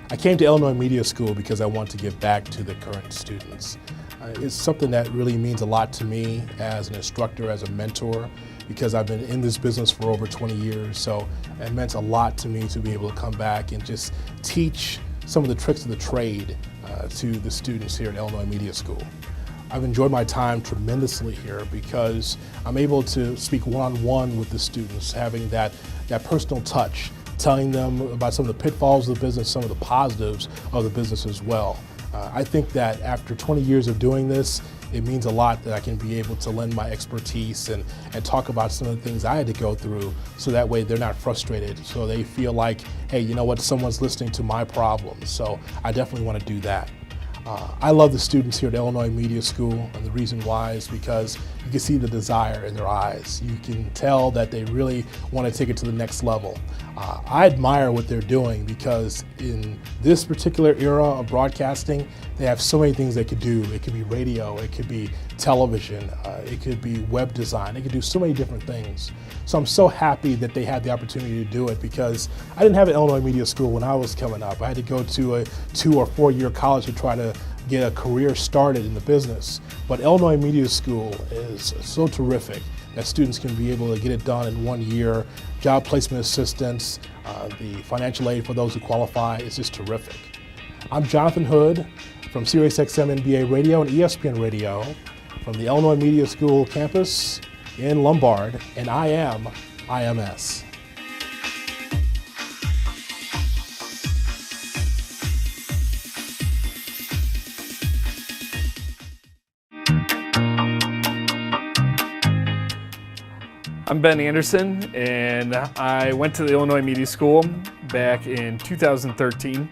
I came to Illinois Media School because I want to give back to the current students. It's something that really means a lot to me as an instructor, as a mentor, because I've been in this business for over 20 years, so it meant a lot to me to be able to come back and just teach some of the tricks of the trade to the students here at Illinois Media School. I've enjoyed my time tremendously here because I'm able to speak one-on-one with the students, having that personal touch, telling them about some of the pitfalls of the business, some of the positives of the business as well. I think that after 20 years of doing this, it means a lot that I can be able to lend my expertise and talk about some of the things I had to go through, so that way they're not frustrated, so they feel like, hey, you know what, someone's listening to my problems. So I definitely want to do that. I love the students here at Illinois Media School, and the reason why is because you can see the desire in their eyes. You can tell that they really want to take it to the next level. I admire what they're doing because in this particular era of broadcasting, they have so many things they could do. It could be radio, it could be television, it could be web design, they could do so many different things. So I'm so happy that they had the opportunity to do it, because I didn't have an Illinois Media School when I was coming up. I had to go to a 2 or 4 year college to try to get a career started in the business. But Illinois Media School is so terrific that students can be able to get it done in 1 year. Job placement assistance, the financial aid for those who qualify is just terrific. I'm Jonathan Hood from SiriusXM NBA Radio and ESPN Radio from the Illinois Media School campus in Lombard, and I am IMS. I'm Ben Anderson, and I went to the Illinois Media School back in 2013.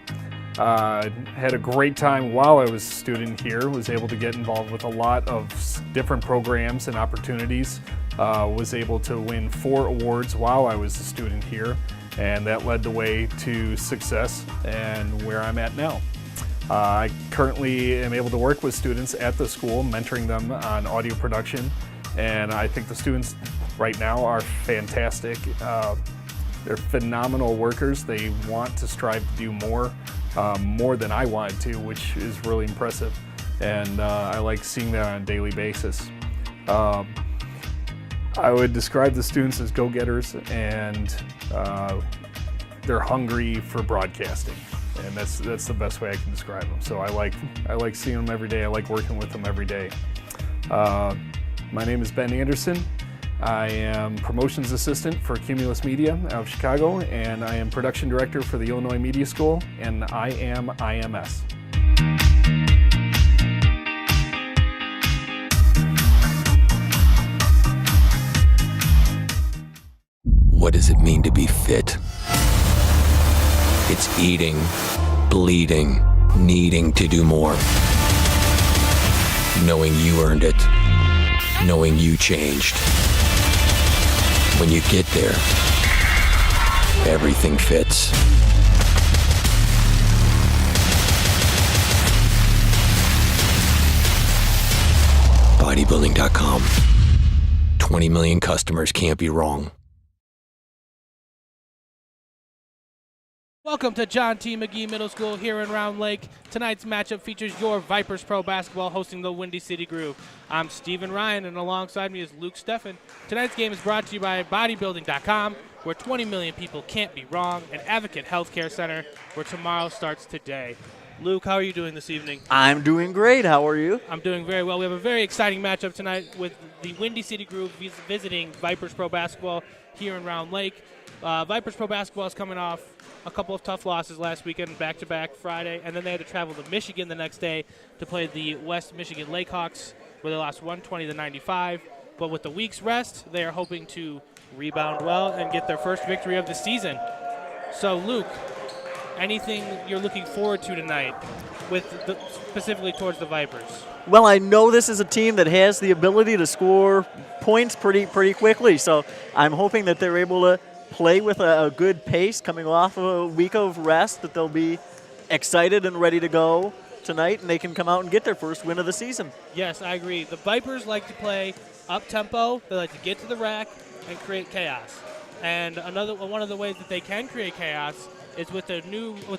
Had a great time while I was a student here, was able to get involved with a lot of different programs and opportunities, was able to win 4 awards while I was a student here, and that led the way to success and where I'm at now. I currently am able to work with students at the school, mentoring them on audio production, and I think the students right now are fantastic. They're phenomenal workers. They want to strive to do more than I wanted to, which is really impressive. And I like seeing that on a daily basis. I would describe the students as go-getters, and they're hungry for broadcasting. And that's the best way I can describe them. So I like seeing them every day. I like working with them every day. My name is Ben Anderson. I am promotions assistant for Cumulus Media out of Chicago, and I am production director for the Illinois Media School, and I am IMS. What does it mean to be fit? It's eating, bleeding, needing to do more. Knowing you earned it. Knowing you changed. When you get there, everything fits. Bodybuilding.com. 20 million customers can't be wrong. Welcome to John T. McGee Middle School here in Round Lake. Tonight's matchup features your Vipers Pro Basketball hosting the Windy City Groove. I'm Stephen Ryan, and alongside me is Luke Steffen. Tonight's game is brought to you by Bodybuilding.com, where 20 million people can't be wrong, and Advocate Healthcare Center, where tomorrow starts today. Luke, how are you doing this evening? I'm doing great. How are you? I'm doing very well. We have a very exciting matchup tonight with the Windy City Groove visiting Vipers Pro Basketball here in Round Lake. Vipers Pro Basketball is coming off a couple of tough losses last weekend, back-to-back Friday, and then they had to travel to Michigan the next day to play the West Michigan Lakehawks, where they lost 120-95. But with the week's rest, they are hoping to rebound well and get their first victory of the season. So, Luke, anything you're looking forward to tonight, specifically towards the Vipers? Well, I know this is a team that has the ability to score points pretty quickly, so I'm hoping that they're able to play with a good pace coming off of a week of rest, that they'll be excited and ready to go tonight, and they can come out and get their first win of the season. Yes, I agree. The Vipers like to play up-tempo. They like to get to the rack and create chaos. And one of the ways that they can create chaos is with a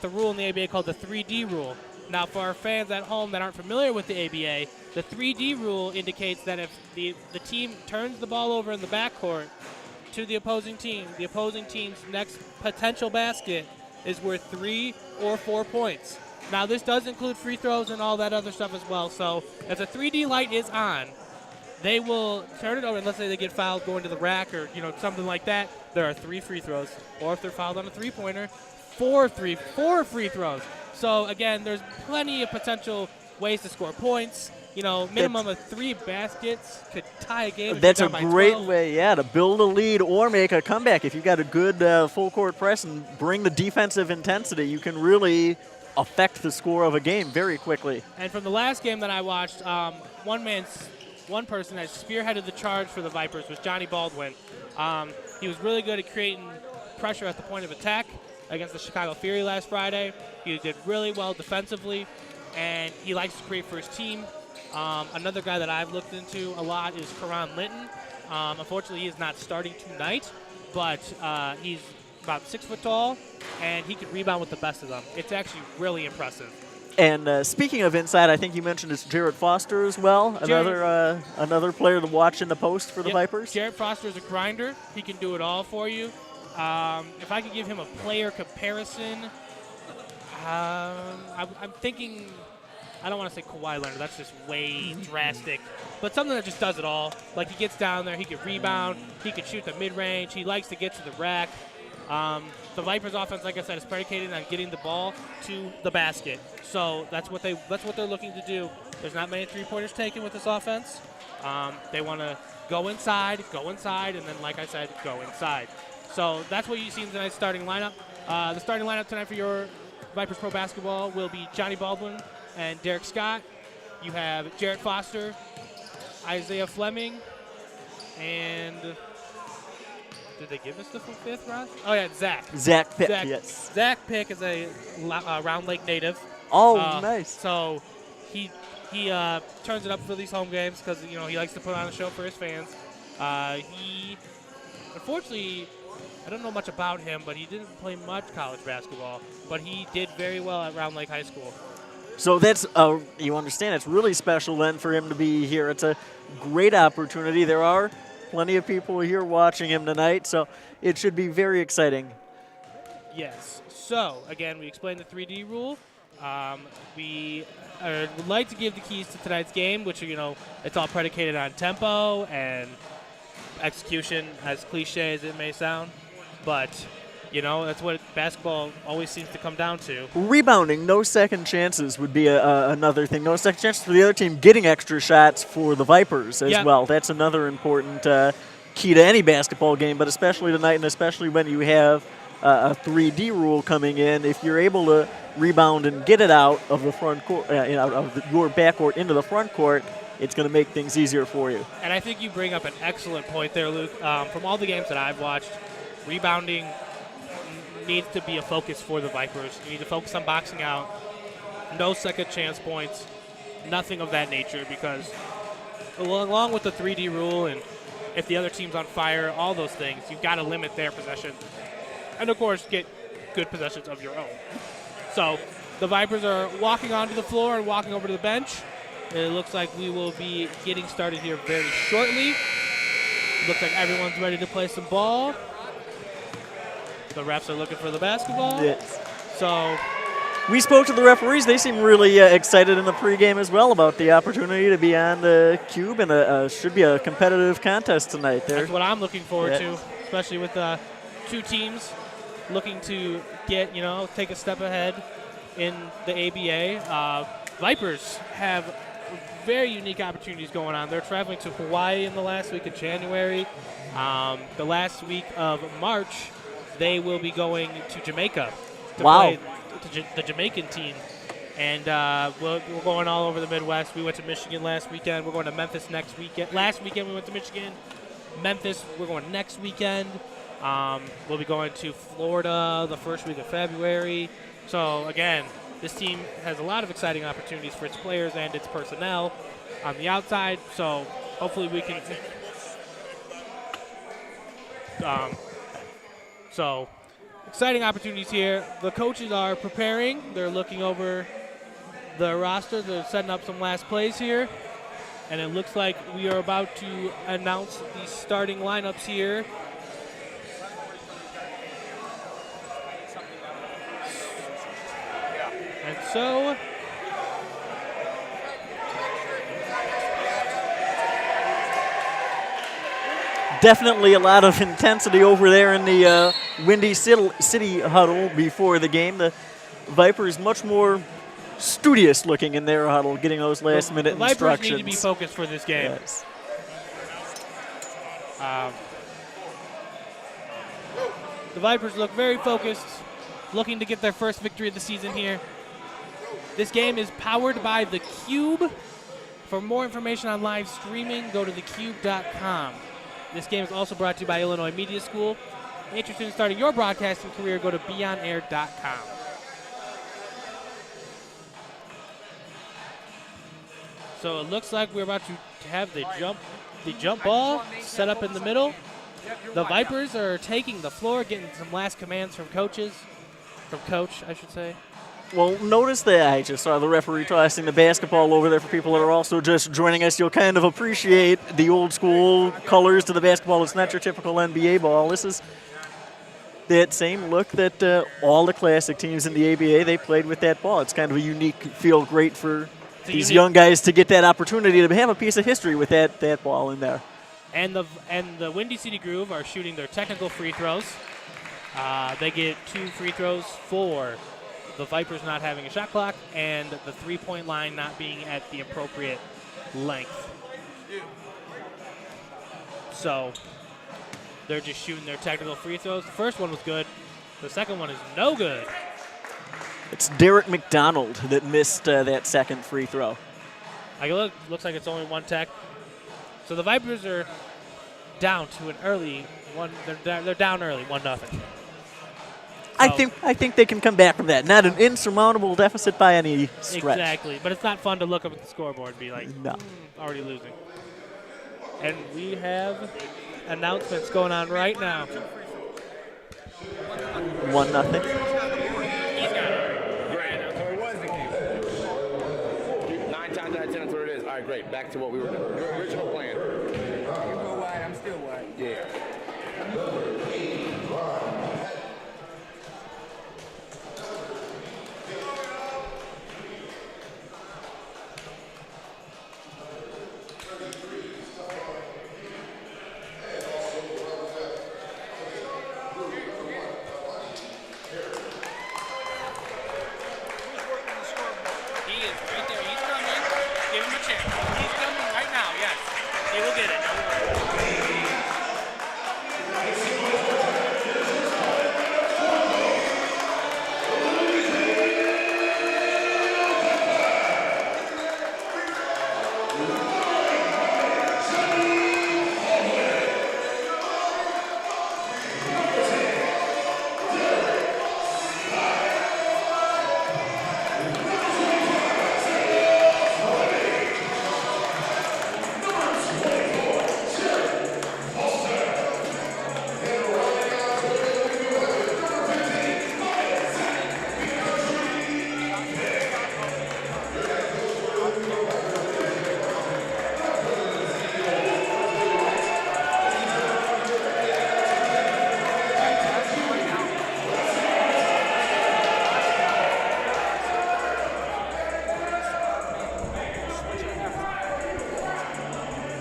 rule in the ABA called the 3D rule. Now, for our fans at home that aren't familiar with the ABA, the 3D rule indicates that if the team turns the ball over in the backcourt to the opposing team's next potential basket is worth 3 or 4 points. Now, this does include free throws and all that other stuff as well. So if the 3D light is on, they will turn it over, and let's say they get fouled going to the rack or something like that. There are 3 free throws, or if they're fouled on a three-pointer, 4 free throws. So again, there's plenty of potential ways to score points. Minimum of 3 baskets could tie a game. That's a great way, to build a lead or make a comeback. If you've got a good full-court press and bring the defensive intensity, you can really affect the score of a game very quickly. And from the last game that I watched, one person that spearheaded the charge for the Vipers was Johnny Baldwin. He was really good at creating pressure at the point of attack against the Chicago Fury last Friday. He did really well defensively, and he likes to create for his team. Another guy that I've looked into a lot is Karan Linton. Unfortunately, he is not starting tonight, but he's about 6 foot tall, and he can rebound with the best of them. It's actually really impressive. And speaking of inside, I think you mentioned it's Jarrett Foster as well, another player to watch in the post for the Vipers. Jarrett Foster is a grinder. He can do it all for you. If I could give him a player comparison, I'm thinking, I don't want to say Kawhi Leonard. That's just way drastic. But something that just does it all. Like, he gets down there, he can rebound, he can shoot the mid-range, he likes to get to the rack. The Vipers' offense, like I said, is predicated on getting the ball to the basket. So that's what they're looking to do. There's not many three-pointers taken with this offense. They want to go inside, and then, like I said, go inside. So that's what you see in tonight's starting lineup. The starting lineup tonight for your Vipers Pro Basketball will be Johnny Baldwin and Derek Scott. You have Jarrett Foster, Isaiah Fleming, and did they give us the fifth, Ross? Oh, yeah, Zach. Zach Pick, yes. Zach Pick is a Round Lake native. Oh, nice. So he turns it up for these home games because, he likes to put on a show for his fans. Unfortunately, I don't know much about him, but he didn't play much college basketball. But he did very well at Round Lake High School. So that's, you understand, it's really special then for him to be here. It's a great opportunity. There are plenty of people here watching him tonight, so it should be very exciting. Yes. So, again, we explained the 3D rule. We would like to give the keys to tonight's game, which, it's all predicated on tempo and execution, as cliche as it may sound. But, that's what basketball always seems to come down to. Rebounding, no second chances would be another thing. No second chances for the other team, getting extra shots for the Vipers as well. That's another important key to any basketball game, but especially tonight, and especially when you have a 3D rule coming in. If you're able to rebound and get it out of the front court, out of your backcourt into the front court, it's going to make things easier for you. And I think you bring up an excellent point there, Luke. From all the games that I've watched, rebounding needs to be a focus for the Vipers. You need to focus on boxing out. No second chance points, nothing of that nature, because along with the 3D rule and if the other team's on fire, all those things, you've got to limit their possession. And, of course, get good possessions of your own. So the Vipers are walking onto the floor and walking over to the bench. It looks like we will be getting started here very shortly. Looks like everyone's ready to play some ball. The refs are looking for the basketball. Yes. So we spoke to the referees. They seem really excited in the pregame as well about the opportunity to be on the cube, and should be a competitive contest tonight. That's what I'm looking forward to, especially with two teams looking to get, take a step ahead in the ABA. Vipers have very unique opportunities going on. They're traveling to Hawaii in the last week of January. The last week of March, they will be going to Jamaica to play the Jamaican team. And we're going all over the Midwest. We went to Michigan last weekend. We're going to Memphis next weekend. Last weekend we went to Michigan. Memphis, we're going next weekend. We'll be going to Florida the first week of February. So, again, this team has a lot of exciting opportunities for its players and its personnel on the outside. So, hopefully we can So, exciting opportunities here. The coaches are preparing. They're looking over the roster. They're setting up some last plays here. And it looks like we are about to announce the starting lineups here. And so, definitely a lot of intensity over there in the Windy City huddle before the game. The Vipers much more studious looking in their huddle, getting those last-minute instructions. The Vipers need to be focused for this game. Yes. The Vipers look very focused, looking to get their first victory of the season here. This game is powered by The Cube. For more information on live streaming, go to thecube.com. This game is also brought to you by Illinois Media School. Interested in starting your broadcasting career, go to beyonair.com. So it looks like we're about to have the jump ball set up in the middle. The Vipers are taking the floor, getting some last commands from Coach, I should say. Well, notice that I just saw the referee tossing the basketball over there for people that are also just joining us. You'll kind of appreciate the old school colors to the basketball. It's not your typical NBA ball. This is that same look that all the classic teams in the ABA, they played with that ball. It's kind of a unique feel, great for these young guys to get that opportunity to have a piece of history with that ball in there. And the Windy City Groove are shooting their technical free throws. They get 2 free throws for the Vipers not having a shot clock and the three-point line not being at the appropriate length. So they're just shooting their technical free throws. The first one was good. The second one is no good. It's Derek McDonald that missed that second free throw. Looks like it's only one tech. So the Vipers are down to an early one. They're down early, 1-0. I think they can come back from that. Not an insurmountable deficit by any stretch. Exactly, but it's not fun to look up at the scoreboard and be like, no, already losing. And we have announcements going on right now. 1-0. All right, great. Back to what we were doing. Your original plan. You go wide, I'm still wide. Yeah.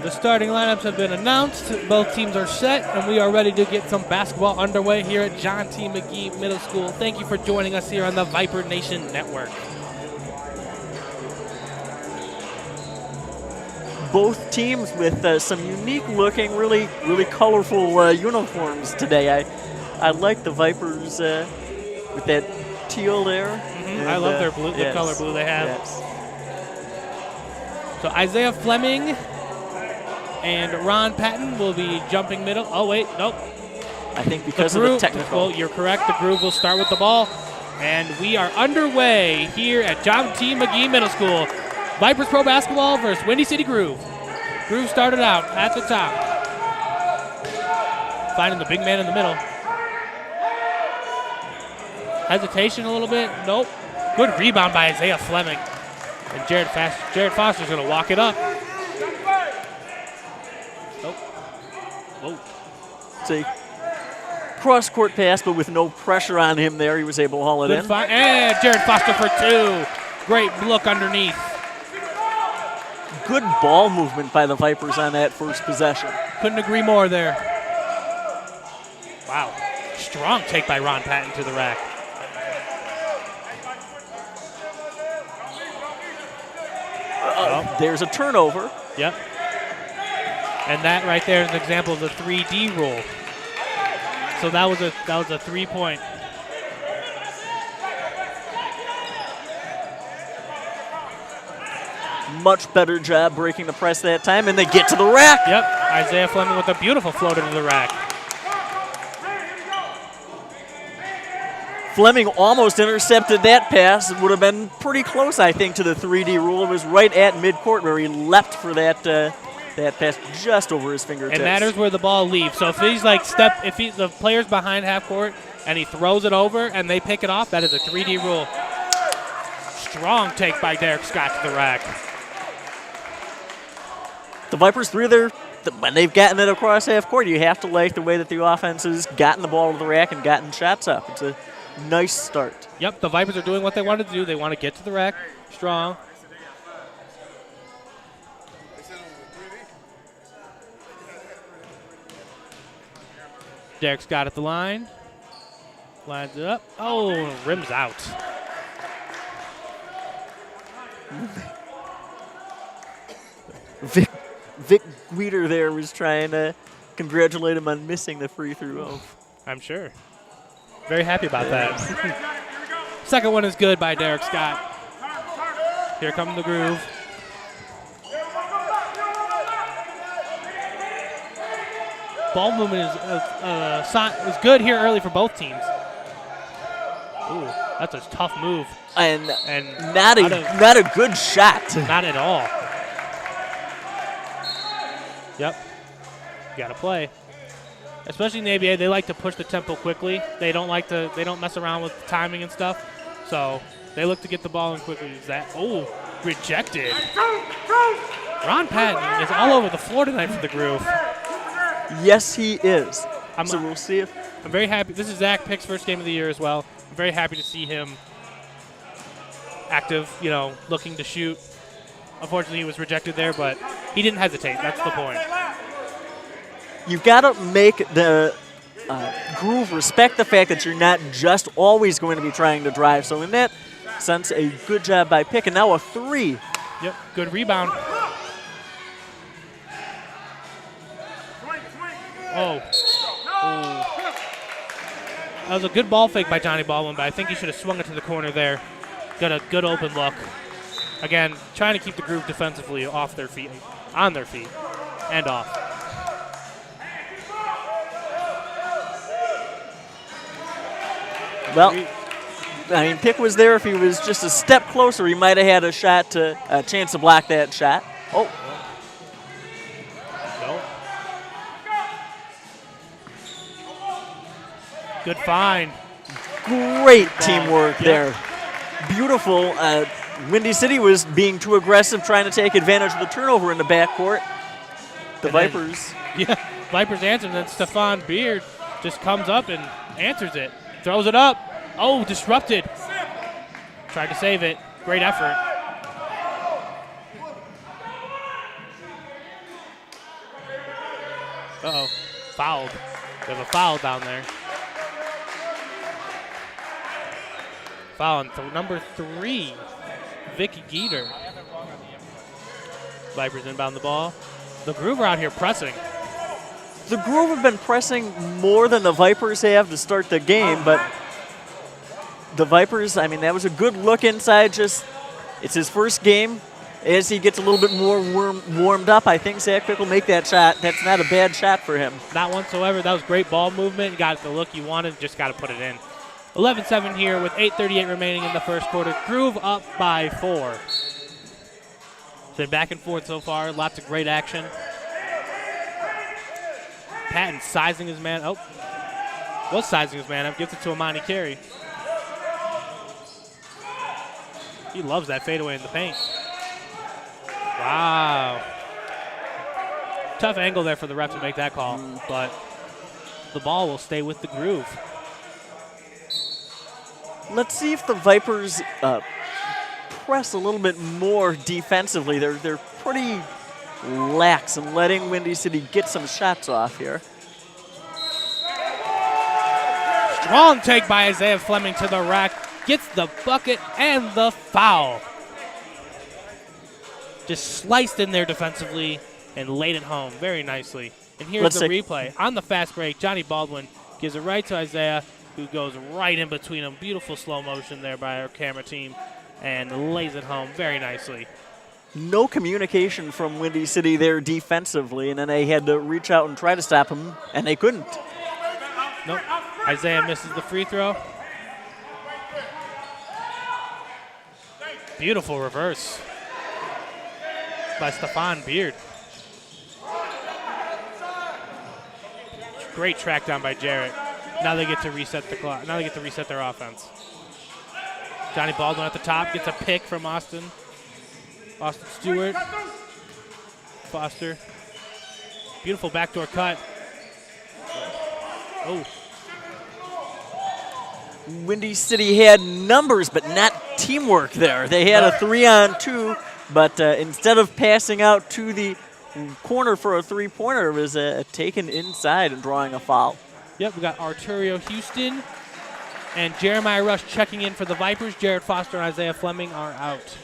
The starting lineups have been announced. Both teams are set, and we are ready to get some basketball underway here at John T. McGee Middle School. Thank you for joining us here on the Viper Nation Network. Both teams with some unique looking, really colorful uniforms today. I like the Vipers with that teal there. Mm-hmm. I love their blue, the color blue they have. Yes. So Isaiah Fleming and Ron Patton will be jumping middle. Oh, wait, nope. I think because of the technical. Well, you're correct. The Groove will start with the ball. And we are underway here at John T. McGee Middle School. Vipers Pro Basketball versus Windy City Groove. Groove started out at the top. Finding the big man in the middle. Hesitation a little bit. Nope. Good rebound by Isaiah Fleming. And Jared Foster's going to walk it up. Nope. Whoa. It's a cross-court pass, but with no pressure on him there. He was able to haul it in. And Jared Foster for 2. Great look underneath. Good ball movement by the Vipers on that first possession. Couldn't agree more there. Wow. Strong take by Ron Patton to the rack. There's a turnover. Yep. And that right there is an example of the 3D rule. So that was a 3-point. Much better job breaking the press that time, and they get to the rack. Yep. Isaiah Fleming with a beautiful floater to the rack. Fleming almost intercepted that pass. It would have been pretty close, I think, to the 3D rule. It was right at midcourt where he leapt for that pass just over his fingertips. It matters where the ball leaves. So if he's like the player's behind half court and he throws it over and they pick it off, that is a 3D rule. Strong take by Derek Scott to the rack. The Vipers when they've gotten it across half court, you have to like the way that the offense has gotten the ball to the rack and gotten shots up. It's a nice start. Yep, the Vipers are doing what they wanted to do. They want to get to the rack strong. Derek Scott at the line. Lines it up. Oh, rims out. Vic Guider there was trying to congratulate him on missing the free throw. I'm sure. Very happy about that. Second one is good by Derek Scott. Here comes the groove. Ball movement is good here early for both teams. Ooh, that's a tough move. And not a good shot. Not at all. Yep. You got to play. Especially in the ABA, they like to push the tempo quickly. They don't mess around with timing and stuff. So they look to get the ball in quickly. Rejected. Ron Patton is all over the floor tonight for the Groove. Yes, he is. So we'll see if. I'm very happy. This is Zach Pick's first game of the year as well. I'm very happy to see him active, looking to shoot. Unfortunately, he was rejected there, but he didn't hesitate. That's the point. You've got to make the Groove respect the fact that you're not just always going to be trying to drive. So in that sense, a good job by Pick. And now a 3. Yep, good rebound. Oh. That was a good ball fake by Johnny Baldwin, but I think he should have swung it to the corner there. Got a good open look. Again, trying to keep the Groove defensively off their feet, on their feet, and off. Well, Pick was there. If he was just a step closer, he might have had a chance to block that shot. Oh. No. Good find. Great teamwork there. Beautiful. Windy City was being too aggressive, trying to take advantage of the turnover in the backcourt. Vipers. Vipers answer, and then Stephon Beard just comes up and answers it. Throws it up. Oh, disrupted. Tried to save it. Great effort. Uh-oh. Fouled. There's a foul down there. Foul on number 3, Vicky Geeter. Vipers inbound the ball. The Groove are out here pressing. The Groove have been pressing more than the Vipers have to start the game, but the Vipers, that was a good look inside. It's his first game. As he gets a little bit more warmed up, I think Zach Pick will make that shot. That's not a bad shot for him. Not whatsoever. That was great ball movement. You got the look you wanted, just got to put it in. 11-7 here with 8:38 remaining in the first quarter. Groove up by 4. It's been back and forth so far. Lots of great action. Patton sizing his man. Was sizing his man up. Gives it to Amani Carey. He loves that fadeaway in the paint. Wow. Tough angle there for the ref to make that call, but the ball will stay with the Groove. Let's see if the Vipers press a little bit more defensively. They're pretty lax in letting Windy City get some shots off here. Strong take by Isaiah Fleming to the rack. Gets the bucket and the foul. Just sliced in there defensively and laid it home very nicely. And here's the replay. On the fast break, Johnny Baldwin gives it right to Isaiah, who goes right in between them. Beautiful slow motion there by our camera team and lays it home very nicely. No communication from Windy City there defensively, and then they had to reach out and try to stop him, and they couldn't. Nope. Isaiah misses the free throw. Beautiful reverse by Stefan Beard. Great track down by Jarrett. Now they get to reset the clock. Now they get to reset their offense. Johnny Baldwin at the top gets a pick from Austin. Austin Stewart. Foster. Beautiful backdoor cut. Oh. Windy City had numbers, but not teamwork there. They had a 3-on-2, but instead of passing out to the corner for a three-pointer, it was taken inside and drawing a foul. Yep, we got Arturio Houston and Jeremiah Rush checking in for the Vipers. Jared Foster and Isaiah Fleming are out.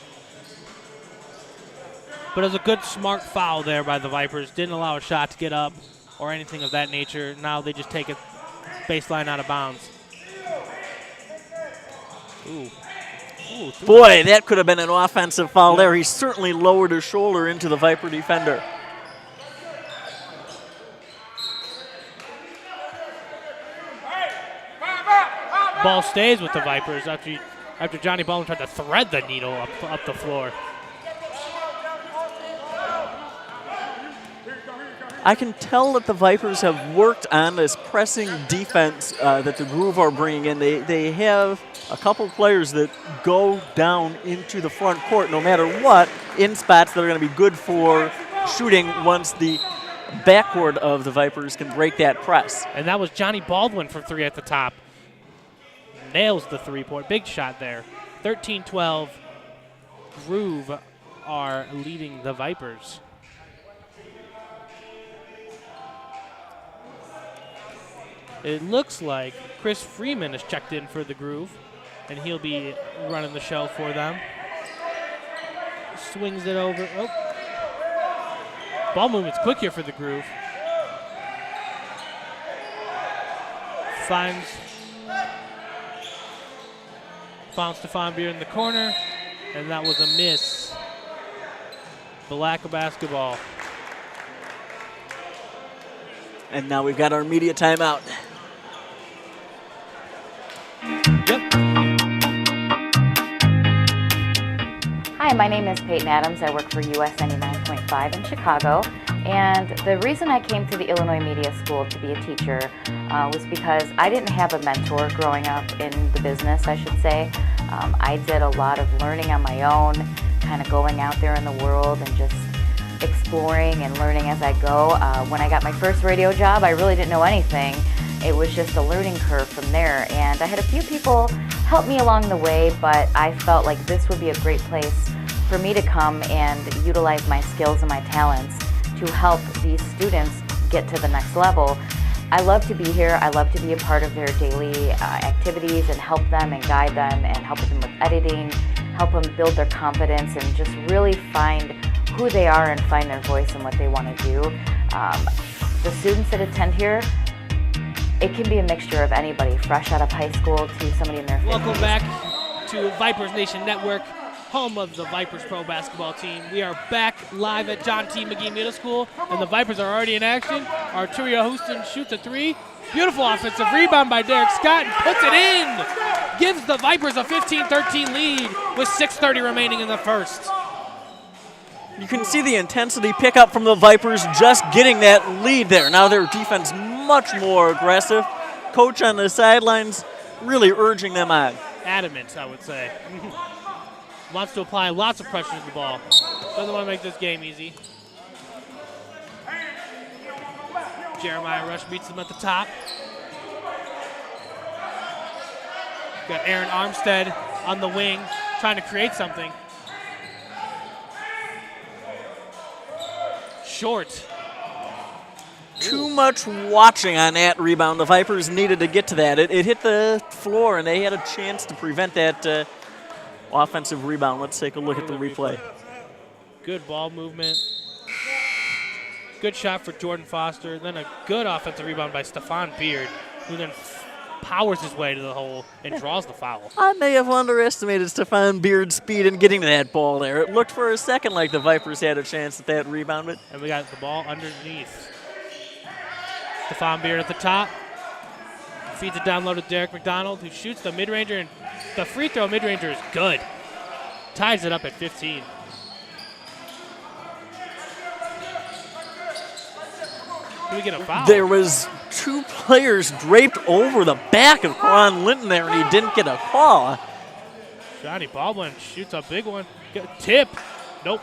But it was a good, smart foul there by the Vipers. Didn't allow a shot to get up or anything of that nature. Now they just take it baseline out of bounds. Ooh. Ooh, boy, that could have been an offensive foul there. He certainly lowered his shoulder into the Viper defender. Ball stays with the Vipers after Johnny Baldwin tried to thread the needle up the floor. I can tell that the Vipers have worked on this pressing defense that the Groove are bringing in. They have a couple players that go down into the front court no matter what in spots that are going to be good for shooting once the backcourt of the Vipers can break that press. And that was Johnny Baldwin for three at the top. Nails the three-point. Big shot there. 13-12. Groove are leading the Vipers. It looks like Chris Freeman has checked in for the Groove, and he'll be running the show for them. Swings it over. Oh. Ball movement's quick here for the Groove. Found Stefan Beer in the corner, and that was a miss. The lack of basketball. And now we've got our media timeout. Yep. Hi, my name is Peyton Adams. I work for US 99.5 in Chicago. And the reason I came to the Illinois Media School to be a teacher was because I didn't have a mentor growing up in the business, I should say. I did a lot of learning on my own, kind of going out there in the world and just exploring and learning as I go. When I got my first radio job, I really didn't know anything. It was just a learning curve from there. And I had a few people help me along the way, but I felt like this would be a great place for me to come and utilize my skills and my talents to help these students get to the next level. I love to be here. I love to be a part of their daily activities and help them and guide them and help them with editing, help them build their confidence and just really find who they are and find their voice and what they want to do. The students that attend here, it can be a mixture of anybody, fresh out of high school to somebody in their 50s. Welcome back to Vipers Nation Network, home of the Vipers Pro basketball team. We are back live at John T. McGee Middle School, and the Vipers are already in action. Arturio Houston shoots a three. Beautiful offensive rebound by Derek Scott and puts it in. Gives the Vipers a 15-13 lead with 6:30 remaining in the first. You can see the intensity pick up from the Vipers just getting that lead there. Now their defense much more aggressive. Coach on the sidelines really urging them on. Adamant, I would say. wants to apply lots of pressure to the ball. Doesn't want to make this game easy. Jeremiah Rush beats him at the top. Got Aaron Armstead on the wing trying to create something. Short. Too much watching on that rebound. The Vipers needed to get to that. It hit the floor, and they had a chance to prevent that offensive rebound. Let's take a look at the replay. Good ball movement. Good shot for Jordan Foster. Then a good offensive rebound by Stephon Beard, who then powers his way to the hole and draws the foul. I may have underestimated Stephon Beard's speed in getting to that ball there. It looked for a second like the Vipers had a chance at that rebound, but And we got the ball underneath. Stephon Beard at the top. Feeds it down low to Derek McDonald, who shoots the mid-ranger, and the free throw mid-ranger is good. Ties it up at 15. Do we get a foul? there was two players draped over the back of Karan Linton there, and he didn't get a call. Johnny Baldwin shoots a big one. Tip. Nope.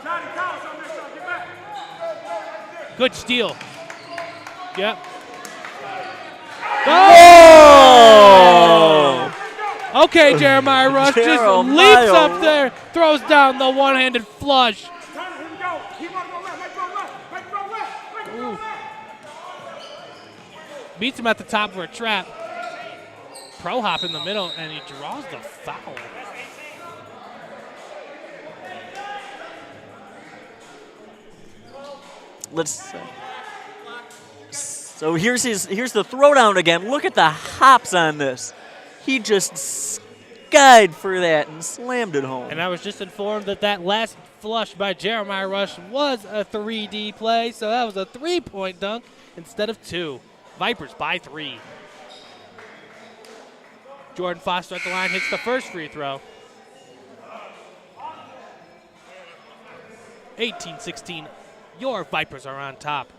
Good steal. Yep. Oh! Okay, Jeremiah Rush just leaps up there, throws down the one-handed flush. Ooh. Beats him at the top for a trap. Pro hop in the middle, and he draws the foul. So here's the throwdown again. Look at the hops on this. He just skied for that and slammed it home. And I was just informed that that last flush by Jeremiah Rush was a 3D play, so that was a 3-point dunk instead of 2. Vipers by 3. Jordan Foster at the line hits the first free throw. 18-16. Your Vipers are on top.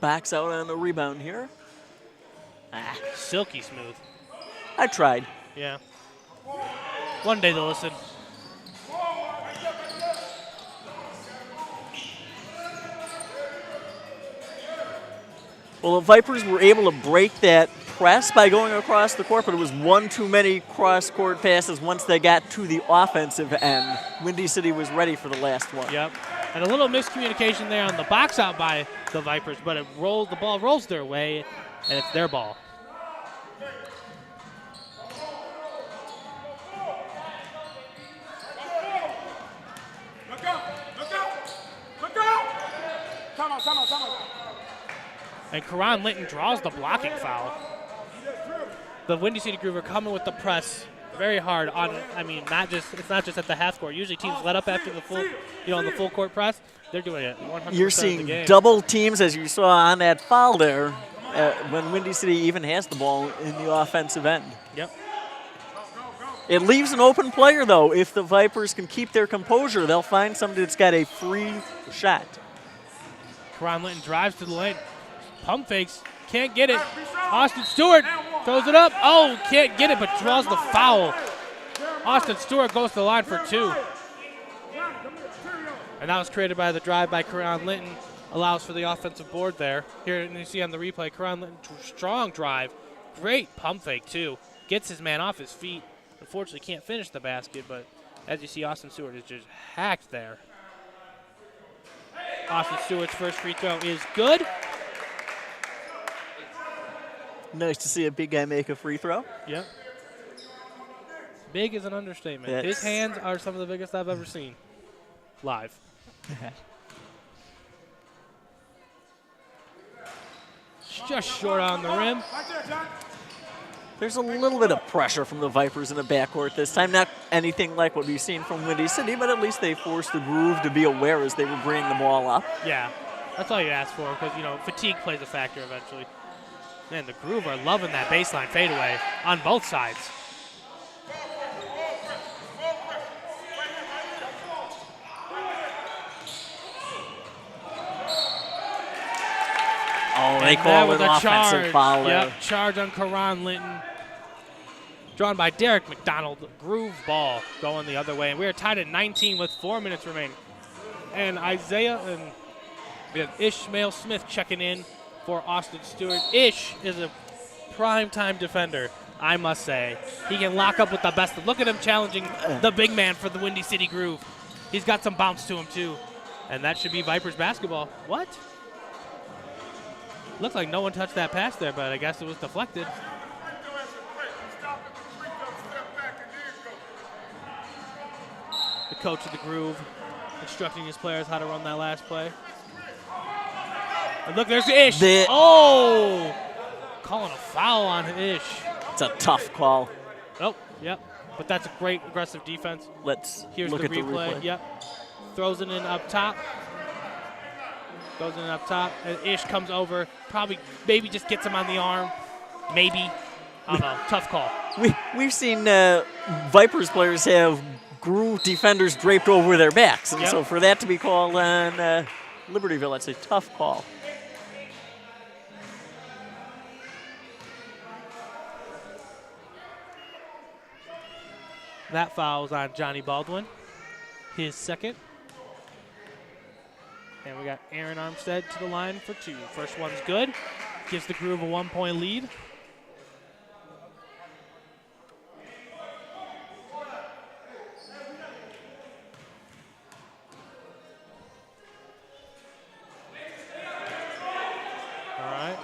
Backs out on the rebound here. Silky smooth. I tried. Yeah. One day they'll listen. Well, the Vipers were able to break that press by going across the court, but it was one too many cross-court passes once they got to the offensive end. Windy City was ready for the last one. Yep. And a little miscommunication there on the box out by the Vipers, but the ball rolls their way, and it's their ball. And Karan Linton draws the blocking foul. The Windy City Groove are coming with the press very hard on. I mean, it's not just at the half court. Usually teams let up after the full, on the full court press. They're doing it 100% You're of the seeing game. double teams, as you saw on that foul there, when Windy City even has the ball in the offensive end. Yep. It leaves an open player, though. If the Vipers can keep their composure, they'll find somebody that's got a free shot. Karan Linton drives to the lane. Pump fakes. Can't get it. Austin Stewart throws it up. Oh, can't get it, but draws the foul. Austin Stewart goes to the line for 2. And that was created by the drive by Karan Linton. Allows for the offensive board there. Here you see on the replay, Karan Linton, strong drive. Great pump fake, too. Gets his man off his feet. Unfortunately, can't finish the basket, but as you see, Austin Stewart is just hacked there. Austin Stewart's first free throw is good. Nice to see a big guy make a free throw. Yep. Big is an understatement. His hands are some of the biggest I've ever seen live. Just short on the rim. There's a little bit of pressure from the Vipers in the backcourt this time. Not anything like what we've seen from Windy City, but at least they forced the Groove to be aware as they were bringing the ball up. Yeah, that's all you ask for because, fatigue plays a factor eventually. Man, the Groove are loving that baseline fadeaway on both sides. Oh, they And call that it was an a offensive charge. foul there. Yep, charge on Karan Linton. Drawn by Derek McDonald. Groove ball going the other way. And we are tied at 19 with 4 minutes remaining. And Isaiah and we have Ishmael Smith checking in for Austin Stewart. Ish is a prime-time defender, I must say. He can lock up with the best. Look at him challenging the big man for the Windy City Groove. He's got some bounce to him, too. And that should be Vipers basketball. What? Looks like no one touched that pass there, but I guess it was deflected. The coach of the Groove instructing his players how to run that last play. And look, there's Ish. Oh! Calling a foul on Ish. It's a tough call. Oh, yep. But that's a great aggressive defense. Here's look the at the replay. replay. Yep. Throws it in up top. Goes in up top. And Ish comes over. Probably, maybe just gets him on the arm. Maybe. I don't know. Tough call. We've seen Vipers players have Groove defenders draped over their backs. And Yep. so for that to be called on Libertyville, that's a tough call. That foul's on Johnny Baldwin. His second. And we got Aaron Armstead to the line for 2. First one's good. Gives the Groove a 1-point lead. All right.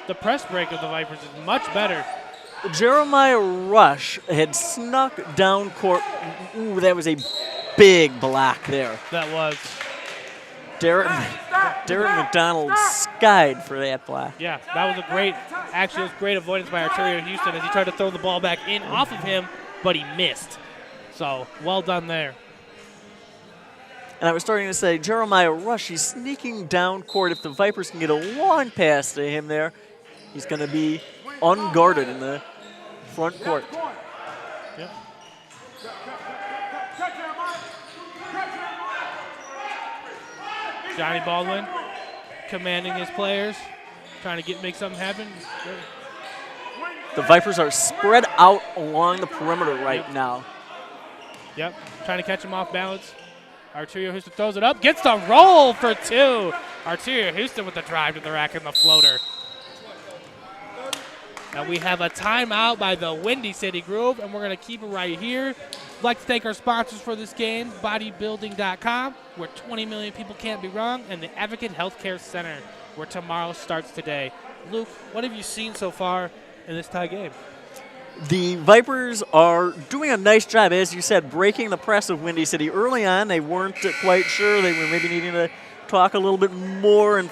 The press break of the Vipers is much better. Jeremiah Rush had snuck down court. Ooh, that was a big block there. That was. Derek McDonald skied for that block. Yeah, that was a great, actually, it was great avoidance by Arturio Houston as he tried to throw the ball back in off of him, but he missed. So, well done there. And I was starting to say, Jeremiah Rush, he's sneaking down court. If the Vipers can get a long pass to him there, he's going to be unguarded in the front court. Yep. Johnny Baldwin commanding his players, trying to make something happen. The Vipers are spread out along the perimeter right now. Yep, trying to catch him off balance. Arturio Houston throws it up, gets the roll for 2. Arturio Houston with the drive to the rack and the floater. Now we have a timeout by the Windy City Groove, and we're going to keep it right here. I'd like to thank our sponsors for this game, bodybuilding.com, where 20 million people can't be wrong, and the Advocate Healthcare Center, where tomorrow starts today. Luke, what have you seen so far in this tie game? The Vipers are doing a nice job, as you said, breaking the press of Windy City. Early on, they weren't quite sure. They were maybe needing to talk a little bit more and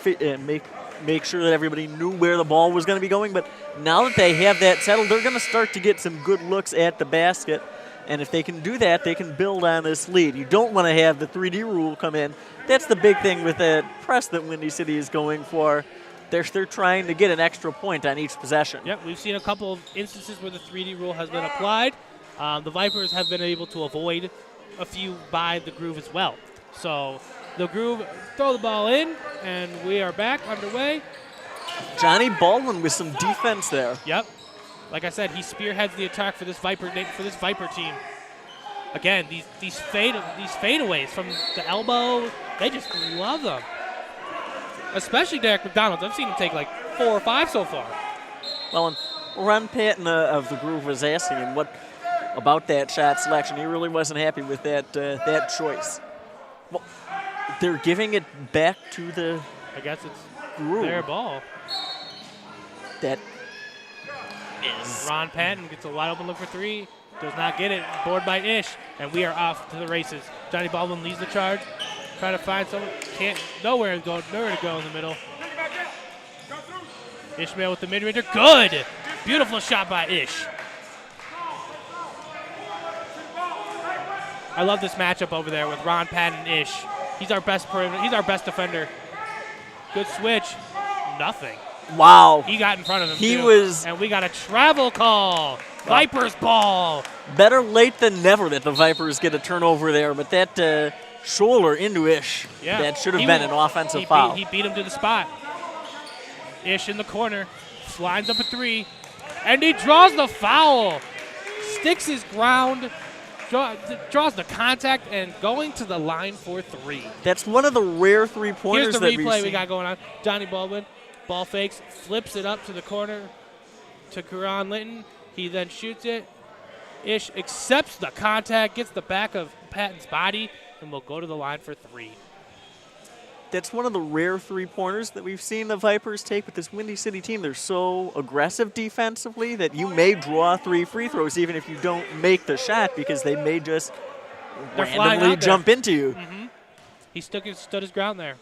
make sure that everybody knew where the ball was going to be going. But now that they have that settled, they're going to start to get some good looks at the basket. And if they can do that, they can build on this lead. You don't want to have the 3D rule come in. That's the big thing with the press that Windy City is going for. They're trying to get an extra point on each possession. Yep, we've seen a couple of instances where the 3D rule has been applied. The Vipers have been able to avoid a few by the Groove as well. So the Groove throw the ball in, and we are back underway. Johnny Baldwin with some defense there. Yep. Like I said, he spearheads the attack for this Viper team. Again, these fadeaways from the elbow, they just love them. Especially Derek McDonald. I've seen him take like 4 or 5 so far. Well, and Ron Patton of the Groove was asking him what about that shot selection. He really wasn't happy with that choice. Well, they're giving it back to the I guess it's Groove. their ball. That is Ron Patton gets a wide open look for 3. Does not get it. Board by Ish. And we are off to the races. Johnny Baldwin leads the charge. Trying to find someone. Can't. Nowhere to go in the middle. Ishmael with the mid-ranger. Good. Beautiful shot by Ish. I love this matchup over there with Ron Patton and Ish. He's our best perimeter. He's our best defender. Good switch. Nothing. wow. He got in front of him, He too. was- And we got a travel call Vipers ball. Better late than never that the Vipers get a turnover there, but that shoulder into Ish, Yeah. that should have been an offensive he foul. He beat him to the spot. Ish in the corner, lines up a 3, and he draws the foul. Sticks his ground, draws the contact, and going to the line for 3. That's one of the rare three-pointers Here's the that we've replay we seen. got going on. Johnny Baldwin, ball fakes, flips it up to the corner to Karan Linton. He then shoots it. Ish accepts the contact, gets the back of Patton's body, and will go to the line for 3. That's one of the rare three-pointers that we've seen the Vipers take with this Windy City team. They're so aggressive defensively that you may draw 3 free throws even if you don't make the shot because they may just They're flying randomly out there. jump into you. He stood his ground there.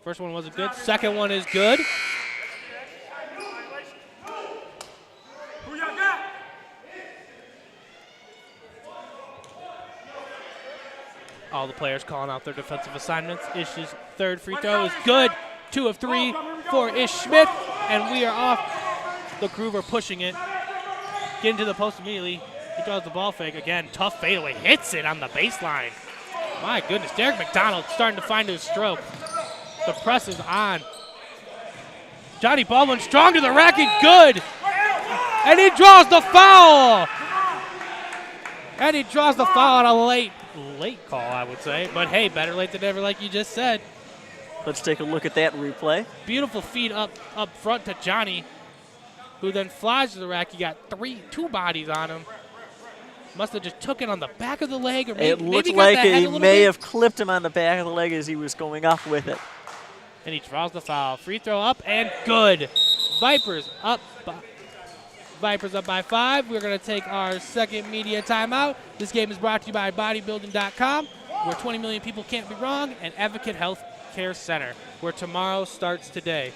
First one wasn't good. Second one is good. All the players calling out their defensive assignments. Ish's third free throw is good. 2 of 3 for Ish Smith, and we are off. The Groover pushing it. Getting to the post immediately. He draws the ball fake again. Tough fadeaway. Hits it on the baseline. My goodness, Derek McDonald starting to find his stroke. The press is on. Johnny Baldwin strong to the rack and good. And he draws the foul. And he draws the foul on a late call, I would say. But hey, better late than never, like you just said. Let's take a look at that replay. Beautiful feed up front to Johnny, who then flies to the rack. He got 2 bodies on him. Must have just took it on the back of the leg, or maybe, It looked maybe got like the head a he little may bit. have clipped him on the back of the leg as he was going up with it. And he draws the foul. Free throw up and good. Vipers up by 5. We're going to take our second media timeout. This game is brought to you by bodybuilding.com, where 20 million people can't be wrong, and Advocate Health Care Center, where tomorrow starts today.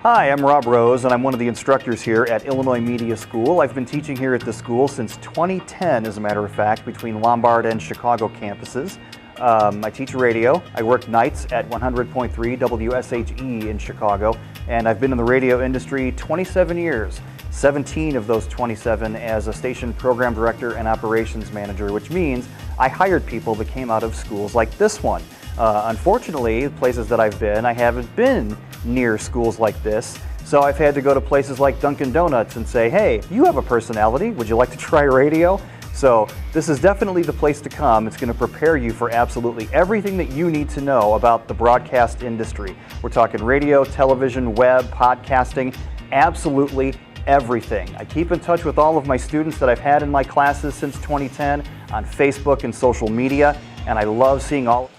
Hi, I'm Rob Rose, and I'm one of the instructors here at Illinois Media School. I've been teaching here at the school since 2010, as a matter of fact, between Lombard and Chicago campuses. I teach radio. I work nights at 100.3 WSHE in Chicago, and I've been in the radio industry 27 years, 17 of those 27 as a station program director and operations manager, which means I hired people that came out of schools like this one. Unfortunately, the places that I've been, I haven't been near schools like this, so I've had to go to places like Dunkin' Donuts and say, hey, you have a personality, would you like to try radio? So this is definitely the place to come. It's going to prepare you for absolutely everything that you need to know about the broadcast industry. We're talking radio, television, web, podcasting, absolutely everything. I keep in touch with all of my students that I've had in my classes since 2010 on Facebook and social media, and I love seeing all.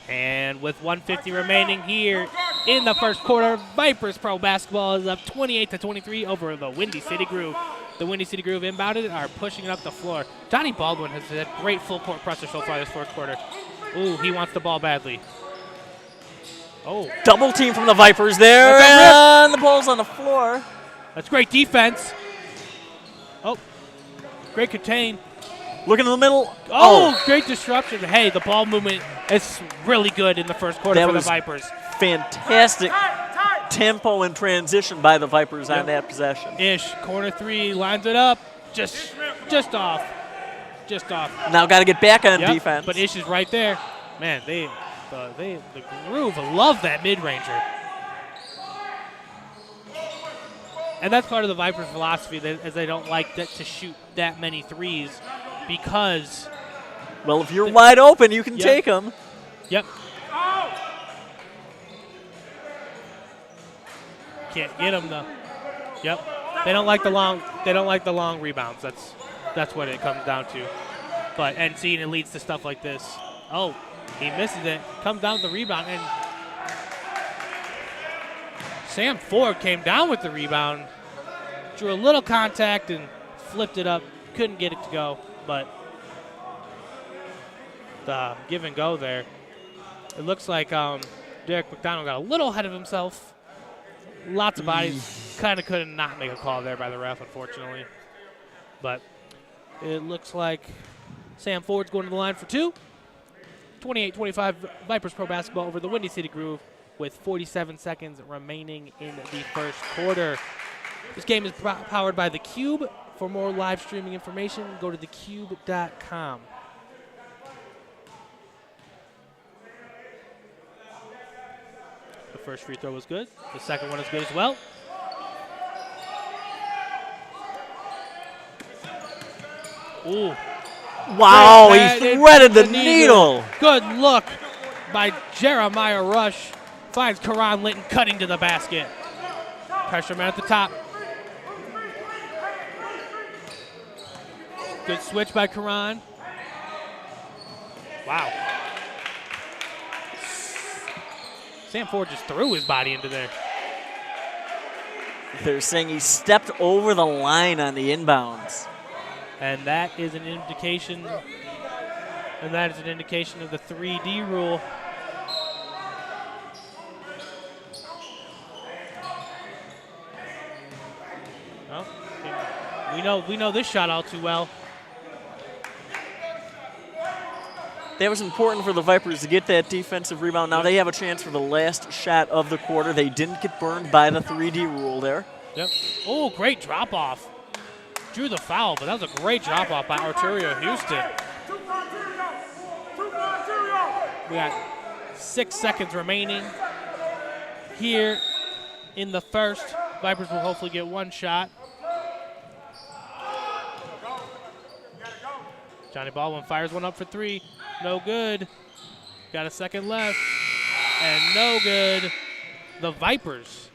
And with 150 remaining here in the first quarter, Vipers Pro Basketball is up 28-23 over the Windy City Groove. The Windy City Groove inbounded are pushing it up the floor. Johnny Baldwin has had great full court pressure so far this fourth quarter. Ooh, he wants the ball badly. Oh, Double team from the Vipers there, That's a and the ball's on the floor. that's great defense. Oh, great contain. Look in the middle. Oh, great disruption. Hey, the ball movement is really good in the first quarter That for the was Vipers. Fantastic tempo and transition by the Vipers on that possession. Ish, corner 3, lines it up. Just off. Just off. Now got to get back on Yep, defense. but Ish is right there. Man, the Groove love that mid-ranger. And that's part of the Vipers' philosophy, as they don't like to shoot that many threes because, well, if you're wide open, you can Yep. take them. yep. Can't get them though. Yep. They don't like the long rebounds. That's what it comes down to. But and seeing it leads to stuff like this. Oh, he misses it. Comes down with the rebound, and Sam Ford came down with the rebound, drew a little contact and flipped it up. Couldn't get it to go, but the give and go there. It looks like Derek McDonald got a little ahead of himself. Lots of bodies. Kind of could not make a call there by the ref, unfortunately. But it looks like Sam Ford's going to the line for 2. 28-25 Vipers Pro Basketball over the Windy City Groove with 47 seconds remaining in the first quarter. This game is powered by theCUBE. For more live streaming information, go to thecube.com. The first free throw was good. The second one is good as well. Ooh. Wow, he threaded the needle. Good look by Jeremiah Rush. Finds Karan Linton cutting to the basket. Pressure man at the top. Good switch by Karan. Wow. Sam Ford just threw his body into there. They're saying he stepped over the line on the inbounds. And that is an indication, of the 3D rule. Well, we know this shot all too well. That was important for the Vipers to get that defensive rebound. Now they have a chance for the last shot of the quarter. They didn't get burned by the 3D rule there. Yep. Oh, great drop off. Drew the foul, but that was a great drop off by Arturio Houston. We got 6 seconds remaining here in the first. Vipers will hopefully get one shot. Johnny Baldwin fires one up for three. No good. Got a second left. And no good. The Vipers,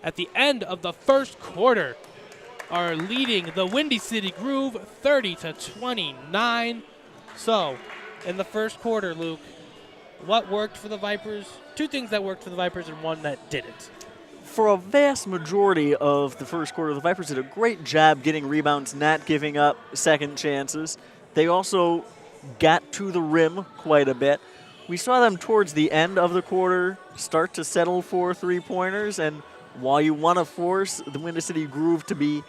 at the end of the first quarter, are leading the Windy City Groove 30-29. So, in the first quarter, Luke, what worked for the Vipers? Two things that worked for the Vipers and one that didn't. For a vast majority of the first quarter, the Vipers did a great job getting rebounds, not giving up second chances. They also got to the rim quite a bit. We saw them towards the end of the quarter start to settle for three-pointers, and while you want to force the Windy City Groove to be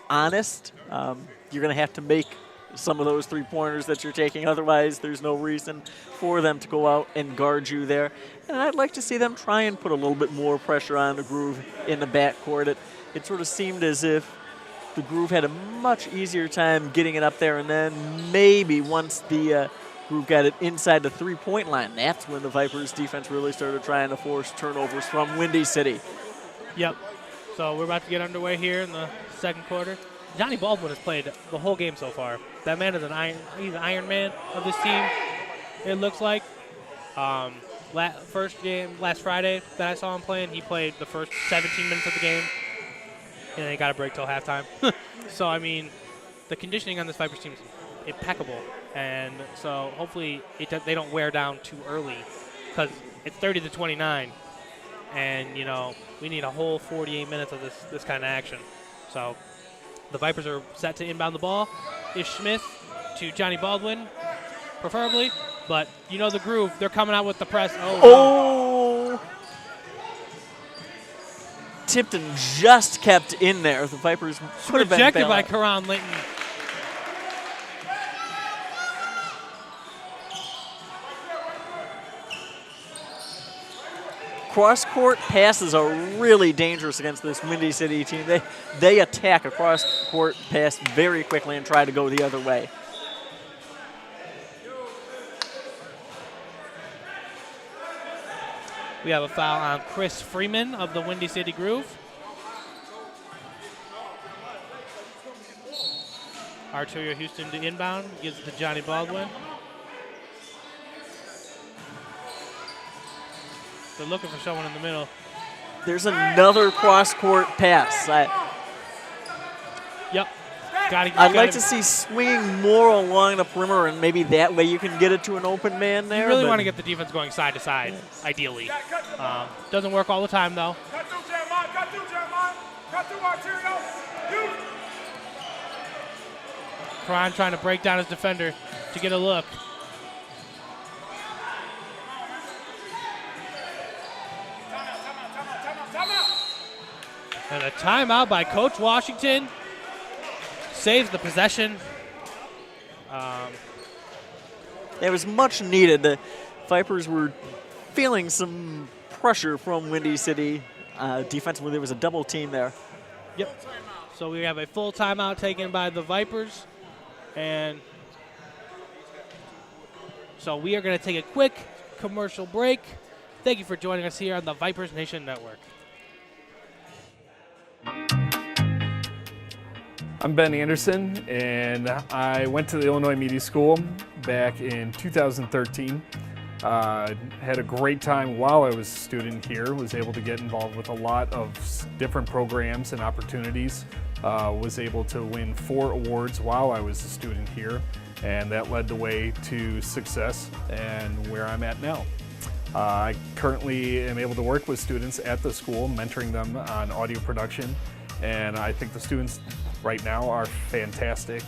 honest, you're going to have to make some of those three-pointers that you're taking. Otherwise, there's no reason for them to go out and guard you there. And I'd like to see them try and put a little bit more pressure on the Groove in the backcourt. It sort of seemed as if the Groove had a much easier time getting it up there, and then maybe once the Groove got it inside the three-point line, that's when the Vipers' defense really started trying to force turnovers from Windy City. Yep. So we're about to get underway here in the second quarter. Johnny Baldwin has played the whole game so far. That man is he's an Iron Man of this team, it looks like. First game, last Friday that I saw him playing, he played the first 17 minutes of the game, and then he got a break till halftime. So, I mean, the conditioning on this Vipers team is impeccable. And so hopefully they don't wear down too early, because it's 30-29. And, you know, we need a whole 48 minutes of this kind of action. So the Vipers are set to inbound the ball. Ish Smith to Johnny Baldwin, preferably. But you know the Groove. They're coming out with the press. Oh! Tipton just kept in there. The Vipers could have been rejected by Karan Linton. Cross-court passes are really dangerous against this Windy City team. They attack a cross-court pass very quickly and try to go the other way. We have a foul on Chris Freeman of the Windy City Groove. Arturio Houston to inbound, gives it to Johnny Baldwin. They're looking for someone in the middle. There's another cross-court pass. Yep. I'd like to see swinging more along the perimeter, and maybe that way you can get it to an open man there. You really want to get the defense going side to side, ideally. Doesn't work all the time, though. Karan trying to break down his defender to get a look. And a timeout by Coach Washington. Saves the possession. It was much needed. The Vipers were feeling some pressure from Windy City. Defensively, there was a double team there. Yep. So we have a full timeout taken by the Vipers. And so we are going to take a quick commercial break. Thank you for joining us here on the Vipers Nation Network. I'm Ben Anderson, and I went to the Illinois Media School back in 2013. Had a great time while I was a student here, was able to get involved with a lot of different programs and opportunities. Was able to win 4 awards while I was a student here, and that led the way to success and where I'm at now. I currently am able to work with students at the school, mentoring them on audio production, and I think the students right now are fantastic.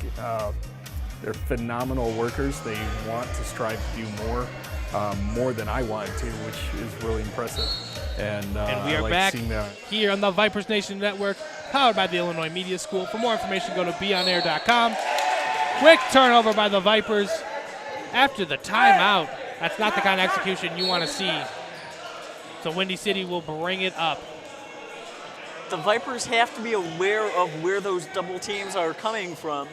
They're phenomenal workers. They want to strive to do more than I wanted to, which is really impressive. And we I are like back seeing that. here on the Vipers Nation Network, powered by the Illinois Media School. For more information, go to beonair.com. Quick turnover by the Vipers after the timeout. That's not the kind of execution you want to see. So Windy City will bring it up. The Vipers have to be aware of where those double teams are coming from.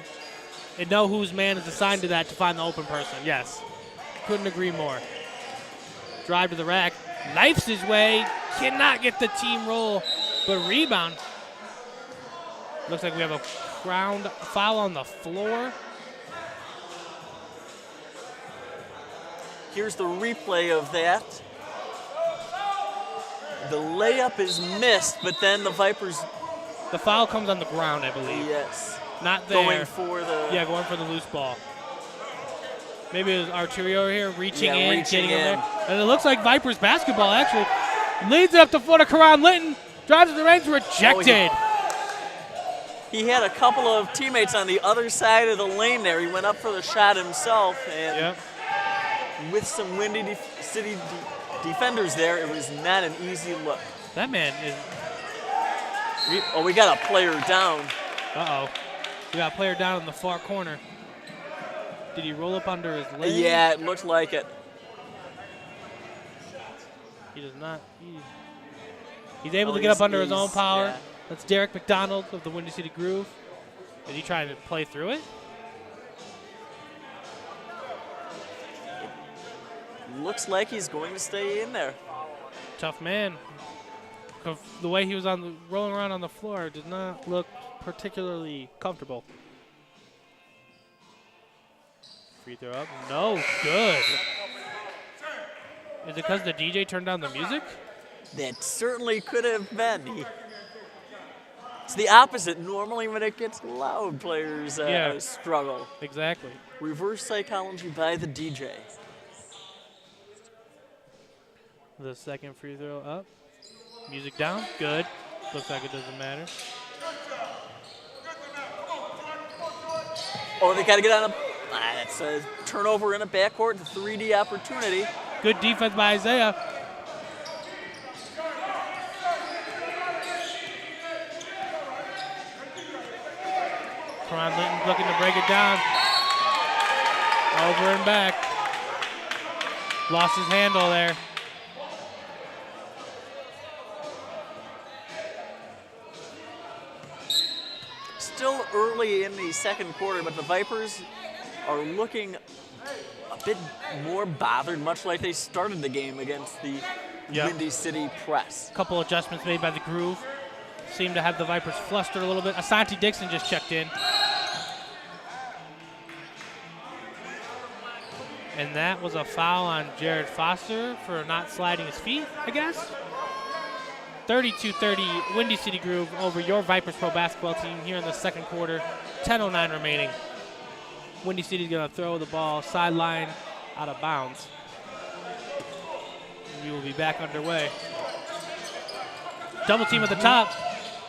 And know whose man is assigned to that to find the open person. Yes. Couldn't agree more. Drive to the rack. Knifes his way. Cannot get the team roll. But rebound. Looks like we have a ground foul on the floor. Here's the replay of that. The layup is missed, but then the Vipers. The foul comes on the ground, I believe. Yes. Not there. Going for the. Yeah, going for the loose ball. Maybe it was Arturo here reaching in, getting in there. And it looks like Vipers basketball, actually. Leads it up the floor to Karan Litton. Drives to the range, rejected. He had a couple of teammates on the other side of the lane there. He went up for the shot himself, and with some Windy City defenders there, it was not an easy look. That man is. Oh, we got a player down. Uh-oh. We got a player down in the far corner. Did he roll up under his leg? Yeah, it looked like it. He does not. He's able to get up under his own power. Yeah. That's Derek McDonald of the Windy City Groove. Is he trying to play through it? Looks like he's going to stay in there. Tough man. The way he was rolling around on the floor did not look particularly comfortable. Free throw up. No, good. Is it because the DJ turned down the music? That certainly could have been. It's the opposite. Normally when it gets loud, players struggle. Exactly. Reverse psychology by the DJ. The second free throw up. Music down. Good. Looks like it doesn't matter. Oh, they got to get on a... That's a turnover in a backcourt, the 3D opportunity. Good defense by Isaiah. Karan Linton looking to break it down. Over and back. Lost his handle there. Still early in the second quarter, but the Vipers are looking a bit more bothered, much like they started the game against the Windy City press. Couple adjustments made by the Groove. Seemed to have the Vipers flustered a little bit. Asante Dixon just checked in. And that was a foul on Jared Foster for not sliding his feet, I guess. 32-30, Windy City Groove over your Vipers Pro basketball team here in the second quarter. 10:09 remaining. Windy City's going to throw the ball sideline out of bounds. We will be back underway. Double team at the top,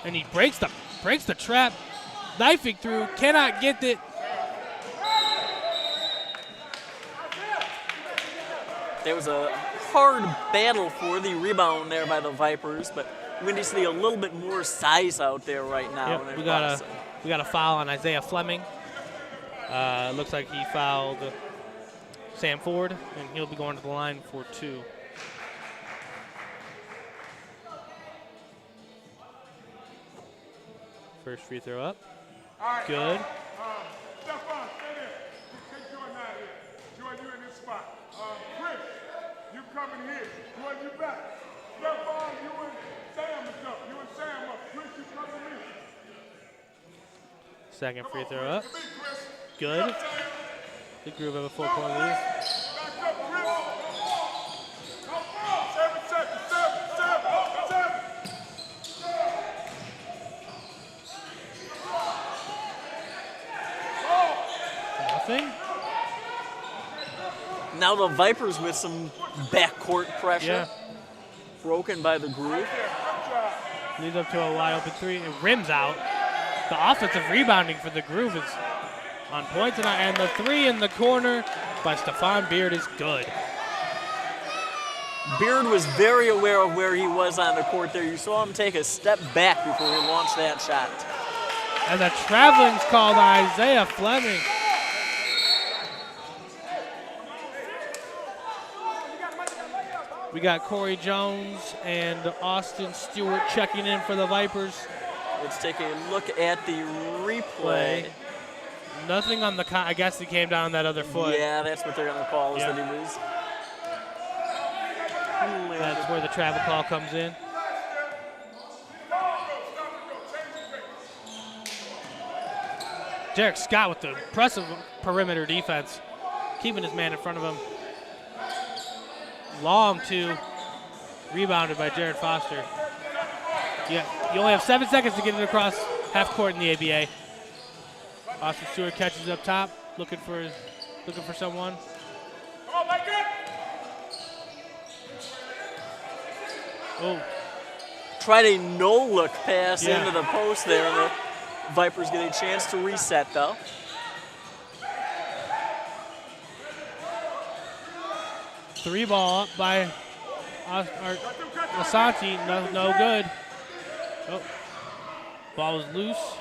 and he breaks the trap, knifing through, cannot get it. There was a hard battle for the rebound there by the Vipers, but Windy City a little bit more size out there right now. Yep, we got a foul on Isaiah Fleming. Looks like he fouled Sam Ford, and he'll be going to the line for 2. First free throw up. Good. Stephon, stay there. Take Jordan out here. Jordan, you in this spot. Chris, you coming here. Jordan, you back. Stephon, you and Sam is up. You and Sam up. Chris, you coming here. Second free throw up. Good. The Groove have a 4-point lead. Back up, Chris. 7 seconds. 7. Nothing. Now the Vipers with some backcourt pressure. Yeah. Broken by the Groove. Leads up to a wide open three. It rims out. The offensive rebounding for the Groove is on point tonight. And the three in the corner by Stephon Beard is good. Beard was very aware of where he was on the court there. You saw him take a step back before he launched that shot. And the traveling's called on Isaiah Fleming. We got Corey Jones and Austin Stewart checking in for the Vipers. Let's take a look at the replay. Nothing on the, I guess he came down that other foot. Yeah, that's what they're going to call, is that he was. That's where the travel call comes in. Derek Scott with the impressive perimeter defense, keeping his man in front of him. Long two, rebounded by Jared Foster. Yeah, you only have 7 seconds to get it across half court in the ABA. Austin Stewart catches up top, looking for someone. Oh. Tried a no-look pass into the post there. The Vipers get a chance to reset, though. Three ball up by Lasanti, no good. Oh, ball was loose.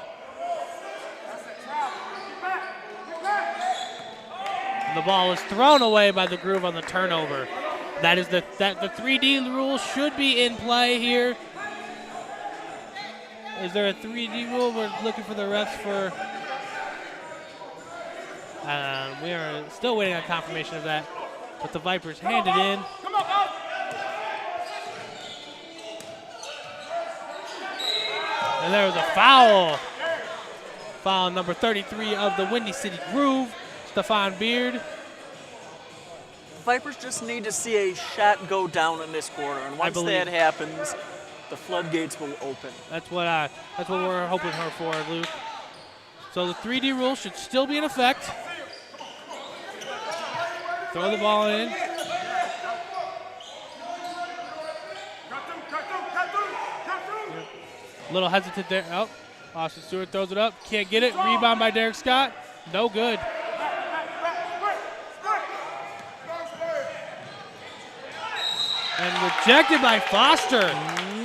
And the ball is thrown away by the Groove on the turnover. That is the 3D rule should be in play here. Is there a 3D rule? We're looking for the refs for. We are still waiting on confirmation of that. But the Vipers hand it in. And there was a foul. Foul number 33 of the Windy City Groove, Stephon Beard. Vipers just need to see a shot go down in this quarter, and once that happens, the floodgates will open. That's what we're hoping for, Luke. So the 3D rule should still be in effect. Throw the ball in. A little hesitant there. Oh, Austin Stewart throws it up. Can't get it. Rebound by Derek Scott. No good. And rejected by Foster.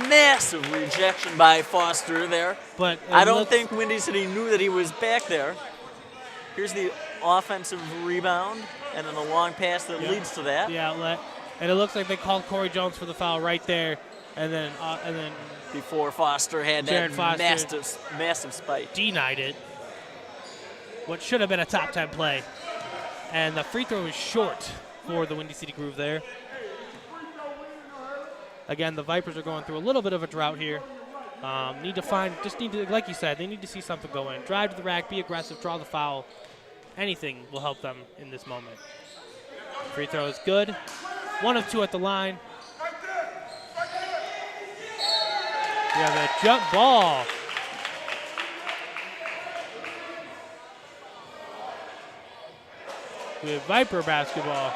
Massive rejection by Foster there. But I don't think Windy City knew that he was back there. Here's the offensive rebound, and then a long pass that leads to that. The outlet. And it looks like they called Corey Jones for the foul right there. And then before Foster had Jared that massive spike. Denied it. What should have been a top 10 play. And the free throw is short for the Windy City Groove there. Again, the Vipers are going through a little bit of a drought here. Need to, like you said, they need to see something go in. Drive to the rack, be aggressive, draw the foul. Anything will help them in this moment. Free throw is good. 1 of 2 at the line. We have a jump ball. We have Viper basketball.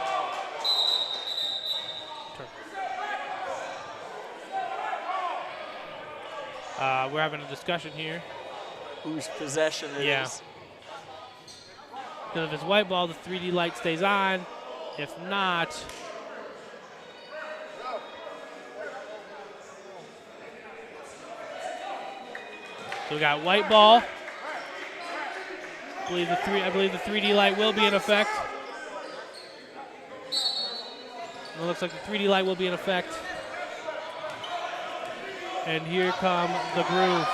We're having a discussion here. Whose possession it is. Because if it's white ball, the 3D light stays on. If not, so we got white ball. I believe the 3D light will be in effect. It looks like the 3D light will be in effect. And here come the Groove.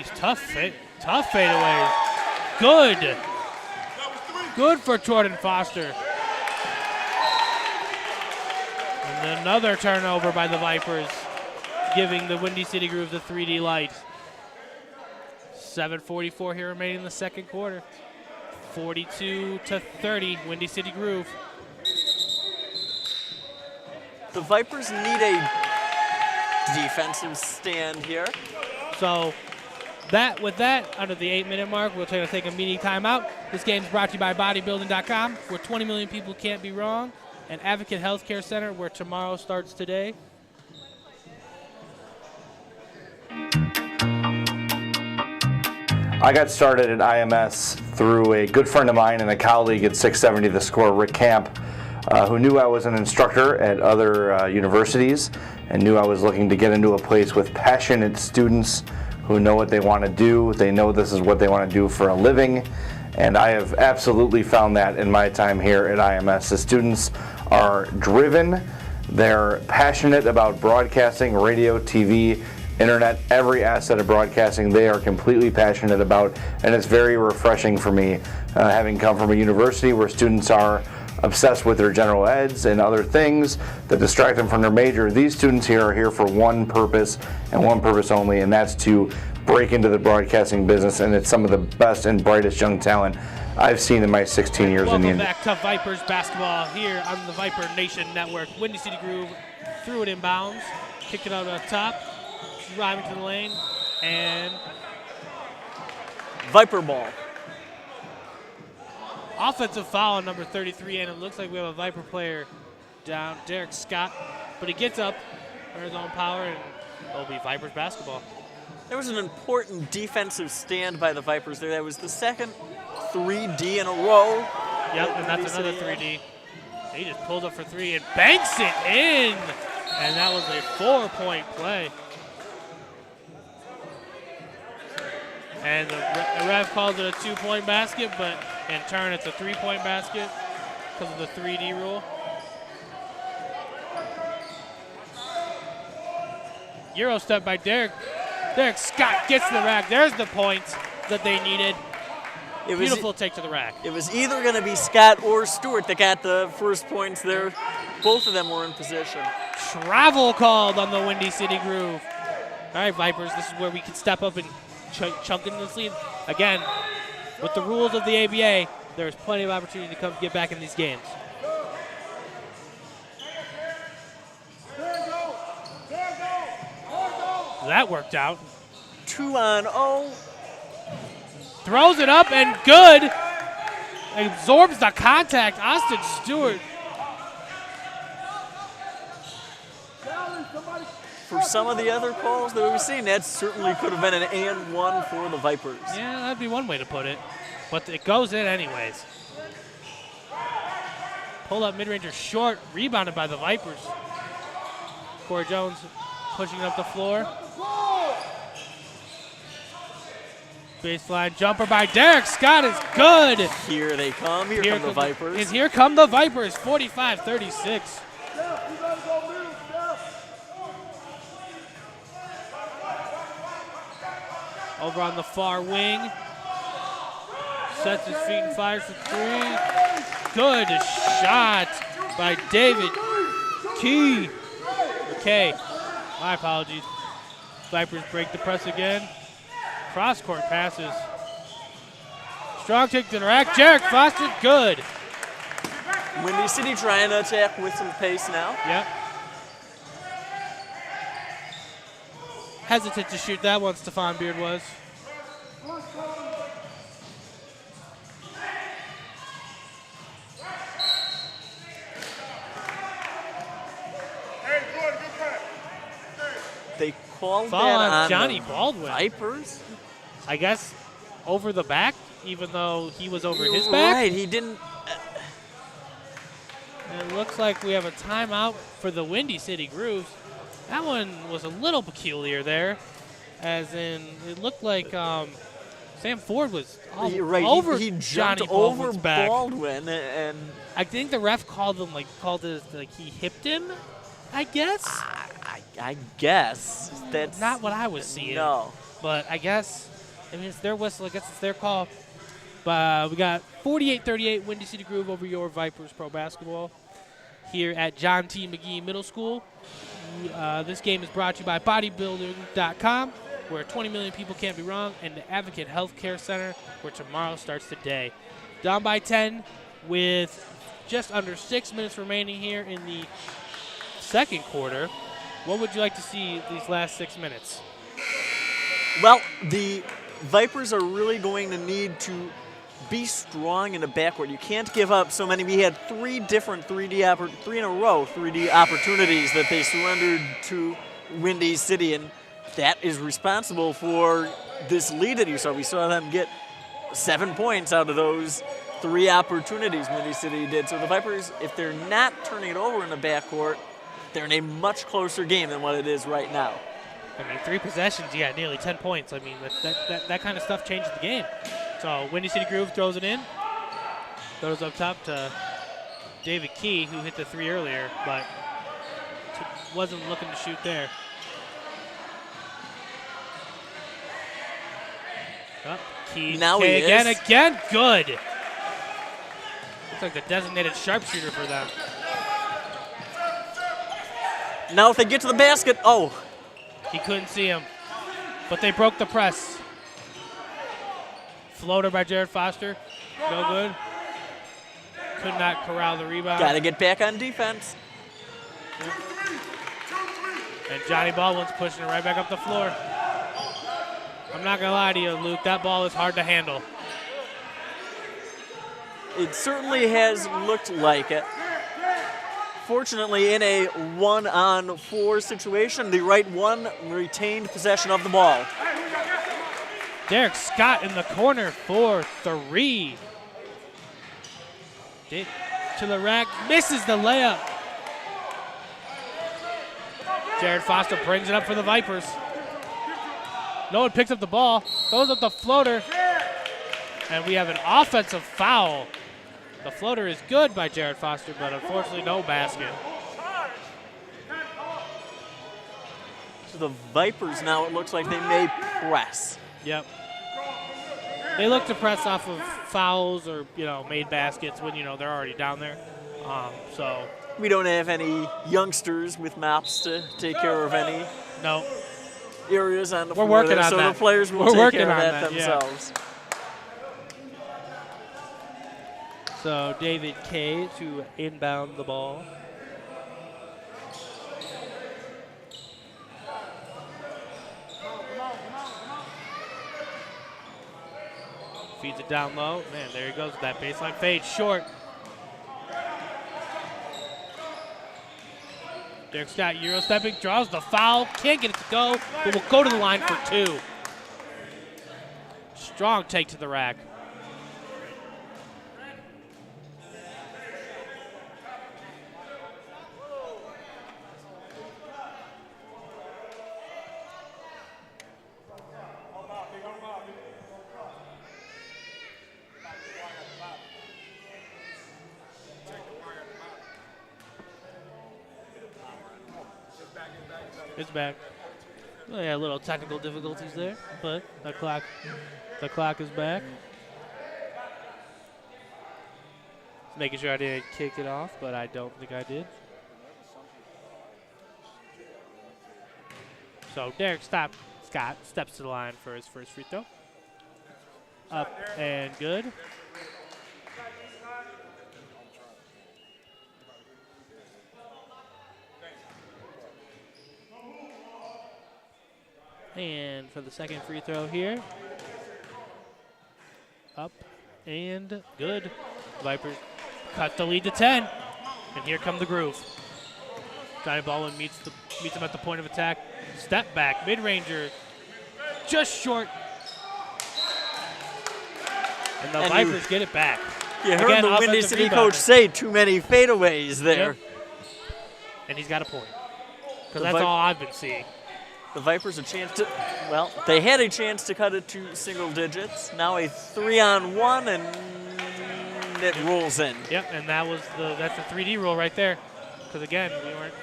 These tough fadeaways. Good. Good for Jordan Foster. And another turnover by the Vipers, giving the Windy City Grooves a 3D light. 7:44 here remaining in the second quarter. 42-30, Windy City Groove. The Vipers need a defensive stand here. So with that, under the 8-minute mark, we'll try to take a meeting timeout. This game is brought to you by bodybuilding.com, where 20 million people can't be wrong, and Advocate Healthcare Center, where tomorrow starts today. I got started at IMS through a good friend of mine and a colleague at 670 The Score, Rick Camp, who knew I was an instructor at other universities and knew I was looking to get into a place with passionate students who know what they want to do. They know this is what they want to do for a living, and I have absolutely found that in my time here at IMS. The students are driven, they're passionate about broadcasting, radio, TV, internet, every asset of broadcasting they are completely passionate about, and it's very refreshing for me, having come from a university where students are obsessed with their general eds and other things that distract them from their major. These students here are here for one purpose and one purpose only, and that's to break into the broadcasting business, and it's some of the best and brightest young talent I've seen in my 16 years in the industry. Welcome back to Vipers basketball here on the Viper Nation Network. Windy City Groove threw it in bounds, kicked it out on top, driving to the lane, and Viper ball. Offensive foul on number 33, and it looks like we have a Viper player down, Derek Scott, but he gets up for his own power, and it'll be Vipers basketball. There was an important defensive stand by the Vipers there. That was the second 3D in a row. Yep, and that's another 3D. He just pulled up for three and banks it in, and that was a 4-point play. And the ref calls it a 2-point basket, but in turn it's a 3-point basket because of the 3D rule. Euro step by Derek. Derek Scott gets to the rack. There's the points that they needed. Beautiful take to the rack. It was either going to be Scott or Stewart that got the first points there. Both of them were in position. Travel called on the Windy City Groove. All right, Vipers, this is where we can step up and chunk into this lead. Again, with the rules of the ABA, there's plenty of opportunity to come get back in these games. That worked out. 2-on-0. Throws it up and good. Absorbs the contact. Austin Stewart. For some of the other calls that we've seen, that certainly could have been an and one for the Vipers. Yeah, that'd be one way to put it. But it goes in anyways. Pull up mid-ranger short. Rebounded by the Vipers. Corey Jones pushing up the floor. Baseline jumper by Derek Scott is good. Here they come. Here come the Vipers. And here come the Vipers, 45-36. Over on the far wing. Sets his feet and fires for three. Good shot by David Key. Okay, my apologies. Vipers break the press again. Cross-court passes. Strong take to the rack. Jarek Foster, good. Windy City trying to attack with some pace now. Yep. Hesitant to shoot that one, Stephon Beard was. They called foul that on on Johnny the Baldwin. Vipers? I guess over the back, even though he was over his back. Right, he didn't. It looks like we have a timeout for the Windy City Grooves. That one was a little peculiar there, as in it looked like Sam Ford was all over he Johnny jumped over Baldwin's back. Baldwin, and I think the ref called it like he hipped him. I guess. I guess that's not what I was seeing. No, but I guess I mean, it's their whistle. I guess it's their call. But we got 48-38 Windy City Groove over your Vipers Pro Basketball here at John T. McGee Middle School. This game is brought to you by bodybuilding.com, where 20 million people can't be wrong, and the Advocate Healthcare Center, where tomorrow starts today. Down by 10 with just under 6 minutes remaining here in the second quarter. What would you like to see these last 6 minutes? Well, the Vipers are really going to need to be strong in the backcourt. You can't give up so many. We had three in a row 3D opportunities that they surrendered to Windy City, and that is responsible for this lead that you saw. We saw them get 7 points out of those 3 opportunities Windy City did. So the Vipers, if they're not turning it over in the backcourt, they're in a much closer game than what it is right now. I mean, 3 possessions, yeah, nearly 10 points. I mean, that kind of stuff changes the game. So Windy City Groove throws it in. Throws up top to David Key, who hit the 3 earlier, but wasn't looking to shoot there. Oh, Key now Kay he again, is. again, good. Looks like the designated sharpshooter for them. Now if they get to the basket, oh. He couldn't see him, but they broke the press. Floater by Jared Foster, no good. Could not corral the rebound. Got to get back on defense. And Johnny Baldwin's pushing it right back up the floor. I'm not going to lie to you, Luke, that ball is hard to handle. It certainly has looked like it. Fortunately, in a 1-on-4 situation, the right one retained possession of the ball. Derek Scott in the corner for 3. To the rack, misses the layup. Jared Foster brings it up for the Vipers. No one picks up the ball, throws up the floater, and we have an offensive foul. The floater is good by Jared Foster, but unfortunately no basket. So the Vipers now, it looks like they may press. Yep. They look to press off of fouls or, made baskets when, they're already down there. So we don't have any youngsters with maps to take care of any areas on the floor. We're working there, on so that. the players will take care of that themselves. Yeah. So David Kay to inbound the ball. Feeds it down low. Man, there he goes with that baseline fade. Short. Derek Scott Euro stepping, draws the foul. Can't get it to go, but will go to the line for 2. Strong take to the rack. It's back. Well, yeah, little technical difficulties there, but the clock is back. Making sure I didn't kick it off, but I don't think I did. So Derek Scott steps to the line for his first free throw. Up and good. And for the second free throw here. Up and good. Vipers cut the lead to 10. And here come the Groove. Johnny Baldwin meets him at the point of attack. Step back, mid-ranger, just short. And the Vipers get it back. You heard the Windy City coach say too many fadeaways there. Yep. And he's got a point. Because that's all I've been seeing. The Vipers a chance to, they had a chance to cut it to single digits. Now a 3-on-1, and it rolls in. Yep, and that's the 3D rule right there. Because again, we weren't.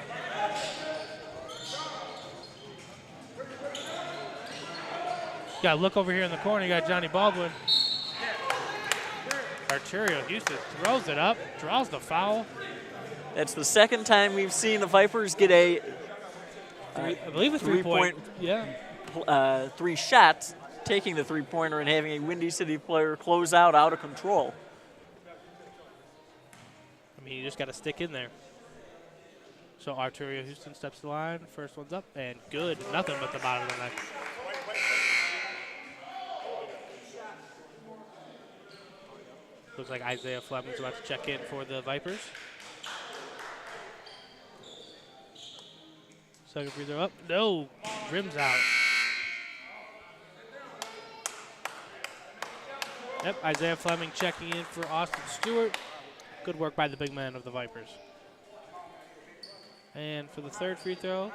Got to look over here in the corner. You got Johnny Baldwin. Arturo Houston throws it up, draws the foul. That's the second time we've seen the Vipers get a I believe it's 3-point. Yeah. 3 shots, taking the three-pointer and having a Windy City player close out of control. I mean, you just got to stick in there. So Arturo Houston steps to the line. First one's up and good. Nothing but the bottom of the net. Looks like Isaiah Fleming's about to check in for the Vipers. Second free throw up. No. Rims out. Yep, Isaiah Fleming checking in for Austin Stewart. Good work by the big man of the Vipers. And for the third free throw,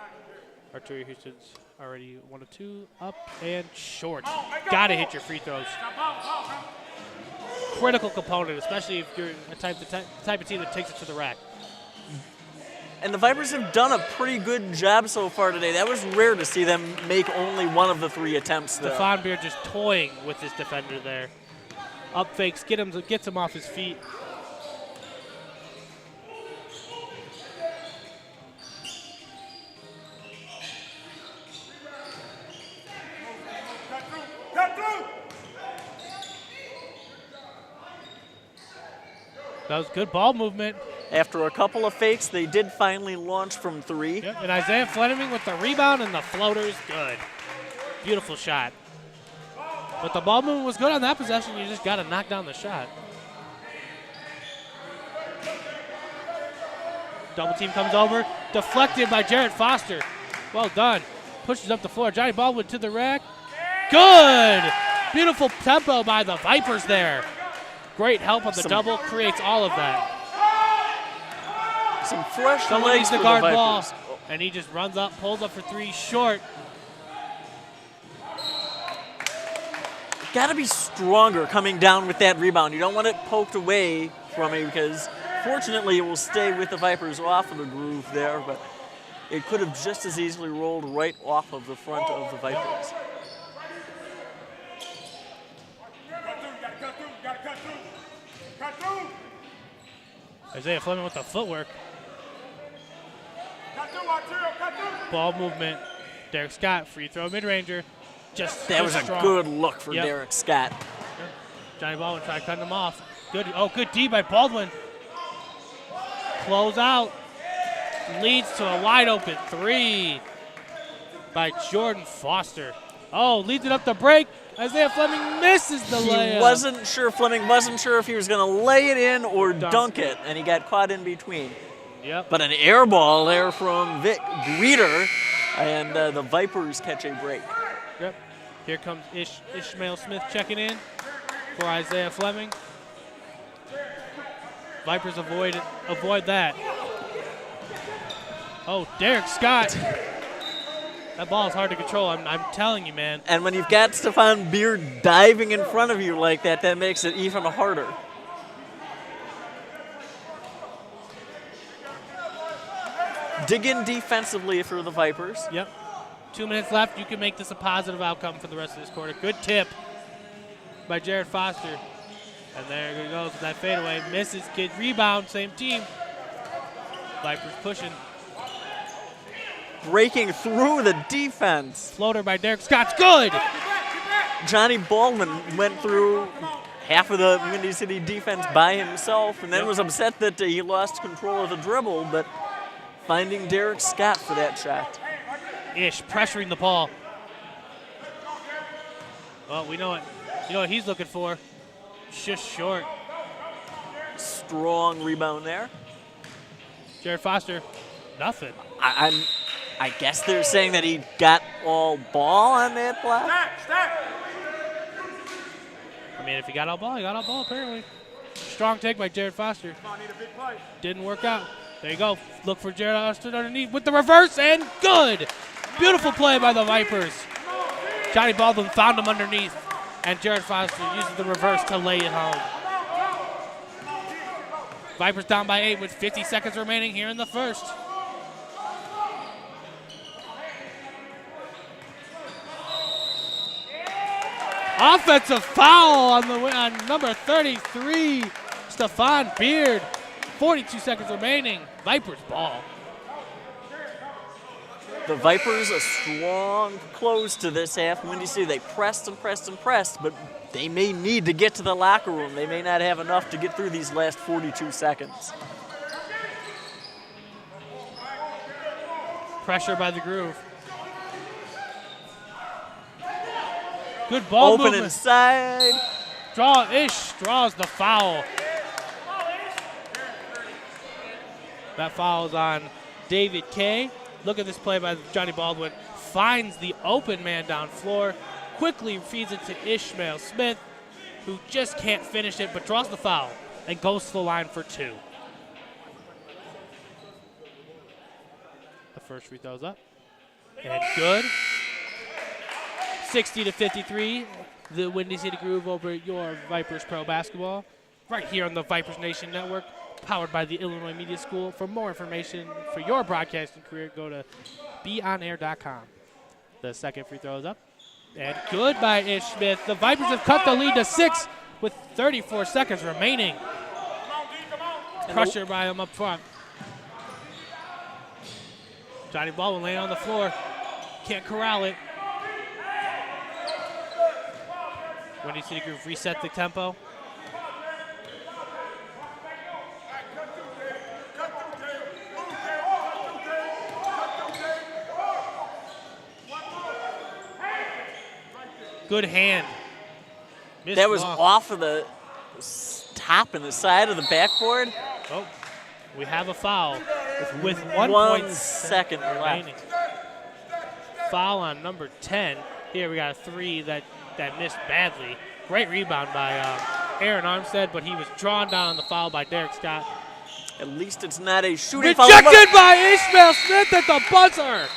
Arturo Houston's already 1 of 2, up and short. Gotta hit your free throws. Critical component, especially if you're a type of team that takes it to the rack. And the Vipers have done a pretty good job so far today. That was rare to see them make only 1 of the 3 attempts. Stephon Beard just toying with this defender there. Up fakes, gets him off his feet. That was good ball movement. After a couple of fakes, they did finally launch from 3. Yep, and Isaiah Fleming with the rebound and the floater is good. Beautiful shot. But the ball movement was good on that possession. You just got to knock down the shot. Double team comes over. Deflected by Jarrett Foster. Well done. Pushes up the floor. Johnny Baldwin to the rack. Good. Beautiful tempo by the Vipers there. Great help on the double. Creates all of that. Some fresh Someone needs legs the for the guard ball. Vipers. And he just runs up, pulls up for 3, short. Got to be stronger coming down with that rebound. You don't want it poked away from you because fortunately it will stay with the Vipers off of the groove there, but it could have just as easily rolled right off of the front of the Vipers. Isaiah Fleming with the footwork. Ball movement. Derek Scott, free throw mid-ranger. That was strong. a good look for Yep. Derek Scott. Yep. Johnny Baldwin trying to cut him off. Good D by Baldwin. Close out. Leads to a wide open 3 by Jordan Foster. Oh, leads it up the break. Isaiah Fleming misses the layup. Fleming wasn't sure if he was going to lay it in or dunk it, and he got caught in between. Yep. But an air ball there from Vic Greeter, and the Vipers catch a break. Yep. Here comes Ishmael Smith checking in for Isaiah Fleming. Vipers avoid that. Oh, Derek Scott. That ball is hard to control. I'm telling you, man. And when you've got Stephon Beard diving in front of you like that, that makes it even harder. Dig in defensively for the Vipers. Yep. 2 minutes left. You can make this a positive outcome for the rest of this quarter. Good tip by Jared Foster. And there he goes with that fadeaway. Misses. Kid rebound. Same team. Vipers pushing. Breaking through the defense. Floater by Derek Scott's good. Johnny Baldwin went through half of the Windy City defense by himself and then was upset that he lost control of the dribble, but finding Derek Scott for that shot. Ish pressuring the ball. Well, we know it. You know what he's looking for. Just short. Strong rebound there. Jared Foster, nothing. I guess they're saying that he got all ball on that block. I mean, if he got all ball, he got all ball apparently. Strong take by Jared Foster. Didn't work out. There you go. Look for Jared Foster underneath with the reverse and good. Beautiful play by the Vipers. Johnny Baldwin found him underneath, and Jared Foster uses the reverse to lay it home. Vipers down by 8 with 50 seconds remaining here in the first. Offensive foul on number 33, Stephon Beard. 42 seconds remaining. Vipers ball. The Vipers a strong close to this half. Windy City, they pressed and pressed and pressed, but they may need to get to the locker room. They may not have enough to get through these last 42 seconds. Pressure by the Groove. Good ball Open movement. inside. Ish draws the foul. That foul is on David Kay. Look at this play by Johnny Baldwin. Finds the open man down floor. Quickly feeds it to Ishmael Smith, who just can't finish it, but draws the foul and goes to the line for 2. The first free throw's up. And good. 60-53. The Windy City Groove over your Vipers Pro Basketball. Right here on the Vipers Nation Network. Powered by the Illinois Media School. For more information for your broadcasting career, go to beonair.com. The second free throw is up. And good by Ish Smith. The Vipers have cut the lead to 6 with 34 seconds remaining. Pressure by him up front. Johnny Baldwin laying on the floor. Can't corral it. Windy City Groove reset the tempo. Good hand. Missed That was long. off of the top and the side of the backboard. Oh, we have a foul with 1 1 second remaining. left. Foul on number 10. Here we got a 3 that missed badly. Great rebound by Aaron Armstead, but he was drawn down on the foul by Derek Scott. At least it's not a shooting foul. Rejected by Ishmael Smith at the buzzer.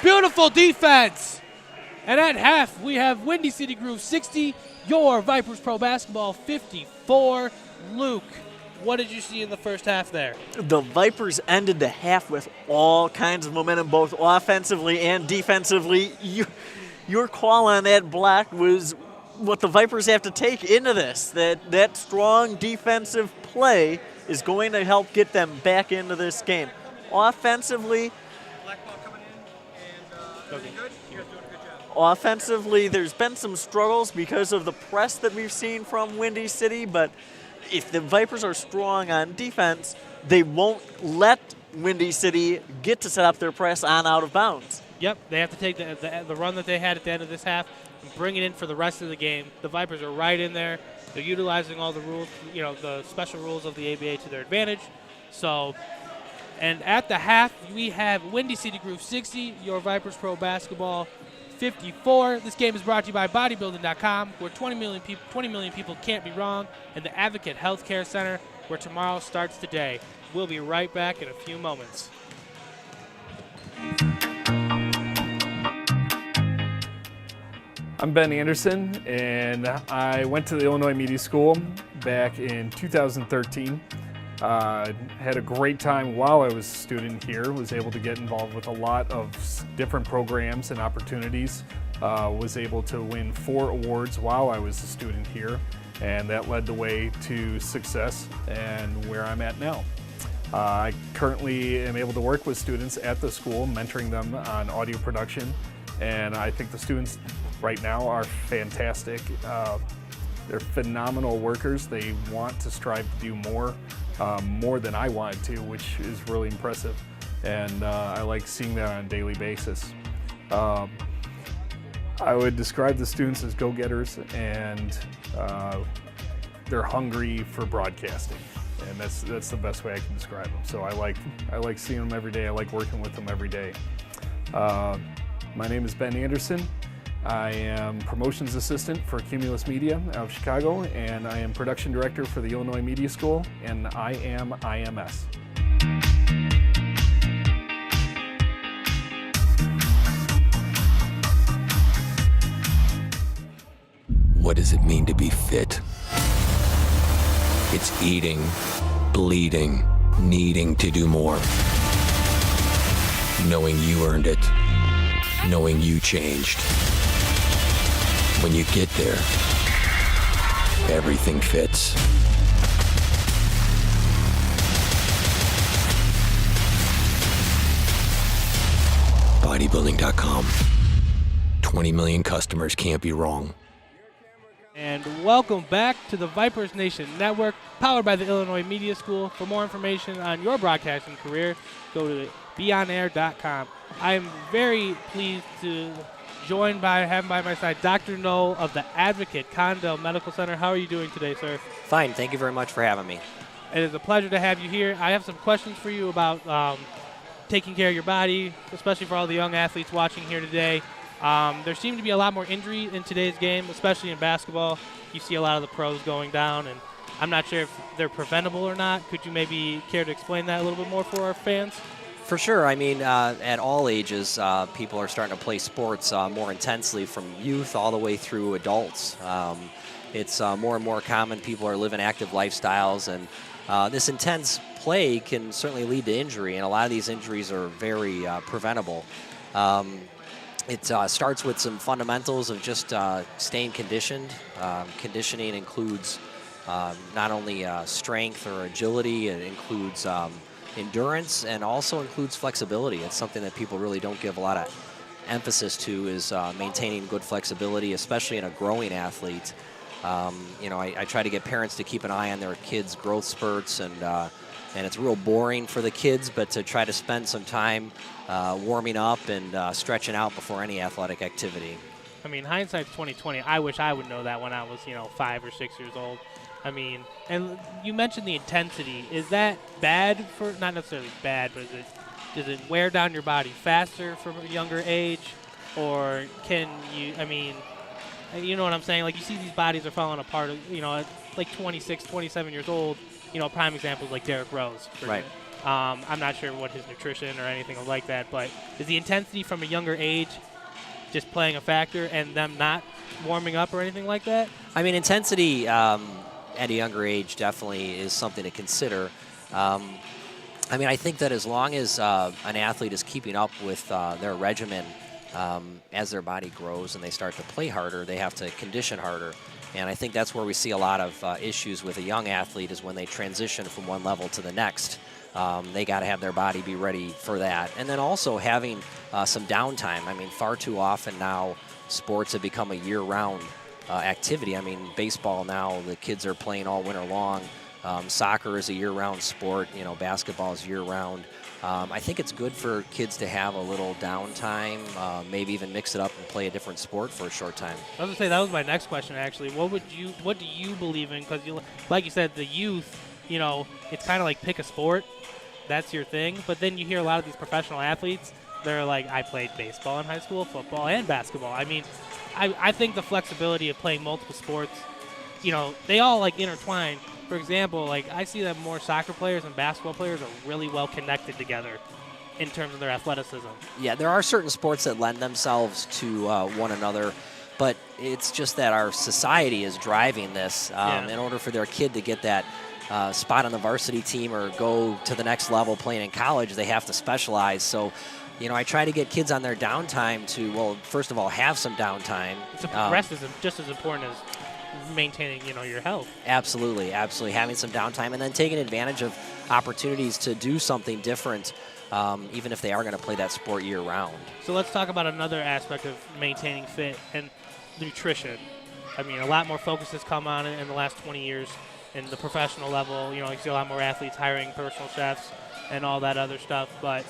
Beautiful defense. And at half, we have Windy City Groove 60, your Vipers Pro Basketball 54. Luke, what did you see in the first half there? The Vipers ended the half with all kinds of momentum, both offensively and defensively. Your call on that block was what the Vipers have to take into this. That strong defensive play is going to help get them back into this game. Offensively, Offensively, there's been some struggles because of the press that we've seen from Windy City, but if the Vipers are strong on defense, they won't let Windy City get to set up their press on out of bounds. Yep, they have to take the run that they had at the end of this half and bring it in for the rest of the game. The Vipers are right in there. They're utilizing all the rules, the special rules of the ABA to their advantage. So, and at the half, we have Windy City Groove 60, your Vipers Pro Basketball 54. This game is brought to you by bodybuilding.com, where 20 million people can't be wrong, and the Advocate Healthcare Center, where tomorrow starts today. We'll be right back in a few moments. I'm Ben Anderson, and I went to the Illinois Media School back in 2013. Had a great time while I was a student here, was able to get involved with a lot of different programs and opportunities, was able to win 4 awards while I was a student here, and that led the way to success and where I'm at now. I currently am able to work with students at the school, mentoring them on audio production, and I think the students right now are fantastic. They're phenomenal workers. They want to strive to do more than I wanted to, which is really impressive. And I like seeing that on a daily basis. I would describe the students as go-getters, and they're hungry for broadcasting. And that's the best way I can describe them. So I like seeing them every day. I like working with them every day. My name is Ben Anderson. I am promotions assistant for Cumulus Media out of Chicago, and I am production director for the Illinois Media School, and I am IMS. What does it mean to be fit? It's eating, bleeding, needing to do more. Knowing you earned it. Knowing you changed. When you get there, everything fits. Bodybuilding.com. 20 million customers can't be wrong. And welcome back to the Vipers Nation Network, powered by the Illinois Media School. For more information on your broadcasting career, go to beonair.com. I am very pleased to have by my side Dr. Knoll of the Advocate Condell Medical Center. How are you doing today, sir? Fine. Thank you very much for having me. It is a pleasure to have you here. I have some questions for you about taking care of your body, especially for all the young athletes watching here today. There seems to be a lot more injury in today's game, especially in basketball. You see a lot of the pros going down, and I'm not sure if they're preventable or not. Could you maybe care to explain that a little bit more for our fans? For sure. I mean, at all ages, people are starting to play sports more intensely, from youth all the way through adults. It's more and more common. People are living active lifestyles, and this intense play can certainly lead to injury, and a lot of these injuries are very preventable. It starts with some fundamentals of just staying conditioned. Conditioning includes not only strength or agility, it includes endurance, and also includes flexibility. It's something that people really don't give a lot of emphasis to, is maintaining good flexibility, especially in a growing athlete. I try to get parents to keep an eye on their kids' growth spurts, and it's real boring for the kids, but to try to spend some time warming up and stretching out before any athletic activity. I mean, hindsight's 20/20. I wish I would know that when I was, 5 or 6 years old. I mean, and you mentioned the intensity. Is that bad for, not necessarily bad, but does it wear down your body faster from a younger age? Or can you, I mean, you know what I'm saying? Like, you see these bodies are falling apart, at like 26, 27 years old. Prime examples like Derrick Rose. Right. I'm not sure what his nutrition or anything like that, but is the intensity from a younger age just playing a factor, and them not warming up or anything like that? I mean, intensity at a younger age definitely is something to consider. I think that as long as an athlete is keeping up with their regimen, as their body grows and they start to play harder, they have to condition harder. And I think that's where we see a lot of issues with a young athlete, is when they transition from one level to the next. They got to have their body be ready for that. And then also having some downtime. I mean, far too often now sports have become a year-round activity. I mean, baseball now, the kids are playing all winter long. Soccer is a year-round sport. Basketball is year-round. I think it's good for kids to have a little downtime, maybe even mix it up and play a different sport for a short time. I was going to say, that was my next question, actually. What do you believe in? Because, like you said, the youth, it's kind of like pick a sport. That's your thing. But then you hear a lot of these professional athletes, they're like, I played baseball in high school, football, and basketball. I mean, I think the flexibility of playing multiple sports, they all, intertwine. For example, I see that more soccer players and basketball players are really well connected together in terms of their athleticism. Yeah, there are certain sports that lend themselves to one another, but it's just that our society is driving this. In order for their kid to get that spot on the varsity team or go to the next level playing in college, they have to specialize. So, I try to get kids on their downtime to, well, first of all, have some downtime. Rest is just as important as maintaining, your health. Absolutely. Having some downtime and then taking advantage of opportunities to do something different, even if they are going to play that sport year-round. So let's talk about another aspect of maintaining fit, and nutrition. I mean, a lot more focus has come on it in the last 20 years in the professional level. You see a lot more athletes hiring personal chefs and all that other stuff, but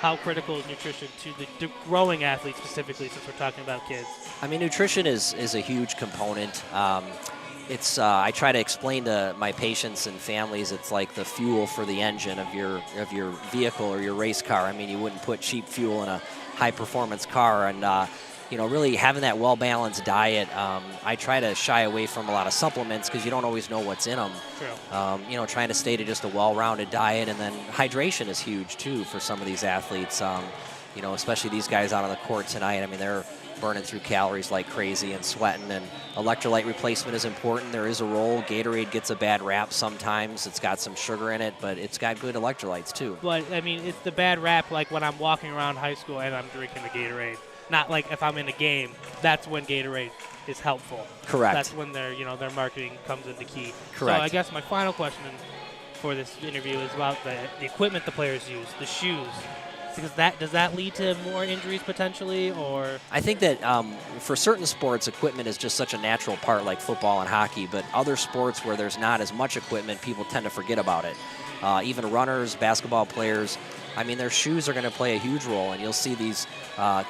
how critical is nutrition to the growing athletes specifically, since we're talking about kids? I mean, nutrition is a huge component. I try to explain to my patients and families, it's like the fuel for the engine of your vehicle or your race car. I mean, you wouldn't put cheap fuel in a high-performance car, and really having that well-balanced diet. I try to shy away from a lot of supplements because you don't always know what's in them. True. Trying to stay to just a well-rounded diet, and then hydration is huge too for some of these athletes. Especially these guys out on the court tonight. I mean, they're burning through calories like crazy and sweating, and electrolyte replacement is important. There is a role. Gatorade gets a bad rap sometimes. It's got some sugar in it, but it's got good electrolytes too. But, I mean, it's the bad rap like when I'm walking around high school and I'm drinking the Gatorade. not like if I'm in a game. That's when Gatorade is helpful. Correct. That's when their marketing comes into key. Correct. So I guess my final question for this interview is about the equipment the players use, the shoes. Because does that lead to more injuries potentially, or? I think that for certain sports, equipment is just such a natural part, like football and hockey. But other sports where there's not as much equipment, people tend to forget about it. Even runners, basketball players, I mean, their shoes are going to play a huge role. And you'll see these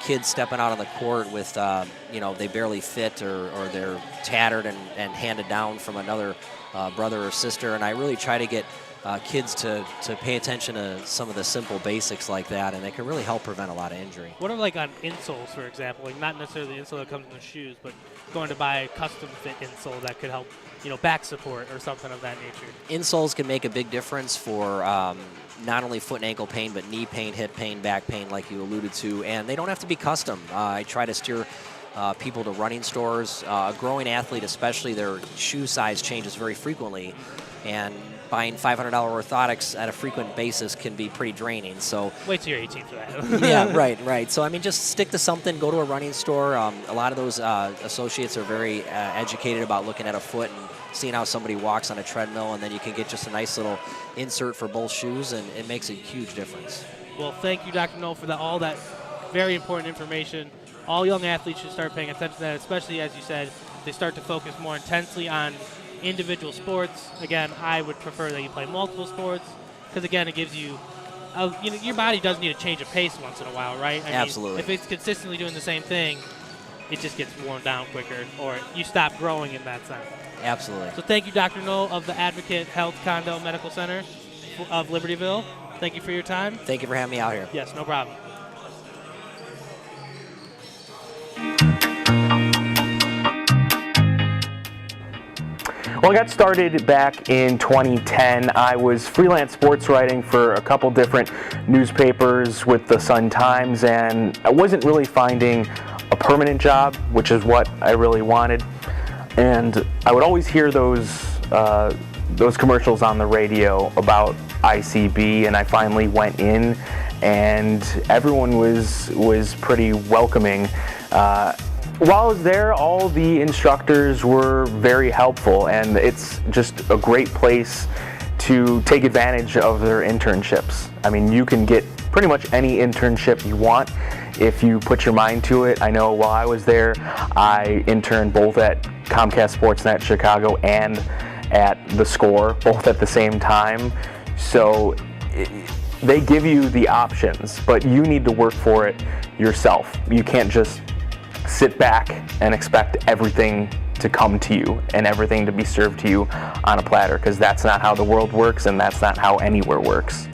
kids stepping out on the court with, they barely fit or they're tattered and handed down from another brother or sister. And I really try to get kids to pay attention to some of the simple basics like that, and they can really help prevent a lot of injury. What are like on insoles, for example? Like not necessarily the insole that comes in the shoes, but going to buy a custom fit insole that could help, back support or something of that nature. Insoles can make a big difference for not only foot and ankle pain, but knee pain, hip pain, back pain, like you alluded to, and they don't have to be custom. I try to steer people to running stores. A growing athlete, especially, their shoe size changes very frequently, and buying $500 orthotics at a frequent basis can be pretty draining. So wait till you're 18 for that. Yeah, right. So I mean, just stick to something. Go to a running store. A lot of those associates are very educated about looking at a foot and seeing how somebody walks on a treadmill, and then you can get just a nice little insert for both shoes, and it makes a huge difference. Well, thank you, Dr. Knoll, for all that very important information. All young athletes should start paying attention to that, especially, as you said, they start to focus more intensely on individual sports. Again, I would prefer that you play multiple sports because, again, it gives you, your body does need a change of pace once in a while, right? Absolutely. If it's consistently doing the same thing, it just gets worn down quicker, or you stop growing in that sense. Absolutely. So thank you, Dr. Knoll of the Advocate Health Condo Medical Center of Libertyville. Thank you for your time. Thank you for having me out here. Yes, no problem. Well, I got started back in 2010. I was freelance sports writing for a couple different newspapers with the Sun-Times, and I wasn't really finding a permanent job, which is what I really wanted. And I would always hear those commercials on the radio about ICB, and I finally went in, and everyone was pretty welcoming. While I was there, all the instructors were very helpful, and it's just a great place to take advantage of their internships. I mean, you can get pretty much any internship you want if you put your mind to it. I know while I was there, I interned both at Comcast Sportsnet Chicago and at The Score, both at the same time. So they give you the options, but you need to work for it yourself. You can't just sit back and expect everything to come to you and everything to be served to you on a platter, because that's not how the world works, and that's not how anywhere works.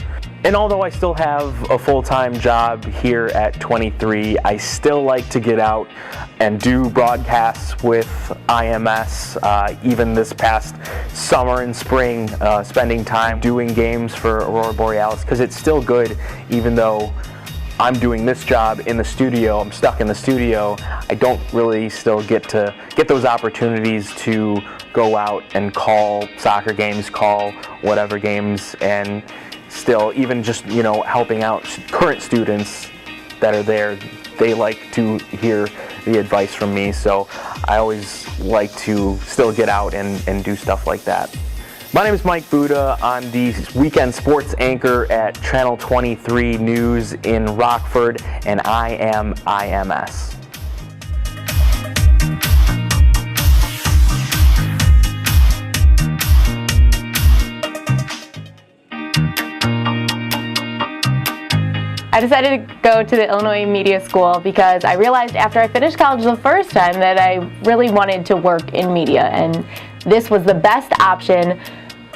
And although I still have a full-time job here at 23, I still like to get out and do broadcasts with IMS, even this past summer and spring, spending time doing games for Aurora Borealis, because it's still good, even though I'm doing this job in the studio, I'm stuck in the studio, I don't really still get those opportunities to go out and call soccer games, call whatever games, and still, even just, helping out current students that are there, they like to hear the advice from me, so I always like to still get out and do stuff like that. My name is Mike Buda. I'm the weekend sports anchor at Channel 23 News in Rockford, and I am IMS. I decided to go to the Illinois Media School because I realized after I finished college the first time that I really wanted to work in media, and this was the best option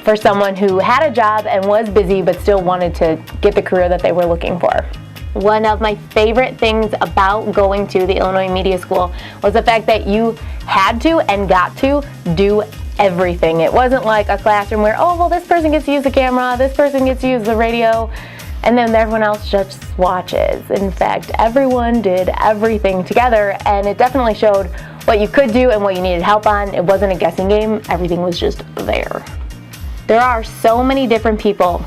for someone who had a job and was busy but still wanted to get the career that they were looking for. One of my favorite things about going to the Illinois Media School was the fact that you had to and got to do everything. It wasn't like a classroom where, oh, well, this person gets to use the camera, this person gets to use the radio, and then everyone else just watches. In fact, everyone did everything together, and it definitely showed what you could do and what you needed help on. It wasn't a guessing game, everything was just there. There are so many different people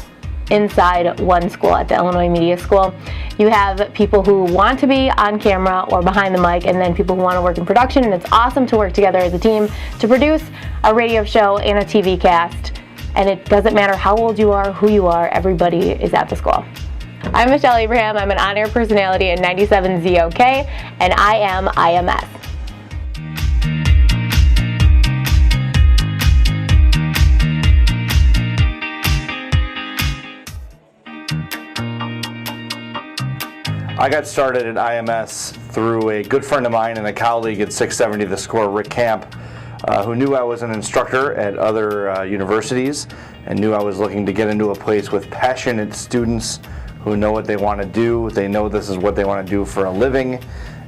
inside one school at the Illinois Media School. You have people who want to be on camera or behind the mic, and then people who want to work in production, and it's awesome to work together as a team to produce a radio show and a TV cast. And it doesn't matter how old you are, who you are, everybody is at the school. I'm Michelle Abraham. I'm an on-air personality at 97 ZOK, and I am IMS. I got started at IMS through a good friend of mine and a colleague at 670 The Score, Rick Camp, who knew I was an instructor at other universities and knew I was looking to get into a place with passionate students who know what they want to do. They know this is what they want to do for a living,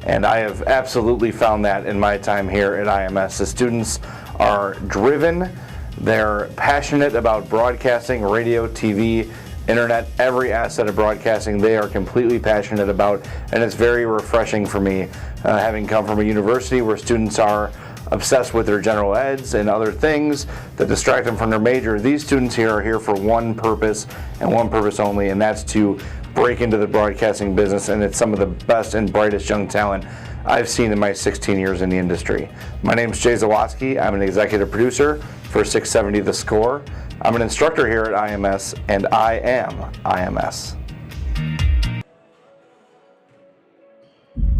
and I have absolutely found that in my time here at IMS. The students are driven, they're passionate about broadcasting, radio, TV, internet, every asset of broadcasting they are completely passionate about, and it's very refreshing for me, having come from a university where students are obsessed with their general eds and other things that distract them from their major. These students here are here for one purpose and one purpose only, and that's to break into the broadcasting business, and it's some of the best and brightest young talent I've seen in my 16 years in the industry. My name is Jay Zawatsky. I'm an executive producer for 670 The Score. I'm an instructor here at IMS, and I am IMS.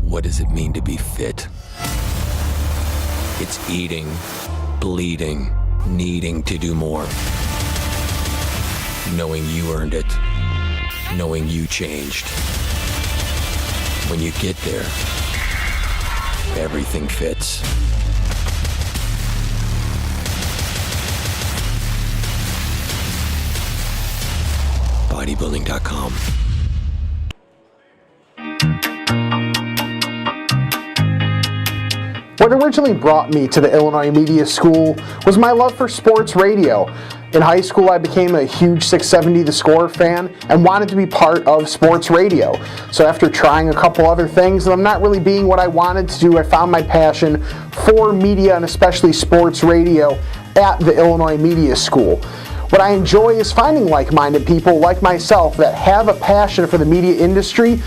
What does it mean to be fit? It's eating, bleeding, needing to do more. Knowing you earned it. Knowing you changed. When you get there, everything fits. Bodybuilding.com. What originally brought me to the Illinois Media School was my love for sports radio. In high school, I became a huge 670 The Score fan and wanted to be part of sports radio. So after trying a couple other things and I'm not really being what I wanted to do, I found my passion for media and especially sports radio at the Illinois Media School. What I enjoy is finding like-minded people like myself that have a passion for the media industry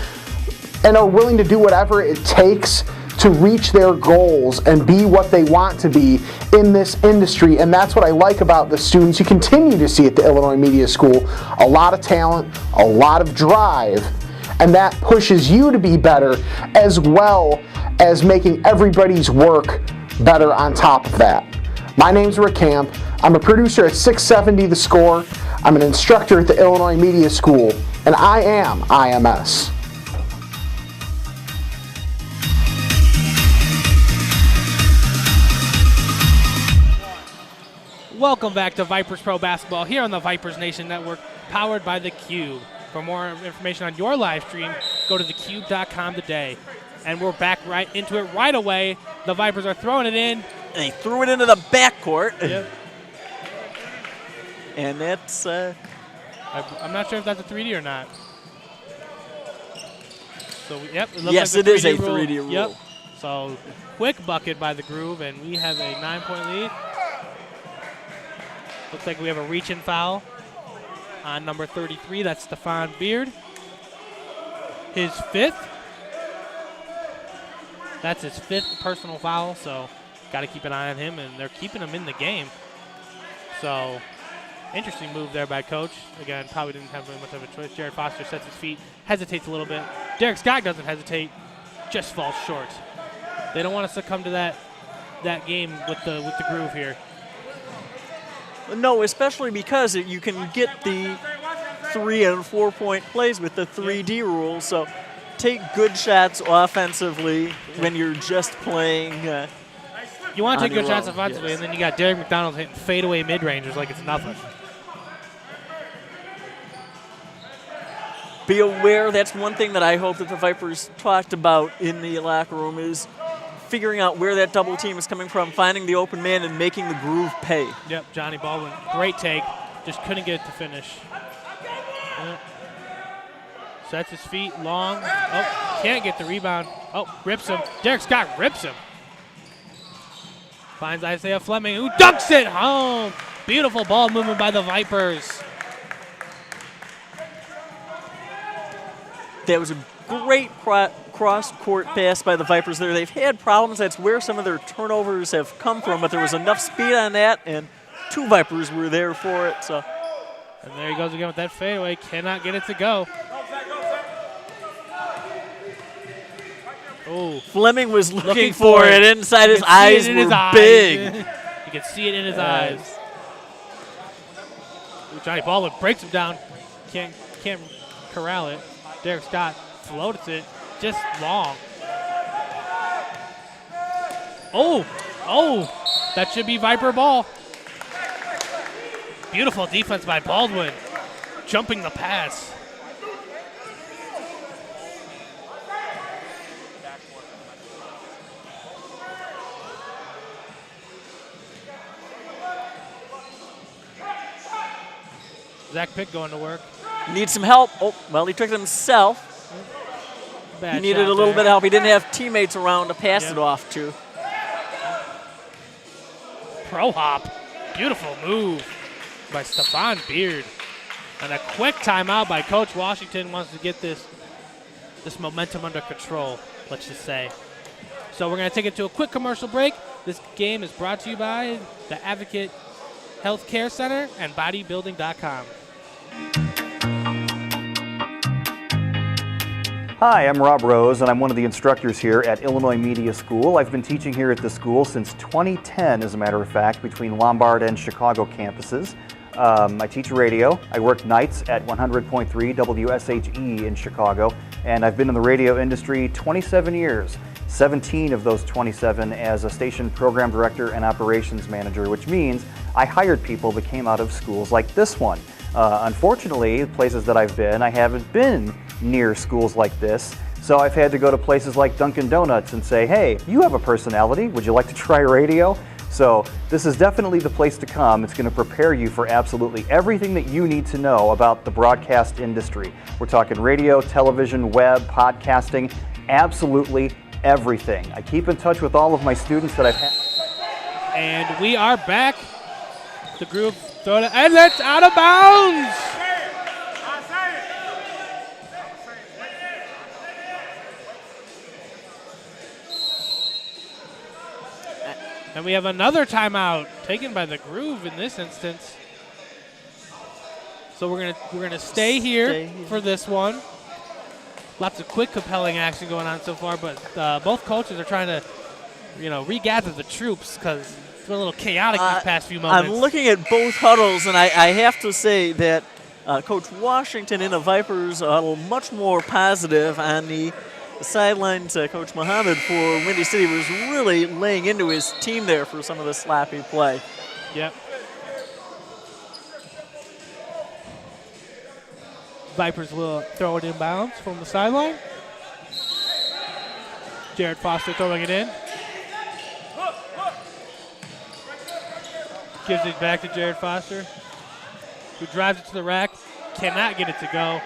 and are willing to do whatever it takes to reach their goals and be what they want to be in this industry. And that's what I like about the students you continue to see at the Illinois Media School. A lot of talent, a lot of drive, and that pushes you to be better as well as making everybody's work better on top of that. My name's Rick Camp. I'm a producer at 670 The Score. I'm an instructor at the Illinois Media School, and I am IMS. Welcome back to Vipers Pro Basketball here on the Vipers Nation Network, powered by theCUBE. For more information on your live stream, go to thecube.com today. And we're back right into it right away. The Vipers are throwing it in. And they threw it into the backcourt. Yep. And that's... I'm not sure if that's a 3D or not. So, yep. It looks yes, like it is a rule. 3D rule. Yep. So, quick bucket by the Groove, and we have a 9-point lead. Looks like we have a reach-in foul on number 33. That's Stefan Beard. His fifth. That's his fifth personal foul, so got to keep an eye on him, and they're keeping him in the game. So, interesting move there by Coach. Again, probably didn't have very much of a choice. Jared Foster sets his feet, hesitates a little bit. Derek Scott doesn't hesitate, just falls short. They don't want to succumb to that game with the Groove here. No, especially because you can get the 3 and 4 point plays with the 3D rule. So take good shots offensively when you're just playing. You want to take good shots offensively, yes. And then you got Derek McDonald hitting fadeaway mid-rangers like it's nothing. Be aware, that's one thing that I hope that the Vipers talked about in the locker room is figuring out where that double team is coming from, finding the open man, and making the Groove pay. Yep, Johnny Baldwin, great take. Just couldn't get it to finish. Yep. Sets his feet long. Oh, can't get the rebound. Oh, rips him. Derek Scott rips him. Finds Isaiah Fleming, who dunks it home. Beautiful ball movement by the Vipers. That was a great cross-court pass by the Vipers there. They've had problems. That's where some of their turnovers have come from, but there was enough speed on that, and 2 Vipers were there for it. So, and there he goes again with that fadeaway. Cannot get it to go. Oh, Fleming was looking for it inside. His eyes were big. You can see it in his eyes. Ooh, Johnny Baldwin breaks him down. Can't corral it. Derek Scott floats it just long. Oh, that should be Viper ball. Beautiful defense by Baldwin, jumping the pass. Zach Pitt going to work. Needs some help. Oh, well, he took it himself. Bad he needed a little bit of help. He didn't have teammates around to pass it off to. Pro hop. Beautiful move by Stephon Beard. And a quick timeout by Coach Washington. Wants to get this momentum under control, let's just say. So we're going to take it to a quick commercial break. This game is brought to you by the Advocate Health Care Center and bodybuilding.com. Hi, I'm Rob Rose, and I'm one of the instructors here at Illinois Media School. I've been teaching here at the school since 2010, as a matter of fact, between Lombard and Chicago campuses. I teach radio. I work nights at 100.3 WSHE in Chicago, and I've been in the radio industry 27 years, 17 of those 27 as a station program director and operations manager, which means I hired people that came out of schools like this one. Unfortunately, places that I've been, I haven't been near schools like this, so I've had to go to places like Dunkin' Donuts and say, hey, you have a personality, would you like to try radio? So this is definitely the place to come. It's going to prepare you for absolutely everything that you need to know about the broadcast industry. We're talking radio, television, web, podcasting, absolutely everything. I keep in touch with all of my students that I've had. And we are back. The group throw it, and that's out of bounds. And we have another timeout taken by the Groove in this instance. So we're gonna stay here for this one. Lots of quick, compelling action going on so far, but both coaches are trying to, regather the troops because it's been a little chaotic these past few moments. I'm looking at both huddles, and I have to say that Coach Washington in the Vipers huddle much more positive on the sidelines. Coach Muhammad for Windy City was really laying into his team there for some of the sloppy play. Yep. Vipers will throw it in bounds from the sideline. Jared Foster throwing it in. Gives it back to Jared Foster, who drives it to the rack. Cannot get it to go.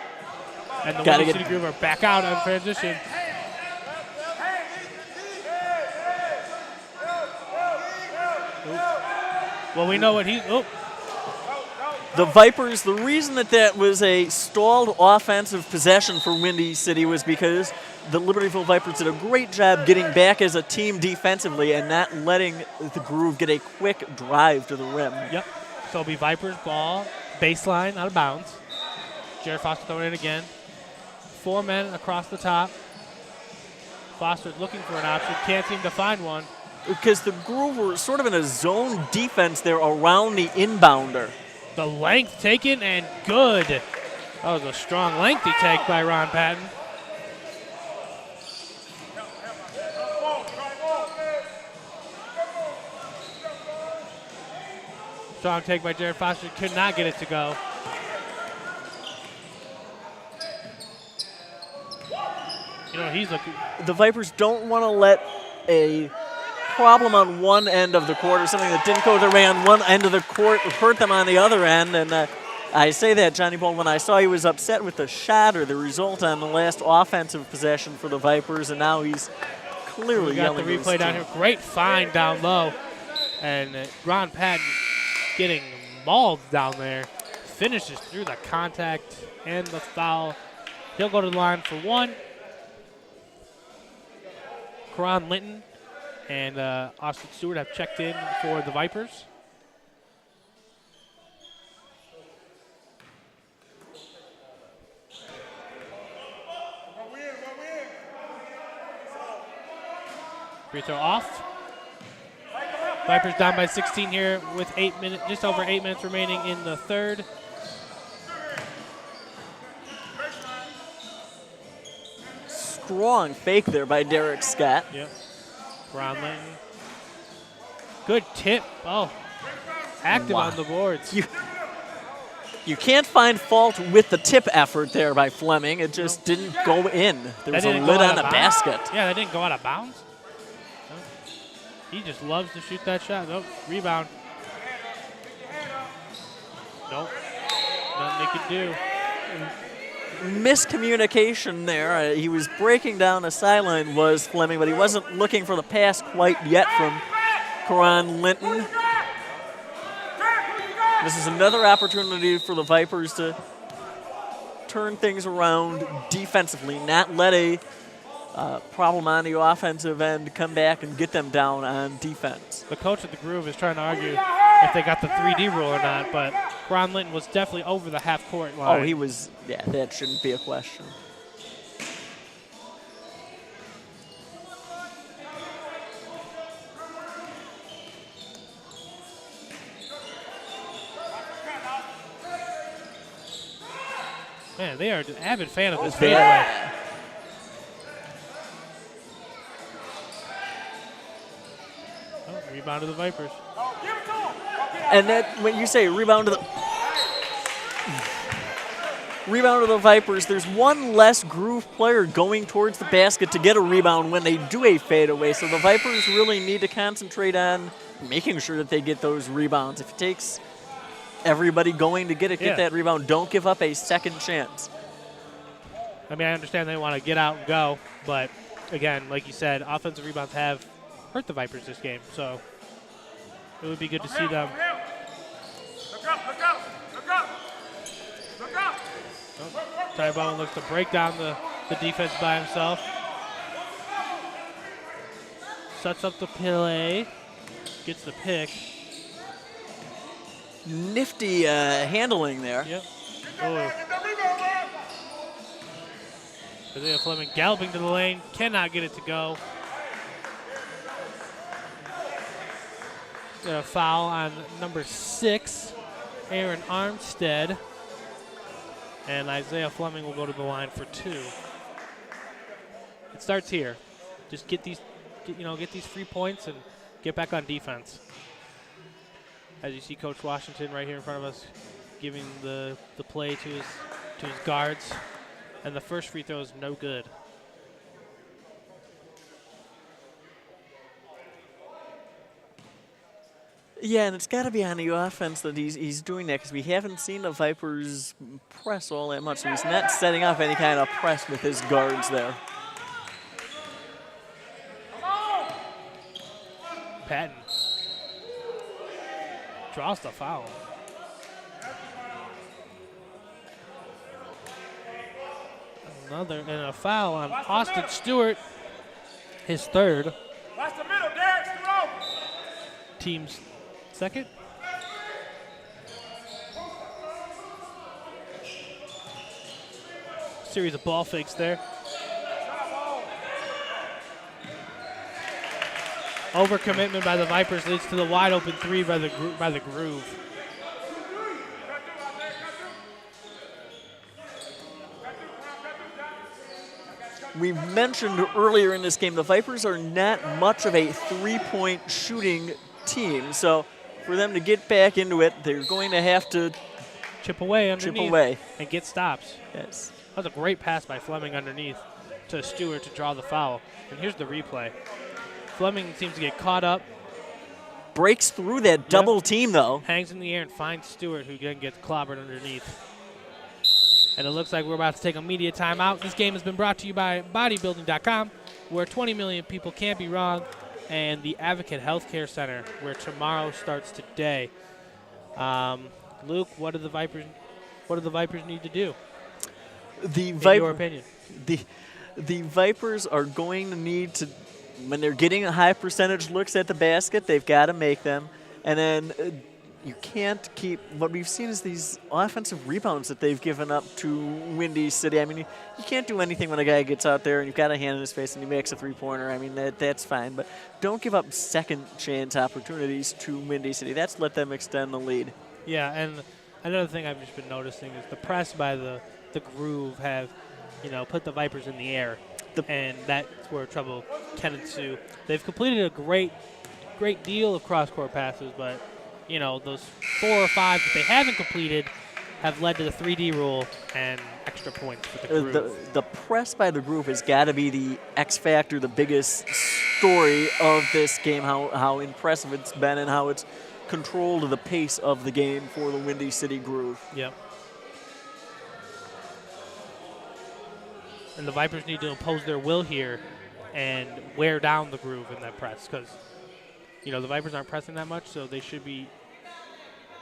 And the Windy City Groove are back out on transition. Well, we know what he's. The Vipers, the reason that was a stalled offensive possession for Windy City was because the Libertyville Vipers did a great job getting back as a team defensively and not letting the Groove get a quick drive to the rim. Yep. So it'll be Vipers ball, baseline, out of bounds. Jared Foster throwing it again. 4 men across the top. Foster's looking for an option, can't seem to find one. Because the Groove were sort of in a zone defense there around the inbounder. The length taken and good. That was a strong lengthy take by Ron Patton. Strong take by Jared Foster. Could not get it to go. He's looking. The Vipers don't want to let a problem on one end of the court or something that didn't go their way on one end of the court hurt them on the other end. And I say that, Johnny Ball, when I saw he was upset with the shot or the result on the last offensive possession for the Vipers, and now he's clearly yelling. We got the replay down here. Great find down low. And Ron Patton getting mauled down there. Finishes through the contact and the foul. He'll go to the line for one. Karan Linton and Austin Stewart have checked in for the Vipers. Free throw off. Vipers down by 16 here with just over 8 minutes remaining in the third. Strong fake there by Derek Scott. Yep. Ron Linton. Good tip. Oh, active on the boards. You can't find fault with the tip effort there by Fleming. It just didn't go in. There was a lid on the basket. Yeah, that didn't go out of bounds. No. He just loves to shoot that shot. Nope. Rebound. Nope. Nothing they could do. Miscommunication there. He was breaking down a sideline, was Fleming, but he wasn't looking for the pass quite yet from Karan Linton. This is another opportunity for the Vipers to turn things around defensively, not let a problem on the offensive end come back and get them down on defense. The coach at the Groove is trying to argue if they got the 3D rule or not, but Karan Linton was definitely over the half-court line. Oh, he was, yeah, that shouldn't be a question. Man, they are an avid fan of this fadeaway. Oh, rebound to the Vipers. And that, when you say rebound to the Vipers, there's one less Groove player going towards the basket to get a rebound when they do a fadeaway. So the Vipers really need to concentrate on making sure that they get those rebounds. If it takes everybody going to get that rebound, don't give up a second chance. I mean, I understand they want to get out and go, but again, like you said, offensive rebounds have hurt the Vipers this game, so it would be good to see them. Oh, Ty Bowen looks to break down the defense by himself. Sets up the play, gets the pick. Nifty handling there. Yep. Oh. Isaiah Fleming galloping to the lane, cannot get it to go. Got a foul on number 6, Aaron Armstead. And Isaiah Fleming will go to the line for 2. It starts here. Just get these free points and get back on defense. As you see Coach Washington right here in front of us giving the play to his guards. And the first free throw is no good. Yeah, and it's got to be on the offense that he's doing that, because we haven't seen the Vipers press all that much. So he's not setting up any kind of press with his guards there. Patton draws the foul. And a foul on Austin Stewart, his third. Watch the middle, Derek. Team's second. Series of ball fakes there. Overcommitment by the Vipers leads to the wide open 3 by the Groove. We mentioned earlier in this game the Vipers are not much of a three-point shooting team, so for them to get back into it, they're going to have to chip away underneath. Chip away. And get stops. Yes. That was a great pass by Fleming underneath to Stewart to draw the foul. And here's the replay. Fleming seems to get caught up. Breaks through that double team, though. Hangs in the air and finds Stewart, who again gets clobbered underneath. And it looks like we're about to take a media timeout. This game has been brought to you by bodybuilding.com, where 20 million people can't be wrong, and the Advocate Healthcare Center, where tomorrow starts today. Luke, what do the Vipers need to do? in your opinion? The Vipers are going to need to, when they're getting high percentage looks at the basket, they've got to make them. And then you can't keep, what we've seen is these offensive rebounds that they've given up to Windy City. I mean, you can't do anything when a guy gets out there and you've got a hand in his face and he makes a three-pointer. I mean, that's fine. But don't give up second chance opportunities to Windy City. That's let them extend the lead. Yeah, and another thing I've just been noticing is the press by the Groove have, put the Vipers in the air, and that's where trouble can ensue. They've completed a great deal of cross-court passes, but those 4 or 5 that they haven't completed have led to the 3D rule and extra points for the Groove. The press by the Groove has got to be the X factor, the biggest story of this game. How impressive it's been and how it's controlled the pace of the game for the Windy City Groove. Yep. And the Vipers need to impose their will here and wear down the Groove in that press because, the Vipers aren't pressing that much, so they should be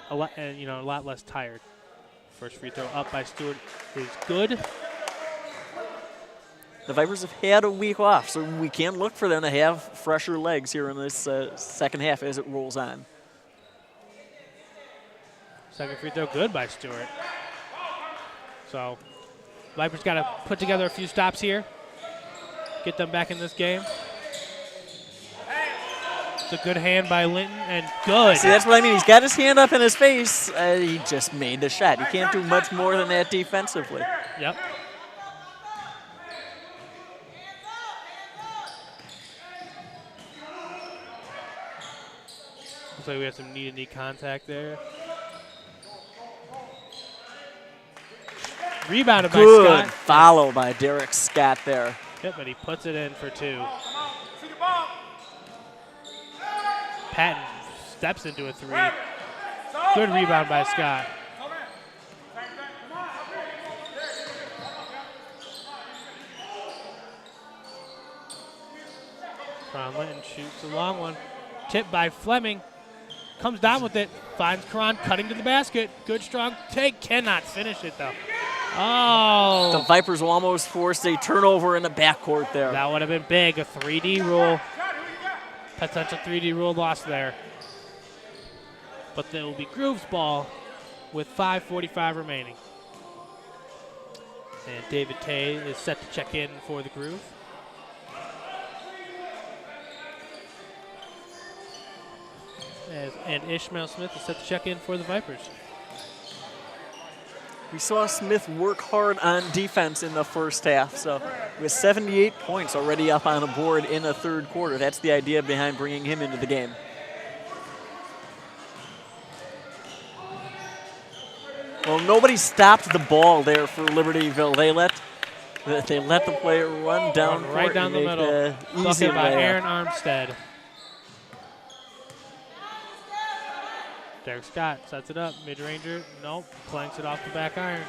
a lot less tired. First free throw up by Stewart is good. The Vipers have had a week off, so we can look for them to have fresher legs here in this second half as it rolls on. Second free throw good by Stewart. So Vipers got to put together a few stops here, get them back in this game. It's a good hand by Linton, and good. See, that's what I mean. He's got his hand up in his face. He just made the shot. You can't do much more than that defensively. Yep. Looks like we have some knee-to-knee contact there. Rebounded by Scott. Good follow by Derek Scott there. Yep, but he puts it in for 2. Patton steps into a 3. Good rebound by Scott. Karan Linton shoots a long one. Tipped by Fleming. Comes down with it. Finds Karan cutting to the basket. Good strong take. Cannot finish it though. Oh. The Vipers will almost force a turnover in the backcourt there. That would have been big. A 3D rule. Potential 3D rule lost there. But there will be Groove's ball with 5:45 remaining. And David Tay is set to check in for the Groove. And Ishmael Smith is set to check in for the Vipers. We saw Smith work hard on defense in the first half, so with 78 points already up on the board in the third quarter. That's the idea behind bringing him into the game. Well, nobody stopped the ball there for Libertyville. They let the player run down right down the middle. Easy by Aaron Armstead. Derek Scott sets it up, mid-ranger, nope, clanks it off the back iron.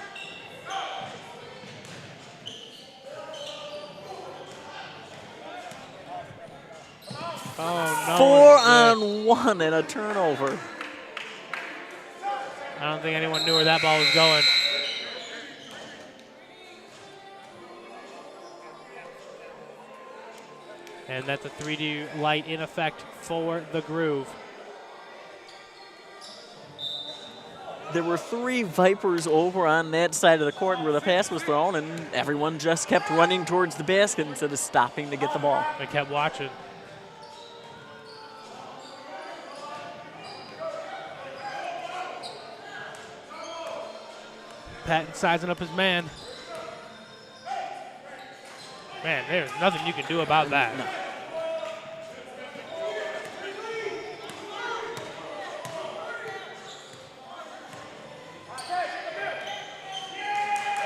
Oh, no. 4-on-1 and a turnover. I don't think anyone knew where that ball was going. And that's a 3D light in effect for the Groove. There were 3 Vipers over on that side of the court where the pass was thrown, and everyone just kept running towards the basket instead of stopping to get the ball. They kept watching. Patton sizing up his man. Man, there's nothing you can do about that. No.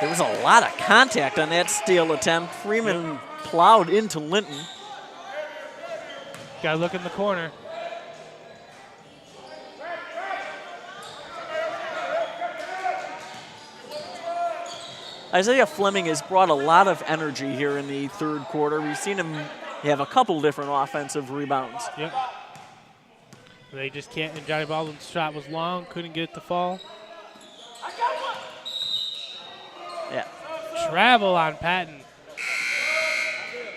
There was a lot of contact on that steal attempt. Freeman plowed into Linton. Got to look in the corner. Isaiah Fleming has brought a lot of energy here in the third quarter. We've seen him have a couple different offensive rebounds. Yep. They just can't, and Johnny Baldwin's shot was long, couldn't get it to fall. Yeah. travel on Patton.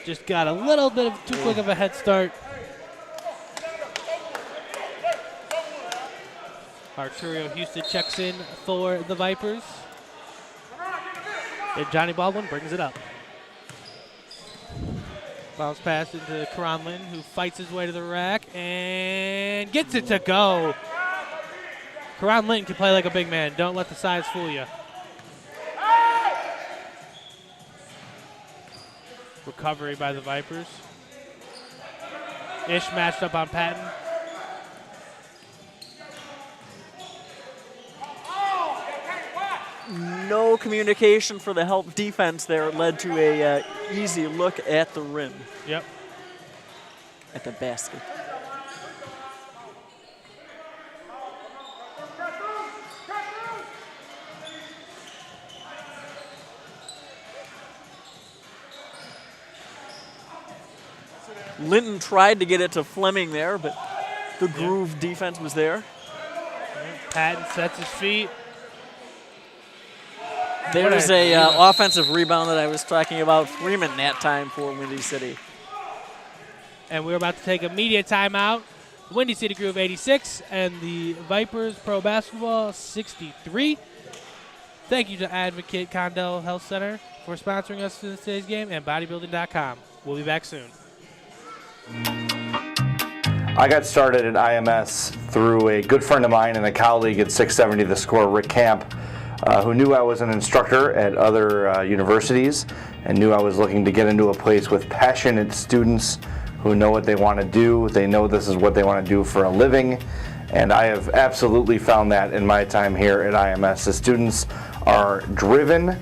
Just got a little bit of too quick of a head start. Arturio Houston checks in for the Vipers. And Johnny Baldwin brings it up. Bounce pass into Karan Lynn, who fights his way to the rack and gets it to go. Karan Lynn can play like a big man. Don't let the size fool you. Recovery by the Vipers. Ish matched up on Patton. No communication for the help defense there led to a easy look at the rim. Yep. At the basket. Linton tried to get it to Fleming there, but the groove defense was there. Patton sets his feet. There's a offensive rebound that I was talking about. Freeman that time for Windy City. And we're about to take a media timeout. Windy City Groove 86 and the Vipers Pro Basketball 63. Thank you to Advocate Condell Health Center for sponsoring us in today's game and bodybuilding.com. We'll be back soon. I got started at IMS through a good friend of mine and a colleague at 670 The Score, Rick Camp, who knew I was an instructor at other universities and knew I was looking to get into a place with passionate students who know what they want to do. They know this is what they want to do for a living, and I have absolutely found that in my time here at IMS. The students are driven,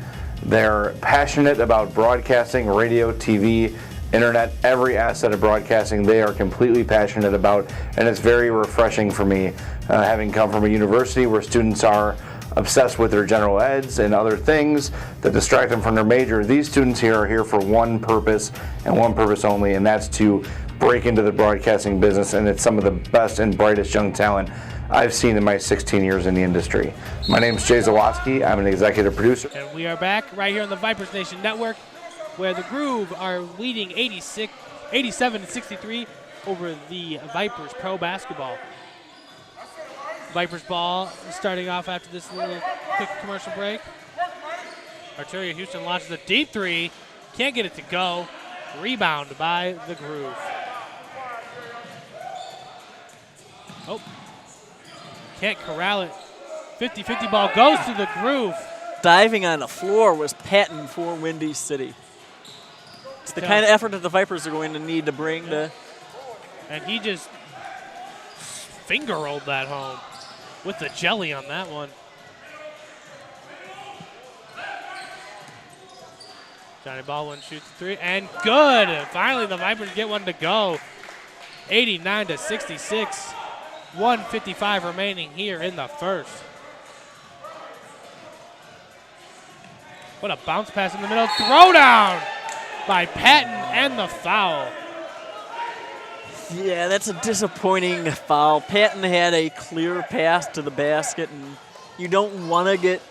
they're passionate about broadcasting, radio, TV, internet, every asset of broadcasting they are completely passionate about, and it's very refreshing for me, having come from a university where students are obsessed with their general eds and other things that distract them from their major. These students here are here for one purpose and one purpose only, and that's to break into the broadcasting business, and it's some of the best and brightest young talent I've seen in my 16 years in the industry. My name is Jay Zawatsky. I'm an executive producer. And we are back right here on the Vipers Nation Network, where the Groove are leading 87-63 over the Vipers Pro Basketball. Vipers ball starting off after this little quick commercial break. Arturio Houston launches a deep three. Can't get it to go. Rebound by the Groove. Oh. Can't corral it. 50-50 ball goes to the Groove. Diving on the floor was Patton for Windy City. It's the kind of effort that the Vipers are going to need to bring to. And he just finger rolled that home with the jelly on that one. Johnny Baldwin shoots three, and good. Finally, the Vipers get one to go. 89-66. 1:55 remaining here in the first. What a bounce pass in the middle. Throw down by Patton and the foul. Yeah, that's a disappointing foul. Patton had a clear pass to the basket, and you don't want to get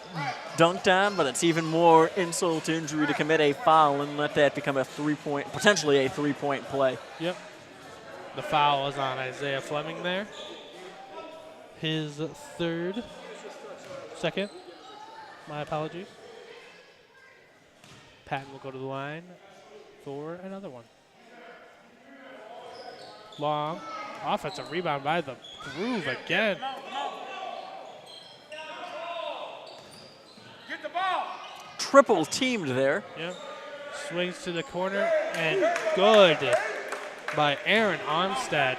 dunked on, but it's even more insult to injury to commit a foul and let that become a potentially a three-point play. Yep. The foul was on Isaiah Fleming there. His second. My apologies. Patton will go to the line for another one. Long offensive rebound by the Groove again. Get the ball. Triple teamed there. Yep. Swings to the corner and good by Aaron Armstead.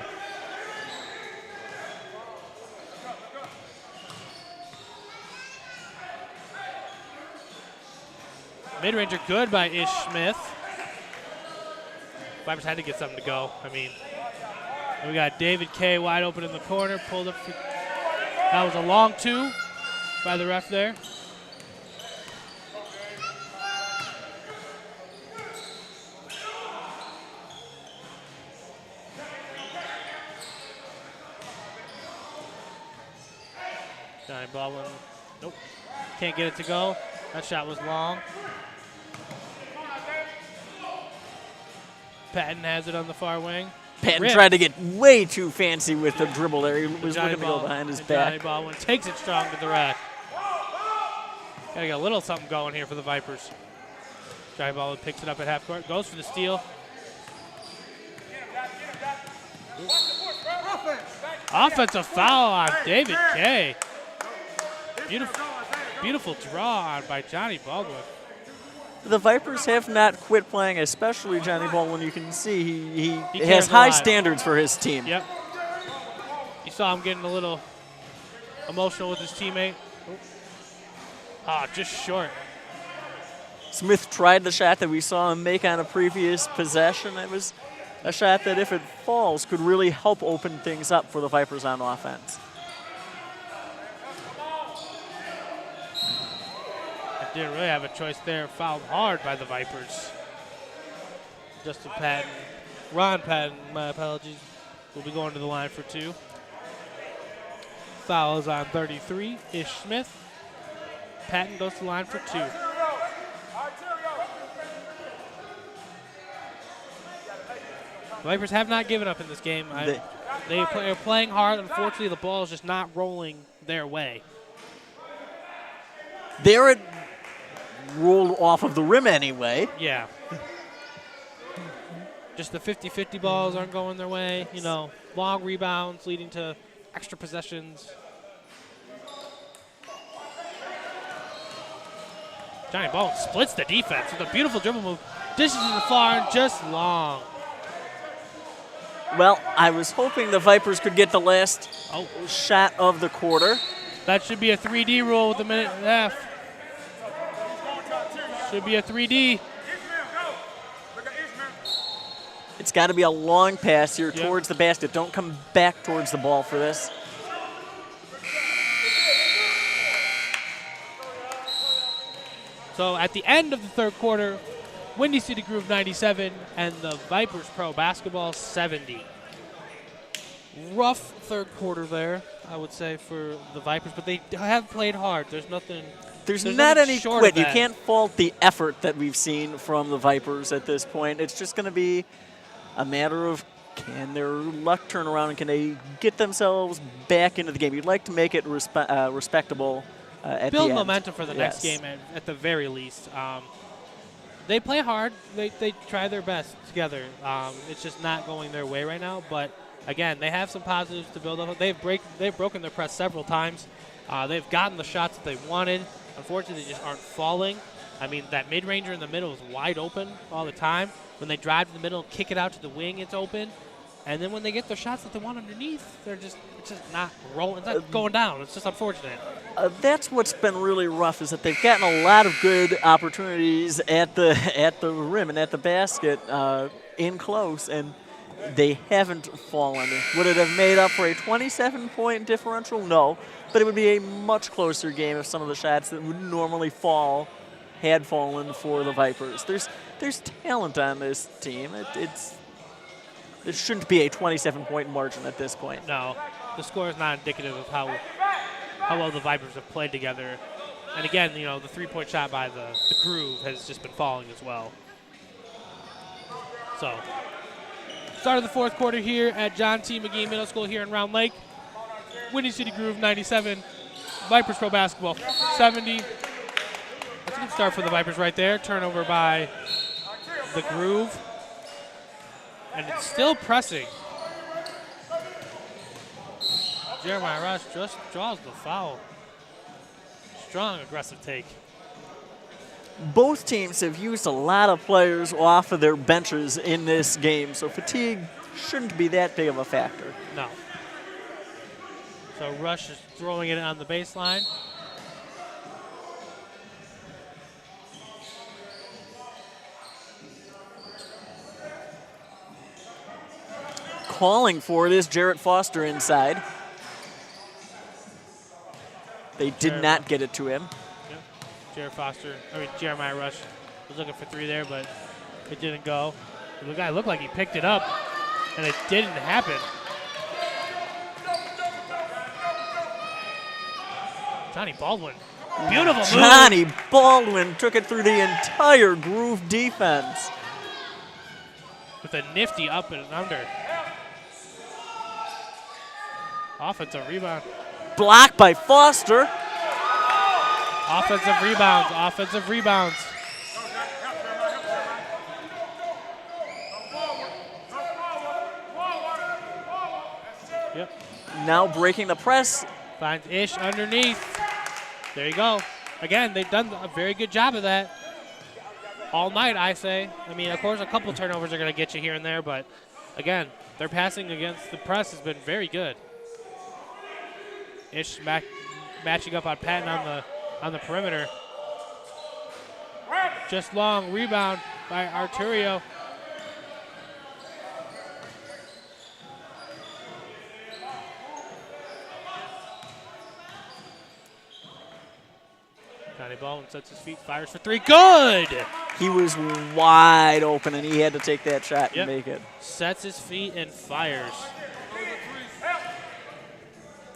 Mid-ranger good by Ish Smith. Vipers had to get something to go. I mean, we got David Kay wide open in the corner, pulled up. That was a long two by the ref there. Johnny Baldwin, nope, can't get it to go. That shot was long. Patton has it on the far wing. Patton tried to get way too fancy with the dribble there. He was looking to go behind his back. Johnny Baldwin takes it strong to the rack. Gotta get a little something going here for the Vipers. Johnny Baldwin picks it up at half court, goes for the steal. Offensive foul on David Kay. Beautiful draw on by Johnny Baldwin. The Vipers have not quit playing, especially Johnny Baldwin. You can see he has high standards for his team. Yep. You saw him getting a little emotional with his teammate. Just short. Smith tried the shot that we saw him make on a previous possession. It was a shot that, if it falls, could really help open things up for the Vipers on offense. Didn't really have a choice there. Fouled hard by the Vipers. Justin Patton, Ron Patton, my apologies, will be going to the line for 2. Foul is on 33, Ish Smith. Patton goes to the line for 2. The Vipers have not given up in this game. They are playing hard. Unfortunately, the ball is just not rolling their way. They're rolled off of the rim anyway. Yeah. Just the 50-50 balls aren't going their way. You know, long rebounds leading to extra possessions. Johnny Baldwin splits the defense with a beautiful dribble move. Dishes to the far and just long. Well, I was hoping the Vipers could get the last shot of the quarter. That should be a 3D rule with a minute and a half. Should be a 3D. It's got to be a long pass here towards the basket. Don't come back towards the ball for this. So at the end of the third quarter, Windy City Groove 97 and the Vipers Pro Basketball 70. Rough third quarter there, I would say, for the Vipers, but they have played hard. There's nothing. There's not any quit. You can't fault the effort that we've seen from the Vipers at this point. It's just going to be a matter of, can their luck turn around and can they get themselves back into the game? You'd like to make it respectable at the end. Build momentum for the next game at the very least. They play hard. They try their best together. It's just not going their way right now. But again, they have some positives to build on. They've broken their press several times. They've gotten the shots that they wanted. Unfortunately, they just aren't falling. I mean, that mid-ranger in the middle is wide open all the time. When they drive to the middle, kick it out to the wing, it's open. And then when they get the shots that they want underneath, it's just not rolling. It's not going down. It's just unfortunate. That's what's been really rough, is that they've gotten a lot of good opportunities at the rim and at the basket in close, and they haven't fallen. Would it have made up for a 27-point differential? No, but it would be a much closer game if some of the shots that would normally fall had fallen for the Vipers. There's talent on this team. It shouldn't be a 27-point margin at this point. No, the score is not indicative of how well the Vipers have played together. And again, you know, the three-point shot by the Groove has just been falling as well. So, start of the fourth quarter here at John T. McGee Middle School here in Round Lake. Windy City Groove 97, Vipers Pro Basketball 70. That's a good start for the Vipers right there. Turnover by the Groove. And it's still pressing. Jeremiah Rush just draws the foul. Strong, aggressive take. Both teams have used a lot of players off of their benches in this game, so fatigue shouldn't be that big of a factor. No. So Rush is throwing it on the baseline. Calling for it is Jarrett Foster inside. They did not get it to him. Yep. Jeremiah Rush was looking for three there, but it didn't go. The guy looked like he picked it up, and it didn't happen. Johnny Baldwin. Beautiful move. Johnny Baldwin took it through the entire Groove defense. with a nifty up and under. Offensive rebound. Blocked by Foster. Offensive rebounds. Offensive rebounds. Yep. Now breaking the press. Finds Ish underneath. There you go. Again, they've done a very good job of that all night, I say. I mean, of course, a couple turnovers are going to get you here and there, but again, their passing against the press has been very good. Ish matching up on Patton on the perimeter. Just long rebound by Arturio. Johnny Baldwin sets his feet, fires for three. Good! He was wide open, and he had to take that shot and make it. Sets his feet and fires.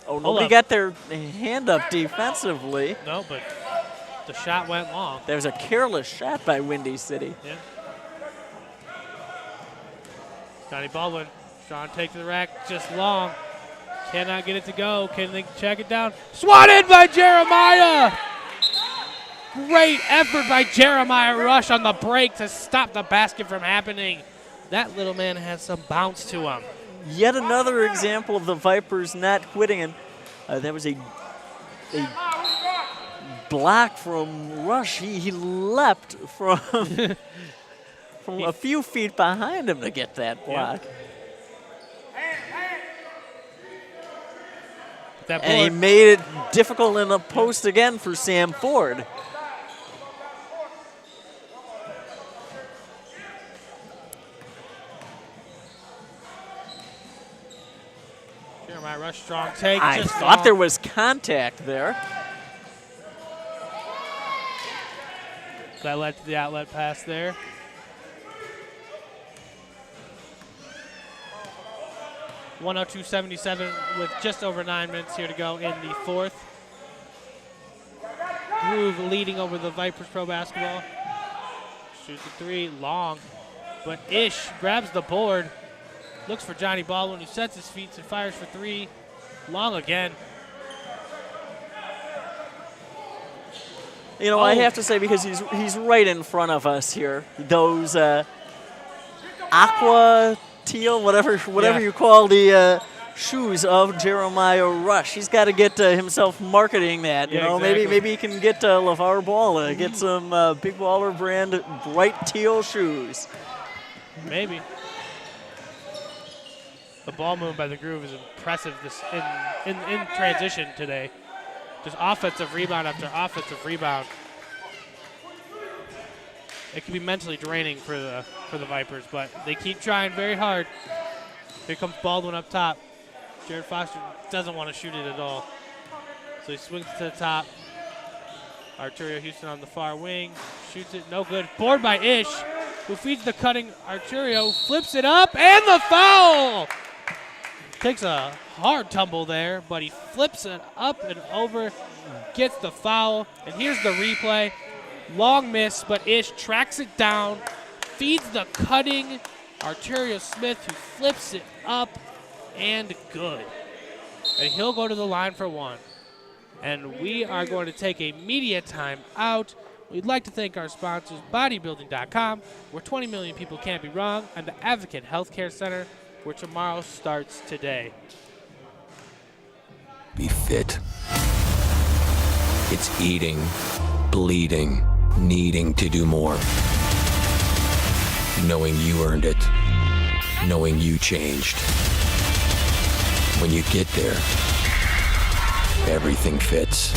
Oh, nobody got their hand up defensively. No, but the shot went long. There was a careless shot by Windy City. Yeah. Johnny Baldwin trying to take to the rack, just long. Cannot get it to go. Can they check it down? Swatted by Jeremiah! Great effort by Jeremiah Rush on the break to stop the basket from happening. That little man has some bounce to him. Yet another example of the Vipers not quitting. And there was a block from Rush. He leapt from from a few feet behind him to get that block. That and he made it difficult in the post again for Sam Ford. Jeremiah Rush, strong take. I just thought long. there was contact there. That led to the outlet pass there. (102.77) with just over 9 minutes here to go in the fourth. Groove leading over the Vipers Pro Basketball. Shoots a three, long. But Ish grabs the board. Looks for Johnny Baldwin, who sets his feet and fires for three. Long again. You know, I have to say, because he's right in front of us here. Those aqua, teal, whatever you call the shoes of Jeremiah Rush. He's got to get himself marketing that. You know, exactly. maybe he can get LeVar Ball, get some Big Baller brand bright teal shoes. Maybe. The ball movement by the Groove is impressive this in transition today. Just offensive rebound after offensive rebound. It can be mentally draining for the Vipers, but they keep trying very hard. Here comes Baldwin up top. Jared Foster doesn't want to shoot it at all. So he swings to the top. Arturio Houston on the far wing. Shoots it, no good. Board by Ish, who feeds the cutting Arturio. Flips it up, and the foul! Takes a hard tumble there, but he flips it up and over, gets the foul, and here's the replay. Long miss, but Ish tracks it down, feeds the cutting Arturio Smith, who flips it up, and good. And he'll go to the line for one. And we are going to take a media time out. We'd like to thank our sponsors, bodybuilding.com, where 20 million people can't be wrong, and the Advocate Healthcare Center, where tomorrow starts today. Be fit. It's eating, bleeding, needing to do more. Knowing you earned it. Knowing you changed. When you get there, everything fits.